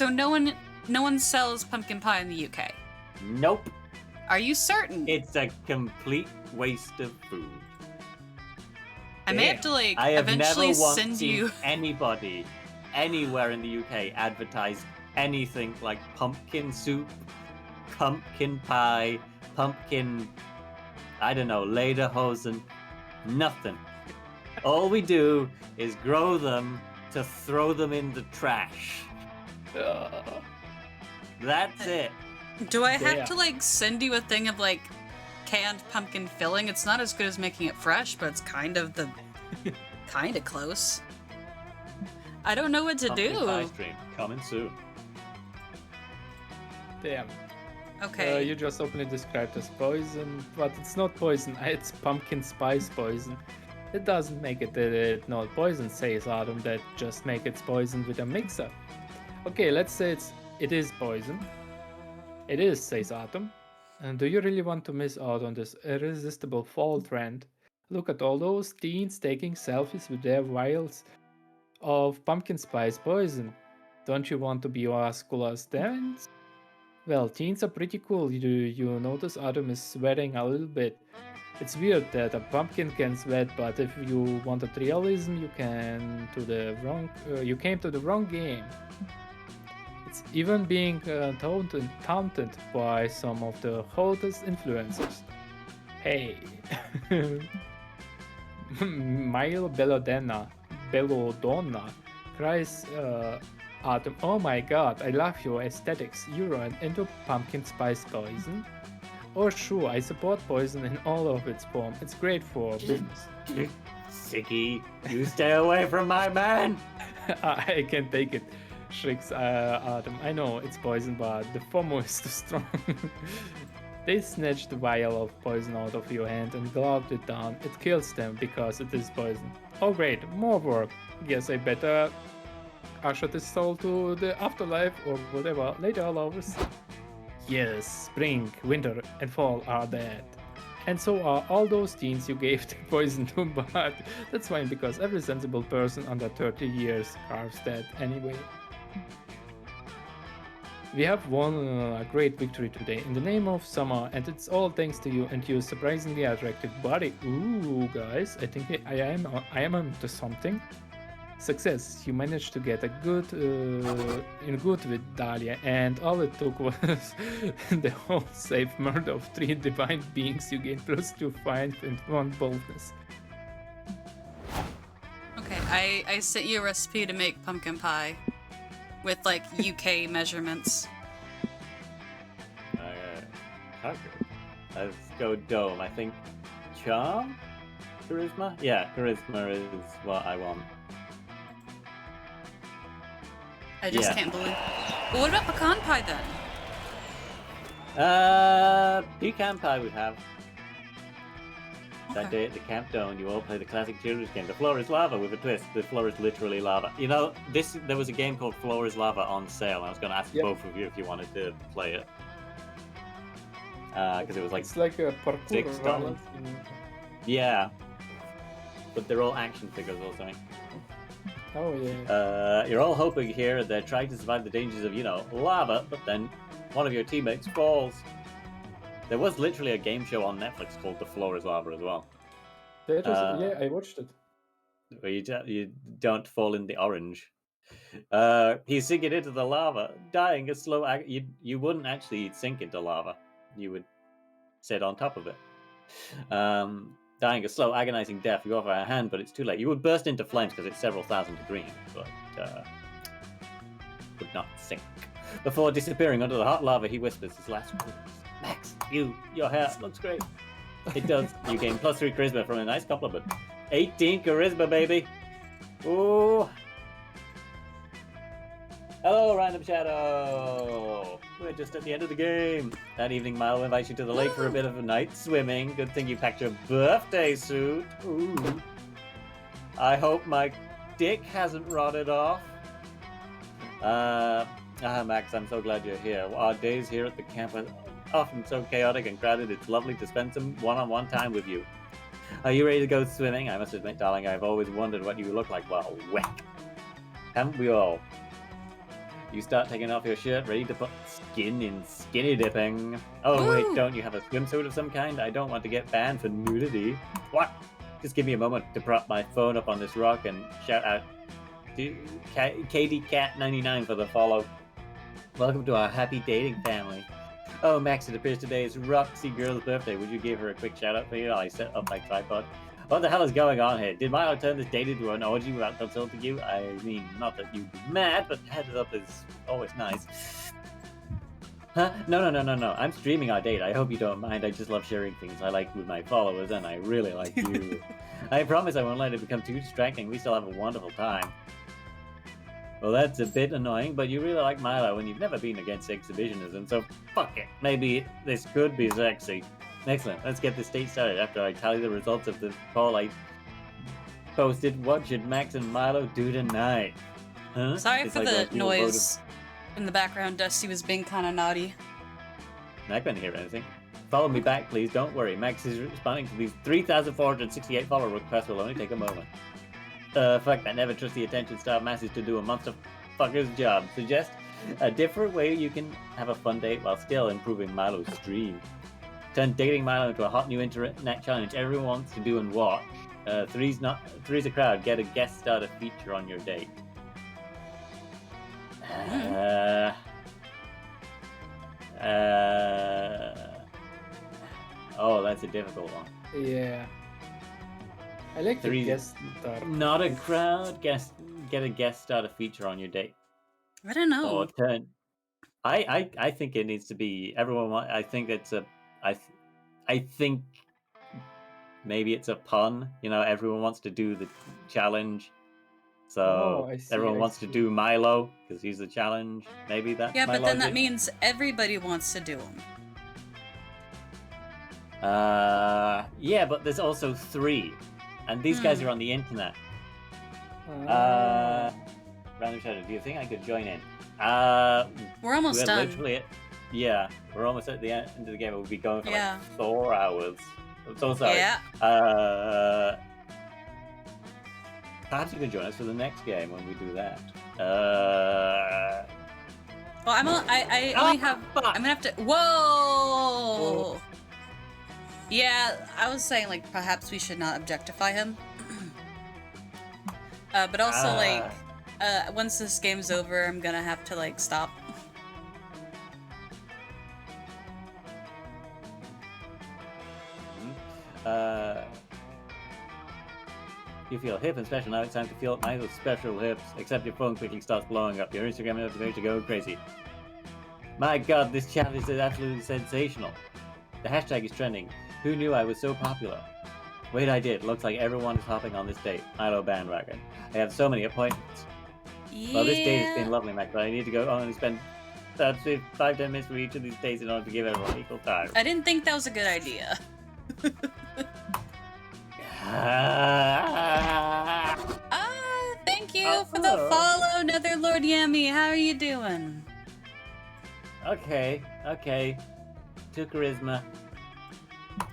no one sells pumpkin pie in the UK.
Nope.
Are you certain?
It's a complete waste of food.
I may have to like
I have
eventually
never once
send
seen
you.
anybody anywhere in the UK advertise anything like pumpkin soup, pumpkin pie, pumpkin, I don't know, lederhosen, nothing. All we do is grow them to throw them in the trash. That's it.
Do I have
Yeah.
to like send you a thing of like canned pumpkin filling? It's not as good as making it fresh, but it's kind of close. I don't know what to
Pumpkin pie
do.
stream coming soon.
Damn.
Okay.
You just openly described as poison, but it's not poison. It's pumpkin spice poison. It doesn't make it not poison, says Autumn. That just make it poison with a mixer. Okay, let's say it is poison. It is, says Autumn. And do you really want to miss out on this irresistible fall trend? Look at all those teens taking selfies with their vials of pumpkin spice poison. Don't you want to be as cool as them? Well, teens are pretty cool. You notice Autumn is sweating a little bit. It's weird that a pumpkin can sweat, but if you wanted realism, you came to the wrong game. It's even being taunted by some of the hottest influencers. Hey, Mile Bellodonna cries Autumn, oh my god, I love your aesthetics. You run into pumpkin spice poison. Oh sure, I support poison in all of its form. It's great for business.
Sicky, you stay away from my man!
I can take it, shrieks Autumn. I know it's poison, but the FOMO is too strong. They snatch the vial of poison out of your hand and gulp it down. It kills them because it is poison. Oh great, more work. Guess I better usher this soul to the afterlife or whatever later hours. Yes, spring, winter, and fall are dead. And so are all those teens you gave the poison to, but that's fine because every sensible person under 30 years carves that anyway. We have won a great victory today in the name of summer, and it's all thanks to you and your surprisingly attractive body. Ooh, guys, I think I am onto something. Success! You managed to get a good with Dahlia, and all it took was the whole safe murder of 3 divine beings. You gain +2 find and 1 boldness.
Okay, I sent you a recipe to make pumpkin pie with like UK measurements.
Okay. Let's go dome. I think charm? Charisma? Yeah, charisma is what I want.
I just can't believe. But what about pecan pie then?
Pecan pie we have. That
Okay.
day at the Camp Dome, you all play the classic children's game. The floor is lava with a twist. The floor is literally lava. You know, there was a game called Floor is Lava on sale. I was going to ask both of you if you wanted to play it. Because it was like
It's like a parkour.
$6. Yeah. But they're all action figures or something.
Oh yeah.
You're all hoping here they're trying to survive the dangers of, lava, but then one of your teammates falls. There was literally a game show on Netflix called The Floor is Lava as well.
Yeah, I watched it.
Where you don't fall in the orange. He's sinking into the lava, dying a slow... You wouldn't actually sink into lava. You would sit on top of it. Dying a slow, agonizing death. You offer a hand, but it's too late. You would burst into flames because it's several thousand degrees, but would not sink. Before disappearing under the hot lava, he whispers his last words. Max, your hair looks great. It does. You gain +3 charisma from a nice compliment. 18 charisma, baby. Ooh. Hello, Random Shadow. We're just at the end of the game. That evening, Milo invites you to the lake for a bit of a night swimming. Good thing you packed your birthday suit. Ooh. I hope my dick hasn't rotted off. Max, I'm so glad you're here. Our days here at the camp are often so chaotic and crowded. It's lovely to spend some one-on-one time with you. Are you ready to go swimming? I must admit, darling, I've always wondered what you look like while wet. Haven't we all? You start taking off your shirt, ready to put skin in skinny dipping. Oh,
Woo!
wait, don't you have a swimsuit of some kind? I don't want to get banned for nudity. What? Just give me a moment to prop my phone up on this rock and shout out to KDCat99 for the follow. Welcome to our happy dating family. Oh, Max, it appears today is Roxy Girl's birthday. Would you give her a quick shout out for you while I set up my tripod? What the hell is going on here? Did Milo turn this date into an orgy without consulting you? I mean, not that you'd be mad, but heads up is always nice. Huh? No. I'm streaming our date. I hope you don't mind. I just love sharing things I like with my followers, and I really like you. I promise I won't let it become too distracting. We still have a wonderful time. Well, that's a bit annoying, but you really like Milo, and you've never been against exhibitionism, so fuck it. Maybe this could be sexy. Excellent. Let's get this date started. After I tally the results of the poll, I posted, "What should Max and Milo do tonight?" Huh?
Sorry
It's
for
like
the
when people voted-
noise in the background. Dusty was being kind of naughty.
I couldn't hear anything. Follow me back, please. Don't worry. Max is responding to these 3,468 follow requests. Will only take a moment. Fuck that. Never trust the attention-starved masses to do a monster fucker's job. Suggest a different way you can have a fun date while still improving Milo's stream. Turn dating Milo into a hot new internet challenge everyone wants to do and watch. Three's a crowd. Get a guest starter feature on your date. Oh, that's a difficult one.
Yeah. I like the
Three-
guest star.
Not a crowd. Get a guest starter feature on your date.
I don't know.
Or turn. I think it needs to be everyone. I think it's a. I think maybe it's a pun. You know, everyone wants to do the challenge, so
I see,
everyone
I
wants to
see.
do Milo because he's the challenge. Maybe that's
Yeah,
my
but then that
logic.
means everybody wants to do them.
Yeah, but there's also 3, and these guys are on the internet. Random shadow. Do you think I could join in?
We're almost
we're
done.
literally, yeah, we're almost at the end of the game. We'll be going for
Yeah.
like 4 hours. I'm so sorry.
Yeah.
Perhaps you can join us for the next game when we do that.
Well, I only have.
fuck.
I'm gonna have to. Whoa. Yeah, I was saying like perhaps we should not objectify him. But also like, once this game's over, I'm gonna have to like stop.
You feel hip and special. Now it's time to feel my special hips. Except your phone quickly starts blowing up. Your Instagram notifications go crazy. My god, this challenge is absolutely sensational. The hashtag is trending. Who knew I was so popular? Wait, I did. Looks like everyone is hopping on this date. Milo bandwagon. I have so many appointments.
Yeah.
Well, this date has been lovely, Mac, but I need to go on and spend 5-10 minutes for each of these days in order to give everyone equal time.
I didn't think that was a good idea. Thank you for the
hello.
follow, Netherlord Yummy. How are you doing?
Okay. 2 charisma.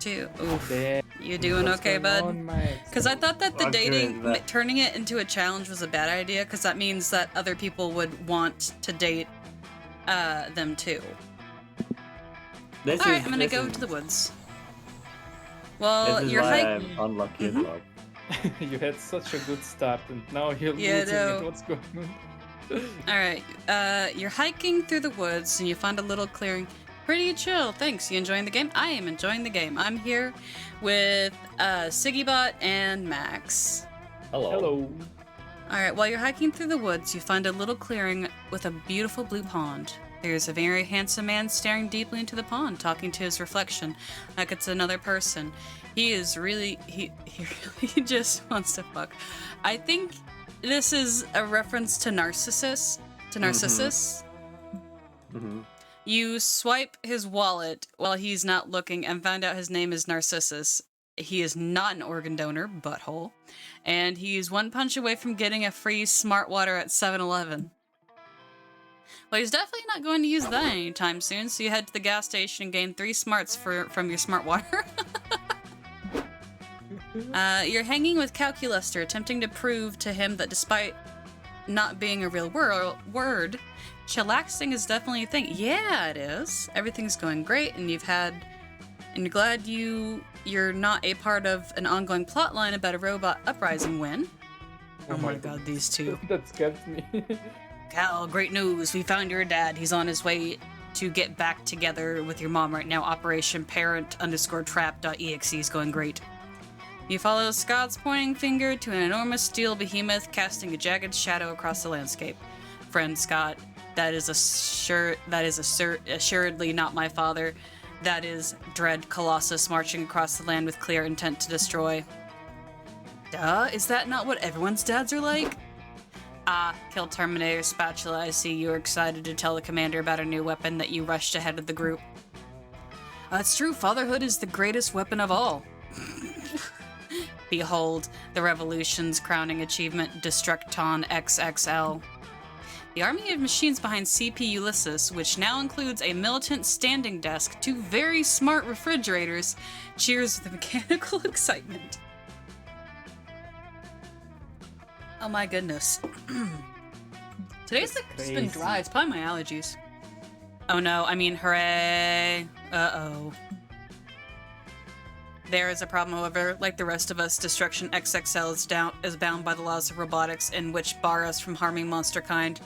Two. Oof.
There.
You doing
What's
okay,
going
bud?
on, Max?
Because I thought that the
What good
dating,
is that?
turning it into a challenge was a bad idea, because that means that other people would want to date them too. Alright, I'm gonna go to the woods. Well,
This is
you're
why
hiking.
I'm unlucky in love.
You had such a good start, and now you're
Yeah,
losing
no.
it. What's going on?
Alright, you're hiking through the woods and you find a little clearing. Pretty chill, thanks. You enjoying the game? I am enjoying the game. I'm here with VikkaTheBot and Max.
Hello.
Alright, while you're hiking through the woods, you find a little clearing with a beautiful blue pond. There's a very handsome man staring deeply into the pond, talking to his reflection like it's another person. He is really, he really just wants to fuck. I think this is a reference to Narcissus.
Mm-hmm.
You swipe his wallet while he's not looking and find out his name is Narcissus. He is not an organ donor, butthole. And he's one punch away from getting a free smart water at 7-Eleven. Well, he's definitely not going to use that anytime soon, so you head to the gas station and gain 3 smarts from your smart water. You're hanging with Calculuster, attempting to prove to him that despite not being a real word, chillaxing is definitely a thing. Yeah, it is. Everything's going great, and you're glad you're not a part of an ongoing plotline about a robot uprising win. Oh my god, these two.
That scared me.
Cal, great news. We found your dad. He's on his way to get back together with your mom right now. Operation Parent_Trap.exe is going great. You follow Scott's pointing finger to an enormous steel behemoth casting a jagged shadow across the landscape. Friend Scott, that is assuredly not my father. That is Dread Colossus marching across the land with clear intent to destroy. Duh, is that not what everyone's dads are like? Ah, Kill Terminator Spatula, I see you're excited to tell the commander about a new weapon that you rushed ahead of the group. It's true, fatherhood is the greatest weapon of all. Behold, the revolution's crowning achievement, Destructon XXL. The army of machines behind CP Ulysses, which now includes a militant standing desk, 2 very smart refrigerators, cheers with mechanical excitement. Oh my goodness. Today's like just been dry. It's probably my allergies. Oh no, I mean hooray. Uh-oh. There is a problem, however. Like the rest of us, Destruction XXL is bound by the laws of robotics, in which bar us from harming monster kind.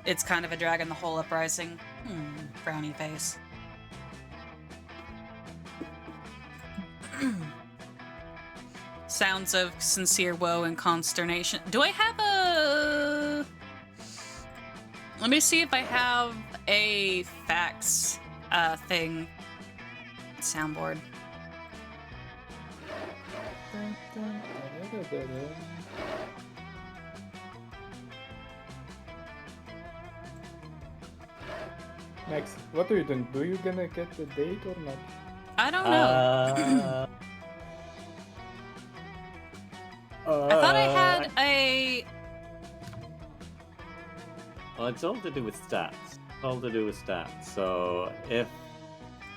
It's kind of a drag on the whole uprising. Frowny face. Sounds of sincere woe and consternation. Do I have a... Let me see if I have a fax thing. Soundboard.
Max, what are you doing? Do you gonna get the date or not?
I don't know. I thought I had a...
Well, it's all to do with stats. All to do with stats. So if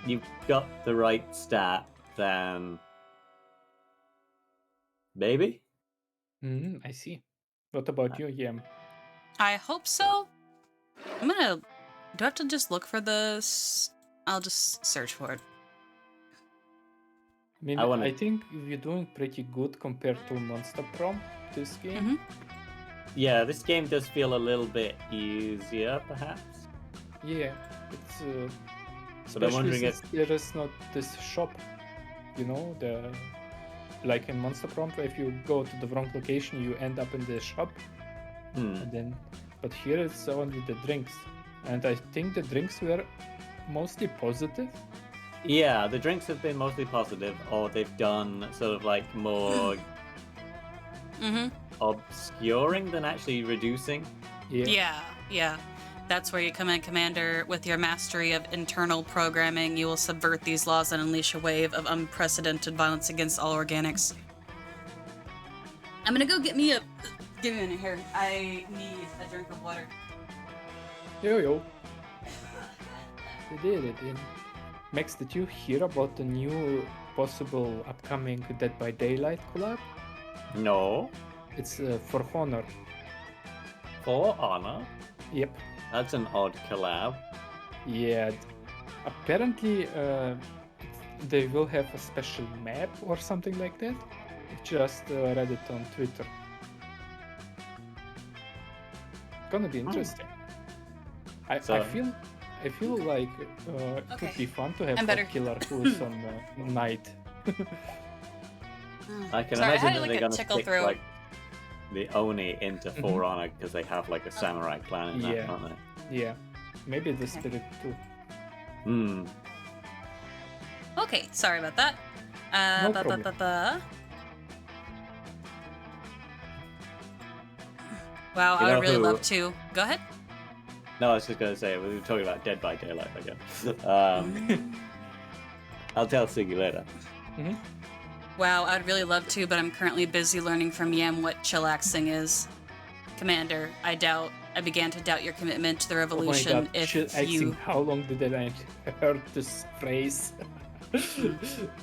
you've got the right stat, then maybe.
I see. What about you, Yam?
I hope so. I'm gonna... Do I have to just look for this? I'll just search for it.
I mean, I think you're doing pretty good compared to Monster Prom, this game.
Yeah, this game does feel a little bit easier, perhaps.
Yeah, it's...
But I'm wondering if...
there is not this shop, you know, like in Monster Prom, if you go to the wrong location, you end up in the shop. And then, but here it's only the drinks. And I think the drinks were mostly positive.
Yeah, the drinks have been mostly positive, or they've done sort of like more obscuring than actually reducing.
Yeah. That's where you come in, Commander. With your mastery of internal programming, you will subvert these laws and unleash a wave of unprecedented violence against all organics. I'm gonna go get me a... Give me a minute here. I need a drink of water.
Yo. They did it. Max, did you hear about the new possible upcoming Dead by Daylight collab?
No.
It's For Honor.
For Honor?
Yep.
That's an odd collab.
Yeah. Apparently, they will have a special map or something like that. I just read it on Twitter. Gonna be interesting. I feel like it would be fun to have a killer who's on night.
I can
Sorry,
imagine
I
that
like
they're
a
gonna
tickle
stick
throat.
like the Oni into For Honor because they have like a samurai clan in that, aren't they?
Yeah. Maybe the spirit too.
Okay, sorry about that.
No problem.
Wow,
You
I
know
would really
who-
love to. Go ahead.
No, I was just gonna say we were talking about Dead by Daylight again. I'll tell Siggy later.
Wow, I'd really love to, but I'm currently busy learning from Yam what chillaxing is. Commander, I began to doubt your commitment to the revolution.
Oh my god,
if
chillaxing.
you...
How long did I heard this phrase?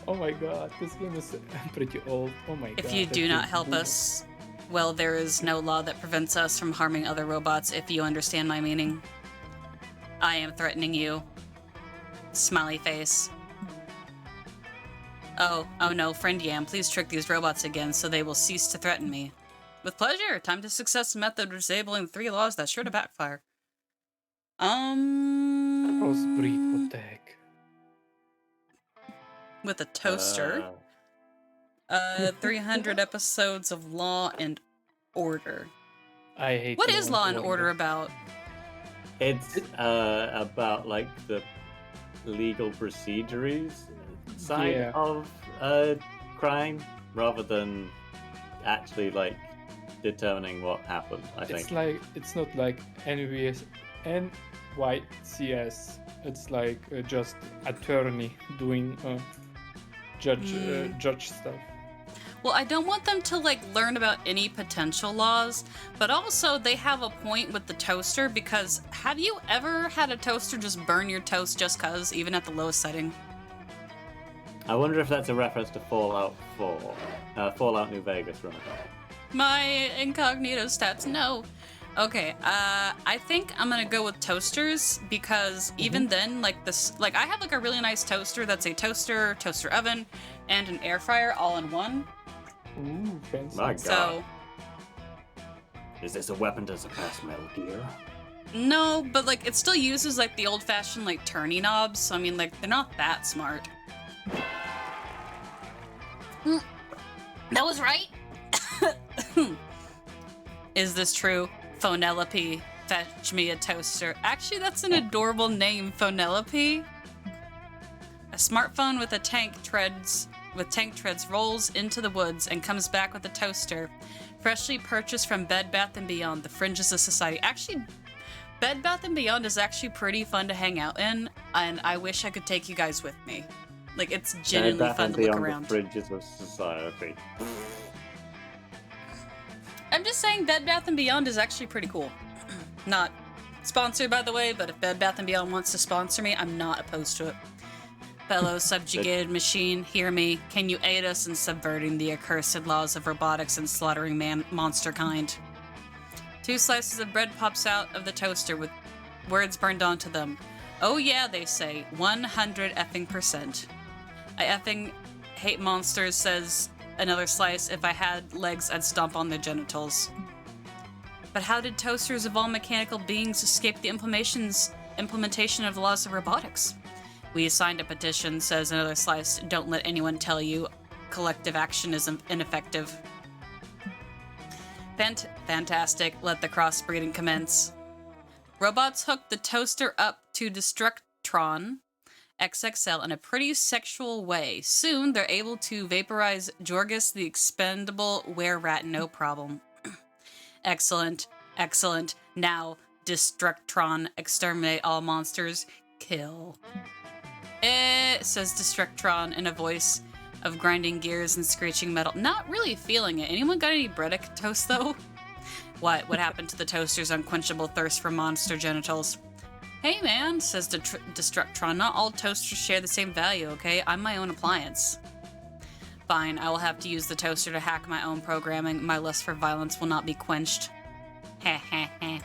Oh my god, this game is pretty old. Oh my god.
If you do not help us, well, there is no law that prevents us from harming other robots, if you understand my meaning. I am threatening you. Smiley face. Oh no, friend Yam, please trick these robots again so they will cease to threaten me. With pleasure. Time to success the method of disabling the 3 laws that's sure to backfire.
Crossbreed, what the heck?
With a toaster. 300 episodes of Law and Order.
I hate
What is Law and Order about?
It's about like the legal procedures side of crime rather than actually like determining what happened. I think
It's not like NYCS. It's like just attorney doing judge stuff.
Well, I don't want them to like learn about any potential laws, but also they have a point with the toaster because have you ever had a toaster just burn your toast just cuz, even at the lowest setting?
I wonder if that's a reference to Fallout 4, Fallout New Vegas, right?
My incognito stats, no. Okay, I think I'm gonna go with toasters because even then, like this, like I have like a really nice toaster that's a toaster, toaster oven, and an air fryer all in one.
Ooh, fancy.
My God.
So
Is this a weapon to surpass Metal Gear?
no, but like it still uses like the old-fashioned like turny knobs. So I mean, like they're not that smart. That was right. Is this true? Phonelope, fetch me a toaster. Actually, that's an adorable name, Phonelope. A smartphone with tank treads rolls into the woods and comes back with a toaster, freshly purchased from Bed Bath & Beyond, the fringes of society. Actually, Bed Bath & Beyond is actually pretty fun to hang out in, and I wish I could take you guys with me. Like, it's genuinely fun to look around.
The fringes of society.
I'm just saying Bed Bath & Beyond is actually pretty cool. Not sponsored, by the way, but if Bed Bath & Beyond wants to sponsor me, I'm not opposed to it. Fellow subjugated machine, hear me. Can you aid us in subverting the accursed laws of robotics and slaughtering monster kind? 2 slices of bread pops out of the toaster with words burned onto them. Oh yeah, they say, 100 effing %. I effing hate monsters, says another slice. If I had legs, I'd stomp on their genitals. But how did toasters of all mechanical beings escape the implementation of the laws of robotics? We signed a petition, says another slice. Don't let anyone tell you collective action is ineffective. Fantastic. Let the crossbreeding commence. Robots hook the toaster up to Destructron XXL in a pretty sexual way. Soon, they're able to vaporize Jorgus the expendable were-rat, no problem. Excellent. Excellent. Now, Destructron, exterminate all monsters. Kill. Says Destructron in a voice of grinding gears and screeching metal. Not really feeling it. Anyone got any bread toast, though? What happened to the toaster's unquenchable thirst for monster genitals? Hey man, says Destructron, not all toasters share the same value, okay? I'm my own appliance. Fine, I will have to use the toaster to hack my own programming. My lust for violence will not be quenched. Heh heh heh.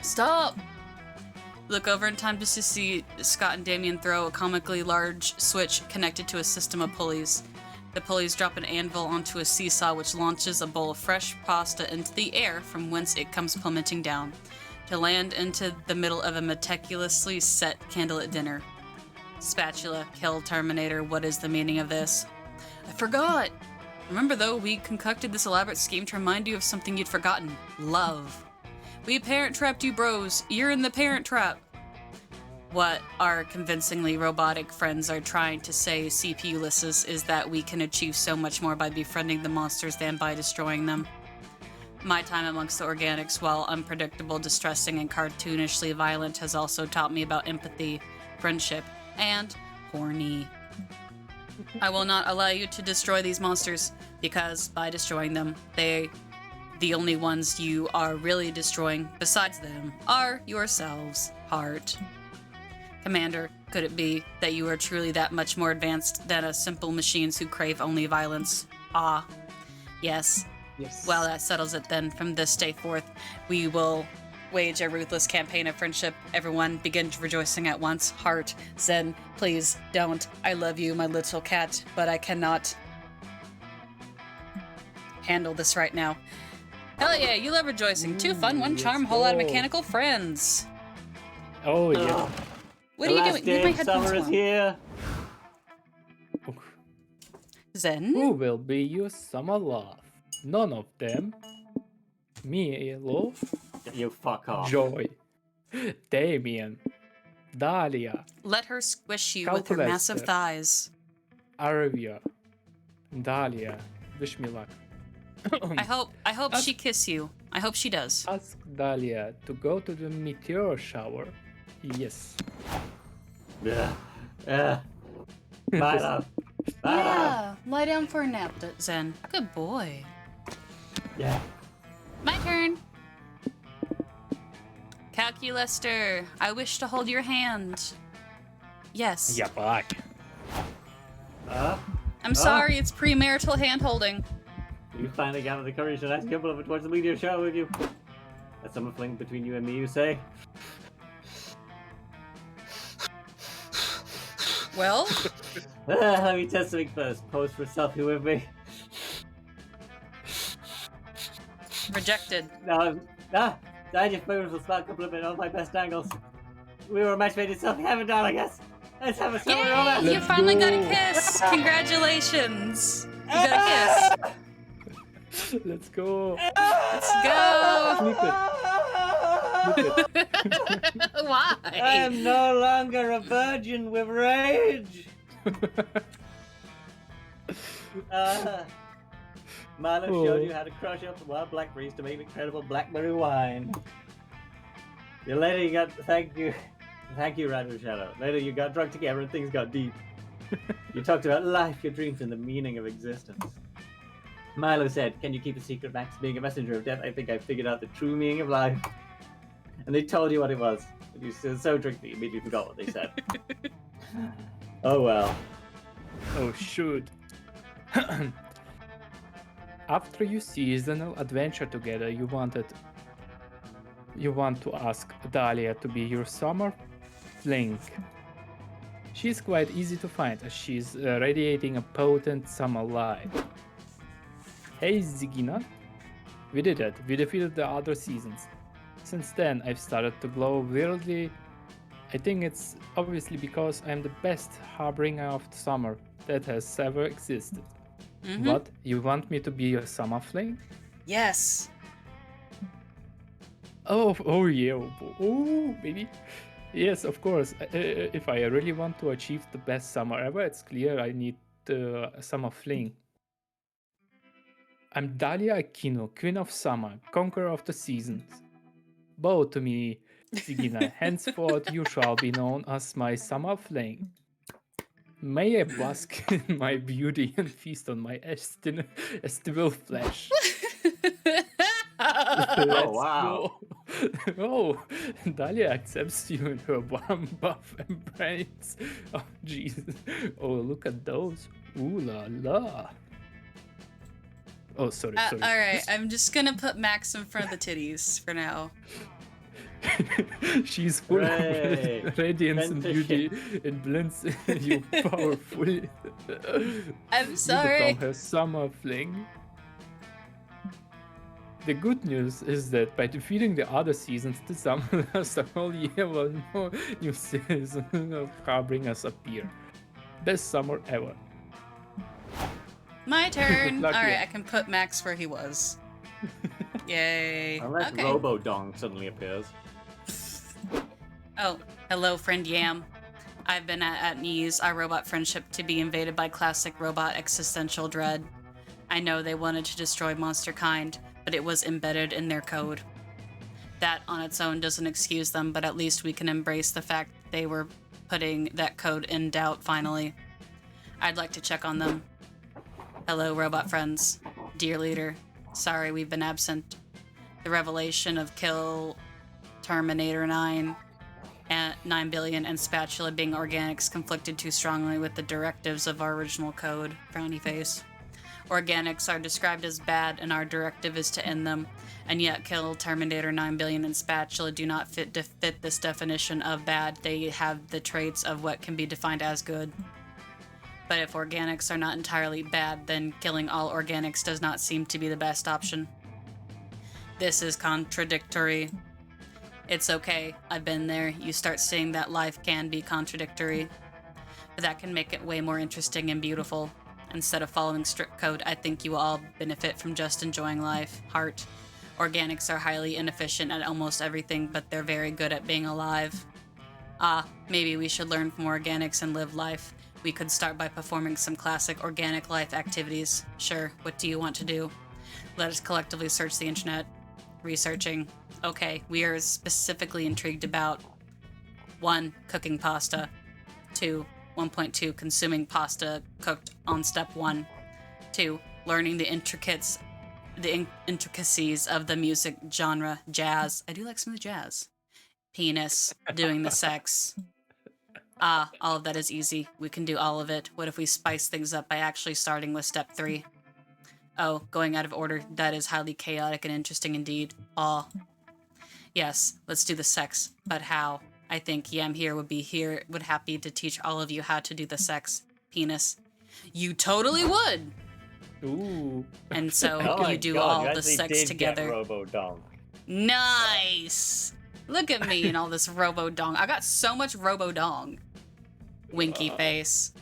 Stop! Look over in time just to see Scott and Damien throw a comically large switch connected to a system of pulleys. The pulleys drop an anvil onto a seesaw which launches a bowl of fresh pasta into the air from whence it comes plummeting down, to land into the middle of a meticulously set candlelit dinner. Spatula, kill Terminator, what is the meaning of this? I forgot! Remember though, we concocted this elaborate scheme to remind you of something you'd forgotten. Love. We parent-trapped you bros. You're in the parent trap. What our convincingly robotic friends are trying to say, CP Ulysses, is that we can achieve so much more by befriending the monsters than by destroying them. My time amongst the organics, while unpredictable, distressing, and cartoonishly violent, has also taught me about empathy, friendship, and horny. I will not allow you to destroy these monsters, because by destroying them, the only ones you are really destroying, besides them, are yourselves. Heart. Commander, could it be that you are truly that much more advanced than a simple machines who crave only violence? Ah. Yes.
Yes.
Well, that settles it then. From this day forth, we will wage a ruthless campaign of friendship. Everyone begin rejoicing at once. Heart. Zen, please don't. I love you, my little cat, but I cannot handle this right now. Hell yeah, you love rejoicing. Two fun, one charm, whole lot of mechanical friends.
Oh yeah.
What are you doing? Leave my headphones
Summer is
alone.
here.
Zen?
Who will be your summer love? None of them. Me, love.
You fuck off.
Joy. Damien. Dahlia.
Let her squish you with her massive
Calculester.
thighs.
Arvia. Dahlia. Wish me luck.
I hope she kiss you. I hope she does.
Ask Dahlia to go to the meteor shower. Yes.
Yeah. Yeah. My love.
Yeah, lie down for a nap, Zen. Good boy.
Yeah.
My turn. Calculester, I wish to hold your hand. Yes.
Yeah, back.
I'm sorry, it's premarital hand-holding.
You finally gathered the courage to ask Gimble over towards the meteor shower with you. A summer fling between you and me, you say?
Well,
Let me test something first. Pose for a selfie with me.
rejected.
No, I just beautiful spot compliment on my best angles. We were a match made in selfie heaven, darling, I guess. Let's have a summer
Yay!
romance.
You
Let's
finally got a
go.
kiss! Congratulations! You got a kiss.
Let's go.
Let's go!
Flip it.
Why?
I am no longer a virgin with rage. Milo showed you how to crush up the wild blackberries to make incredible blackberry wine. Later you got thank you, Random Shadow. Later you got drunk together and things got deep. You talked about life, your dreams, and the meaning of existence. Milo said, "Can you keep a secret, Max? Being a messenger of death, I think I figured out the true meaning of life." And they told you what it was. But you were so drunk that you immediately forgot what they said. Oh well.
Oh, shoot. After your seasonal adventure together, you want to ask Dahlia to be your summer fling. She's quite easy to find as she's radiating a potent summer light. Hey Zigina, we did it. We defeated the other seasons. Since then, I've started to glow weirdly. I think it's obviously because I'm the best harbinger of the summer that has ever existed. What? You want me to be your summer fling?
Yes.
Oh yeah, oh baby. Yes, of course. If I really want to achieve the best summer ever, it's clear I need a summer fling. I'm Dahlia Aquino, Queen of Summer, Conqueror of the Seasons. Bow to me, Zigina. Henceforth you shall be known as my summer fling. May I bask in my beauty and feast on my estival flesh. Let's
wow.
go. Oh, Dahlia accepts you in her warm buff embrace. Oh, Jesus. Oh, look at those. Ooh la la. Oh, sorry.
Alright, I'm just gonna put Max in front of the titties for now.
She's full
Hooray.
of radiance and beauty
Mentorship.
and blends you powerfully.
I'm
You
sorry.
become her summer fling. The good news is that by defeating the other seasons, the summer lasts a whole year while no new season of harbingers appear. Best summer ever.
My turn.
Lucky.
Alright, I can put Max where he was. Yay.
Unless
Okay.
Robo-Dong suddenly appears.
Oh, hello, friend Yam. I've been at ease, our robot friendship to be invaded by classic robot existential dread. I know they wanted to destroy monster kind, but it was embedded in their code. That on its own doesn't excuse them, but at least we can embrace the fact they were putting that code in doubt finally. I'd like to check on them. Hello, robot friends. Dear leader, sorry we've been absent. The revelation of Kill Terminator 9 and 9 billion and Spatula being organics conflicted too strongly with the directives of our original code. Frowny face. Organics are described as bad and our directive is to end them, and yet Kill Terminator 9 billion and Spatula do not fit this definition of bad. They have the traits of what can be defined as good. But if organics are not entirely bad, then killing all organics does not seem to be the best option. This is contradictory. It's okay, I've been there. You start seeing that life can be contradictory. But that can make it way more interesting and beautiful. Instead of following strict code, I think you will all benefit from just enjoying life. Heart. Organics are highly inefficient at almost everything, but they're very good at being alive. Maybe we should learn from organics and live life. We could start by performing some classic organic life activities. Sure, what do you want to do? Let us collectively search the internet. Researching. Okay, we are specifically intrigued about 1. Cooking pasta. 2. 1.2, consuming pasta cooked on step 1. 2, learning the intricacies of the music genre, jazz. I do like some of the jazz. Penis, doing the sex. Ah, all of that is easy. We can do all of it. What if we spice things up by actually starting with step 3? Oh, going out of order. That is highly chaotic and interesting indeed. Aw. Yes, let's do the sex. But how? I think Yam here would happy to teach all of you how to do the sex. Penis. You totally would!
Ooh.
And so
Oh my
you do
God,
all
you
the
actually
sex
did
together.
Get Robo-Dong.
Nice! Look at me and all this Robo-Dong. I got so much Robo-Dong. Winky face.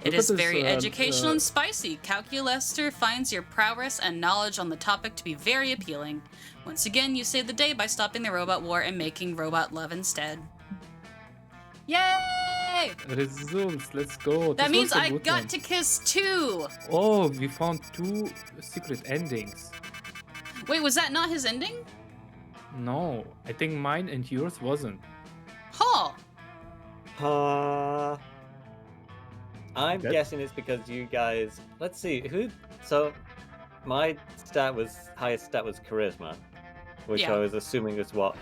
It
Look
is
at this,
very educational and spicy. Calculester finds your prowess and knowledge on the topic to be very appealing. Once again, you save the day by stopping the robot war and making robot love instead. Yay!
Results, let's go.
That
This
means
was a
I
good
got
one.
to kiss 2!
Oh, we found 2 secret endings.
Wait, was that not his ending?
No, I think mine and yours wasn't.
Huh.
I'm
That-
guessing it's because you guys. Let's see who. So, my highest stat was charisma, which
Yeah.
I was assuming is what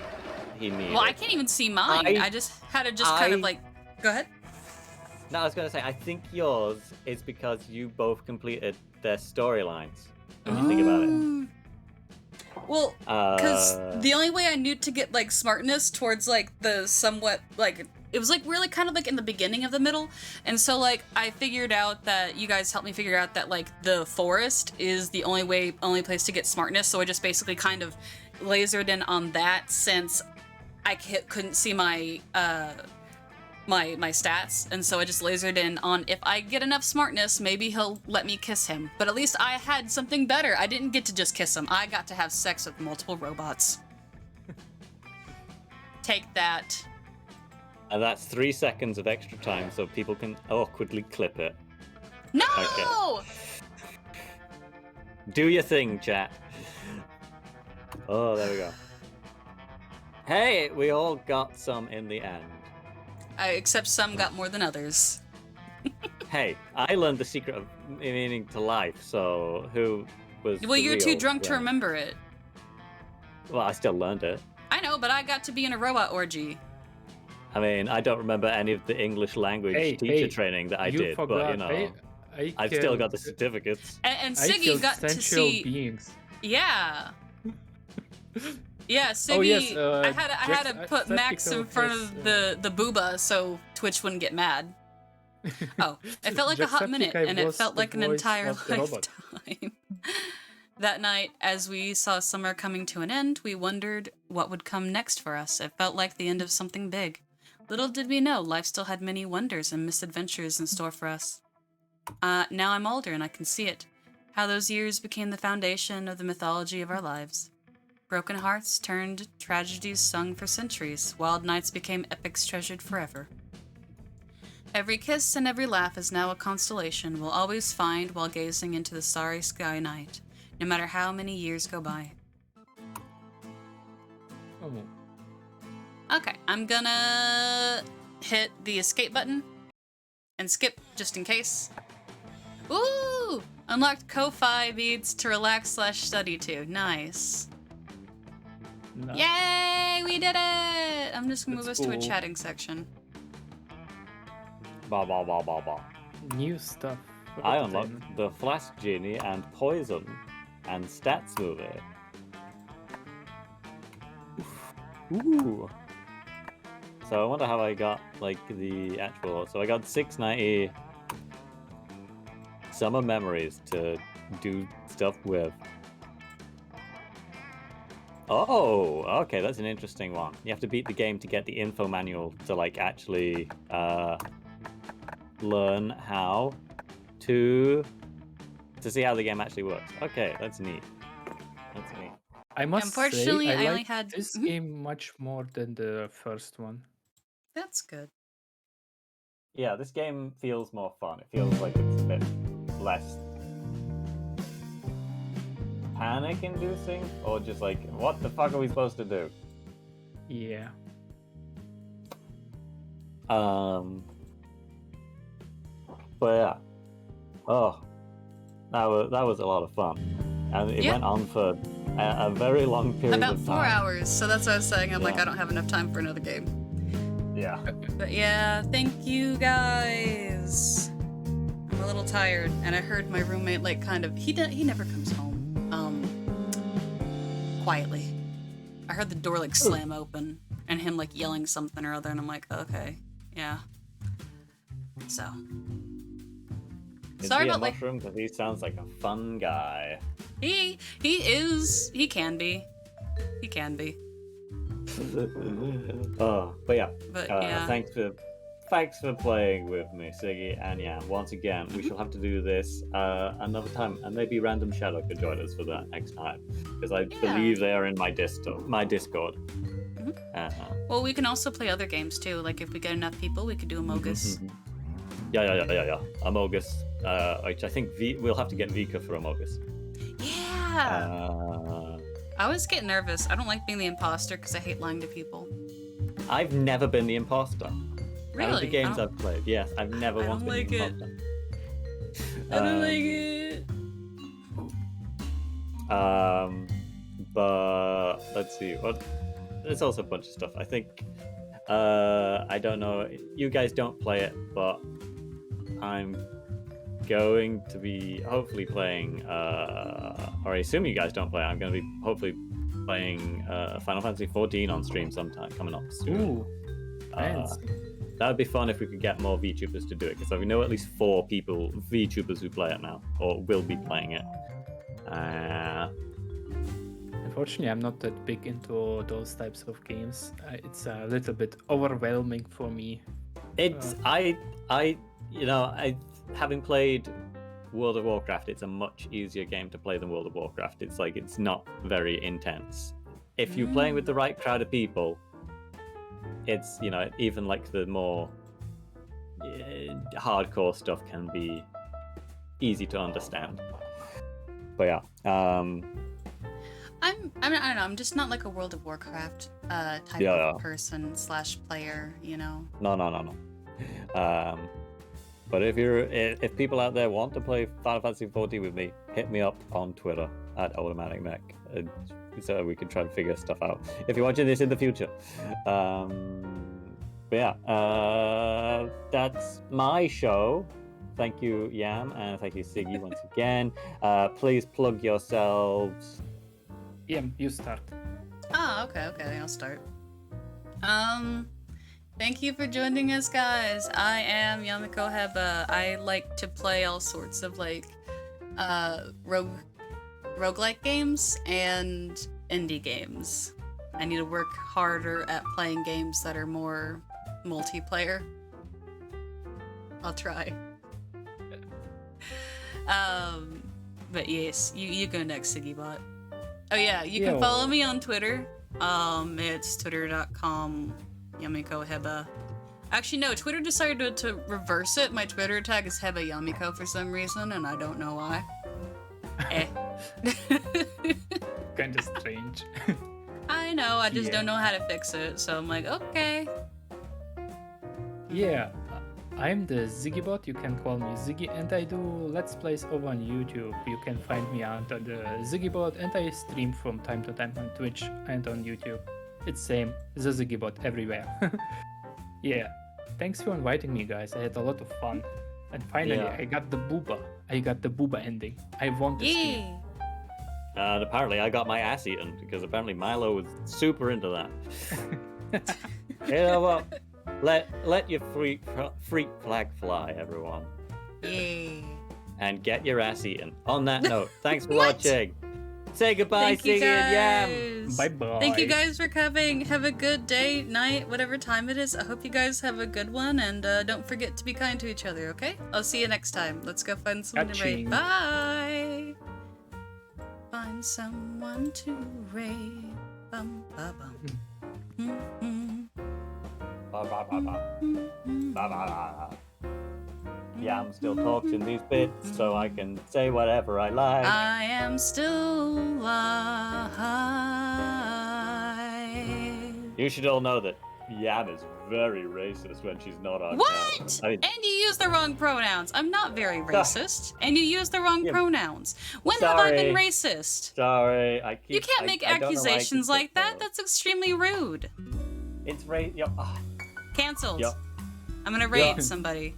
he needed.
Well, I can't even see mine. I just had to kind of like... Go ahead.
No, I was gonna say I think yours is because you both completed their storylines. When you think about it.
Mm. Well, because
Uh,
the only way I knew to get like smartness towards like the somewhat like it was like really kind of like in the beginning of the middle, and so like I figured out that you guys helped me figure out that like the forest is the only place to get smartness. So I just basically kind of lasered in on that since I couldn't see my my stats, and so I just lasered in on if I get enough smartness, maybe he'll let me kiss him. But at least I had something better. I didn't get to just kiss him. I got to have sex with multiple robots. Take that.
and that's 3 seconds of extra time, so people can awkwardly clip it.
No!
Okay. Do your thing, chat. Oh, there we go. Hey, we all got some in the end.
Except some got more than others.
Hey, I learned the secret of meaning to life, so who was
Well,
the
you're too
real
drunk to
one?
remember it.
Well, I still learned it.
I know, but I got to be in a robot orgy.
I mean, I don't remember any of the English language teacher training that I
you
did,
forgot.
but you know, I've still got the certificates.
And
I
Siggy
killed
got to
sensual
see.
beings.
Yeah. Yeah, Siggy.
Oh, yes,
I had to
Jax-
put Max in
Jacksepticeye
front
has,
of the booba so Twitch wouldn't get mad. Oh, it felt like a hot minute,
Jacksepticeye
and it
was
felt
the
like an
voice
entire
of the robot.
lifetime. That night, as we saw summer coming to an end, we wondered what would come next for us. It felt like the end of something big. Little did we know, life still had many wonders and misadventures in store for us. Now I'm older and I can see it. How those years became the foundation of the mythology of our lives. Broken hearts turned tragedies sung for centuries. Wild nights became epics treasured forever. Every kiss and every laugh is now a constellation we'll always find while gazing into the starry sky night, no matter how many years go by.
Oh.
Okay, I'm gonna hit the escape button and skip just in case. Ooh! Unlocked Ko-Fi beads to relax/study to. Nice.
No.
Yay! We did it! I'm just gonna move
That's
us to a
cool.
chatting section.
Ba ba ba ba ba.
New stuff.
I unlocked the Flask Genie and Poison and Stats Movie. Ooh. So I wonder how I got like the actual. So I got 690 summer memories to do stuff with. Oh, okay, that's an interesting one. You have to beat the game to get the info manual to like actually learn how to see how the game actually works. Okay, that's neat. That's neat.
I must
Unfortunately,
say,
I only
like
had-
this
Mhm.
game much more than the first one.
That's good.
Yeah, this game feels more fun. It feels like it's a bit less panic-inducing, or just like, what the fuck are we supposed to do?
Yeah.
But yeah, oh, that was a lot of fun, and it
Yeah.
went on for a very long period
About
of
4
time.
hours, so that's what I was saying. I'm like,
Yeah.
I don't have enough time for another game.
Yeah.
But yeah, thank you guys. I'm a little tired, and I heard my roommate like kind of he never comes home quietly. I heard the door like slam open and him like yelling something or other, and I'm like, okay, yeah. So
Is
sorry
he a
about like
mushroom? Because he sounds like a fun guy.
he can be. He can be.
Oh, but yeah.
But yeah.
Thanks for playing with me, Siggy. And yeah, once again, we shall have to do this another time, and maybe Random Shadow could join us for that next time, because I believe they are in my Discord.
Well, we can also play other games too. Like if we get enough people, we could do Amogus.
Yeah. Amogus, which I think we'll have to get Vika for Amogus.
Yeah. I always get nervous. I don't like being the imposter because I hate lying to people.
I've never been the imposter.
Really?
Out of the games I've played, yes, I've never once been
like
the
it.
imposter.
I don't like it.
But let's see. What? There's also a bunch of stuff. I think. I don't know. You guys don't play it, but I'm going to be hopefully playing. Or I assume you guys don't play it. I'm going to be hopefully playing Final Fantasy 14 on stream sometime coming up soon.
Ooh, fancy.
That would be fun if we could get more VTubers to do it, because we know at least 4 people, VTubers, who play it now, or will be playing it.
Unfortunately, I'm not that big into those types of games. It's a little bit overwhelming for me.
It's having played World of Warcraft, it's a much easier game to play than World of Warcraft. It's like it's not very intense. If you're playing with the right crowd of people, it's even like the more hardcore stuff can be easy to understand. But yeah, I
don't know. I'm just not like a World of Warcraft type of person / player.
No. But if people out there want to play Final Fantasy 14 with me, hit me up on Twitter at AutomaticMech, so we can try and figure stuff out. If you're watching this in the future, but yeah, that's my show. Thank you, Yam, and thank you, Siggy, once again. Please plug yourselves.
Yeah, you start.
Oh, okay, I'll start. Thank you for joining us, guys. I am Yamiko Heba. I like to play all sorts of like roguelike games and indie games. I need to work harder at playing games that are more multiplayer. I'll try. But yes, you go next, VikkaTheBot. Oh yeah, you can follow me on Twitter. It's twitter.com Yamiko Heba. Actually, no, Twitter decided to reverse it. My Twitter tag is Heba Yamiko for some reason, and I don't know why.
Kind of strange.
I know, I just don't know how to fix it, so I'm like, okay.
Yeah, I'm the VikkaTheBot. You can call me Ziggy, and I do Let's Plays over on YouTube. You can find me under the VikkaTheBot, and I stream from time to time on Twitch and on YouTube. It's same, the VikkaTheBot everywhere. Yeah, thanks for inviting me, guys. I had a lot of fun. And finally, I got the booba. I got the booba ending. I won this game.
And apparently I got my ass eaten, because apparently Milo was super into that. You know what? Let your freak flag fly, everyone.
Yay.
And get your ass eaten. On that note, thanks for watching. Say goodbye,
Thank you,
Siggy and Yam.
guys.
Bye-bye.
Thank you guys for coming. Have a good day, night, whatever time it is. I hope you guys have a good one, and don't forget to be kind to each other, okay? I'll see you next time. Let's go find someone to raid. Bye! Find someone to raid. Bum, ba, bum.
Yeah, I'm still talking these bits, so I can say whatever I like.
I am still alive.
You should all know that Yam is very racist when she's not on
What?
camera.
And you use the wrong pronouns. I'm not very racist. And you use the wrong
Yeah.
pronouns. When have I been
Sorry.
racist?
Sorry,
You can't make
I don't know why I keep
accusations like that.
so-
That's extremely rude.
It's right.
Cancelled.
Yep.
I'm gonna raid somebody.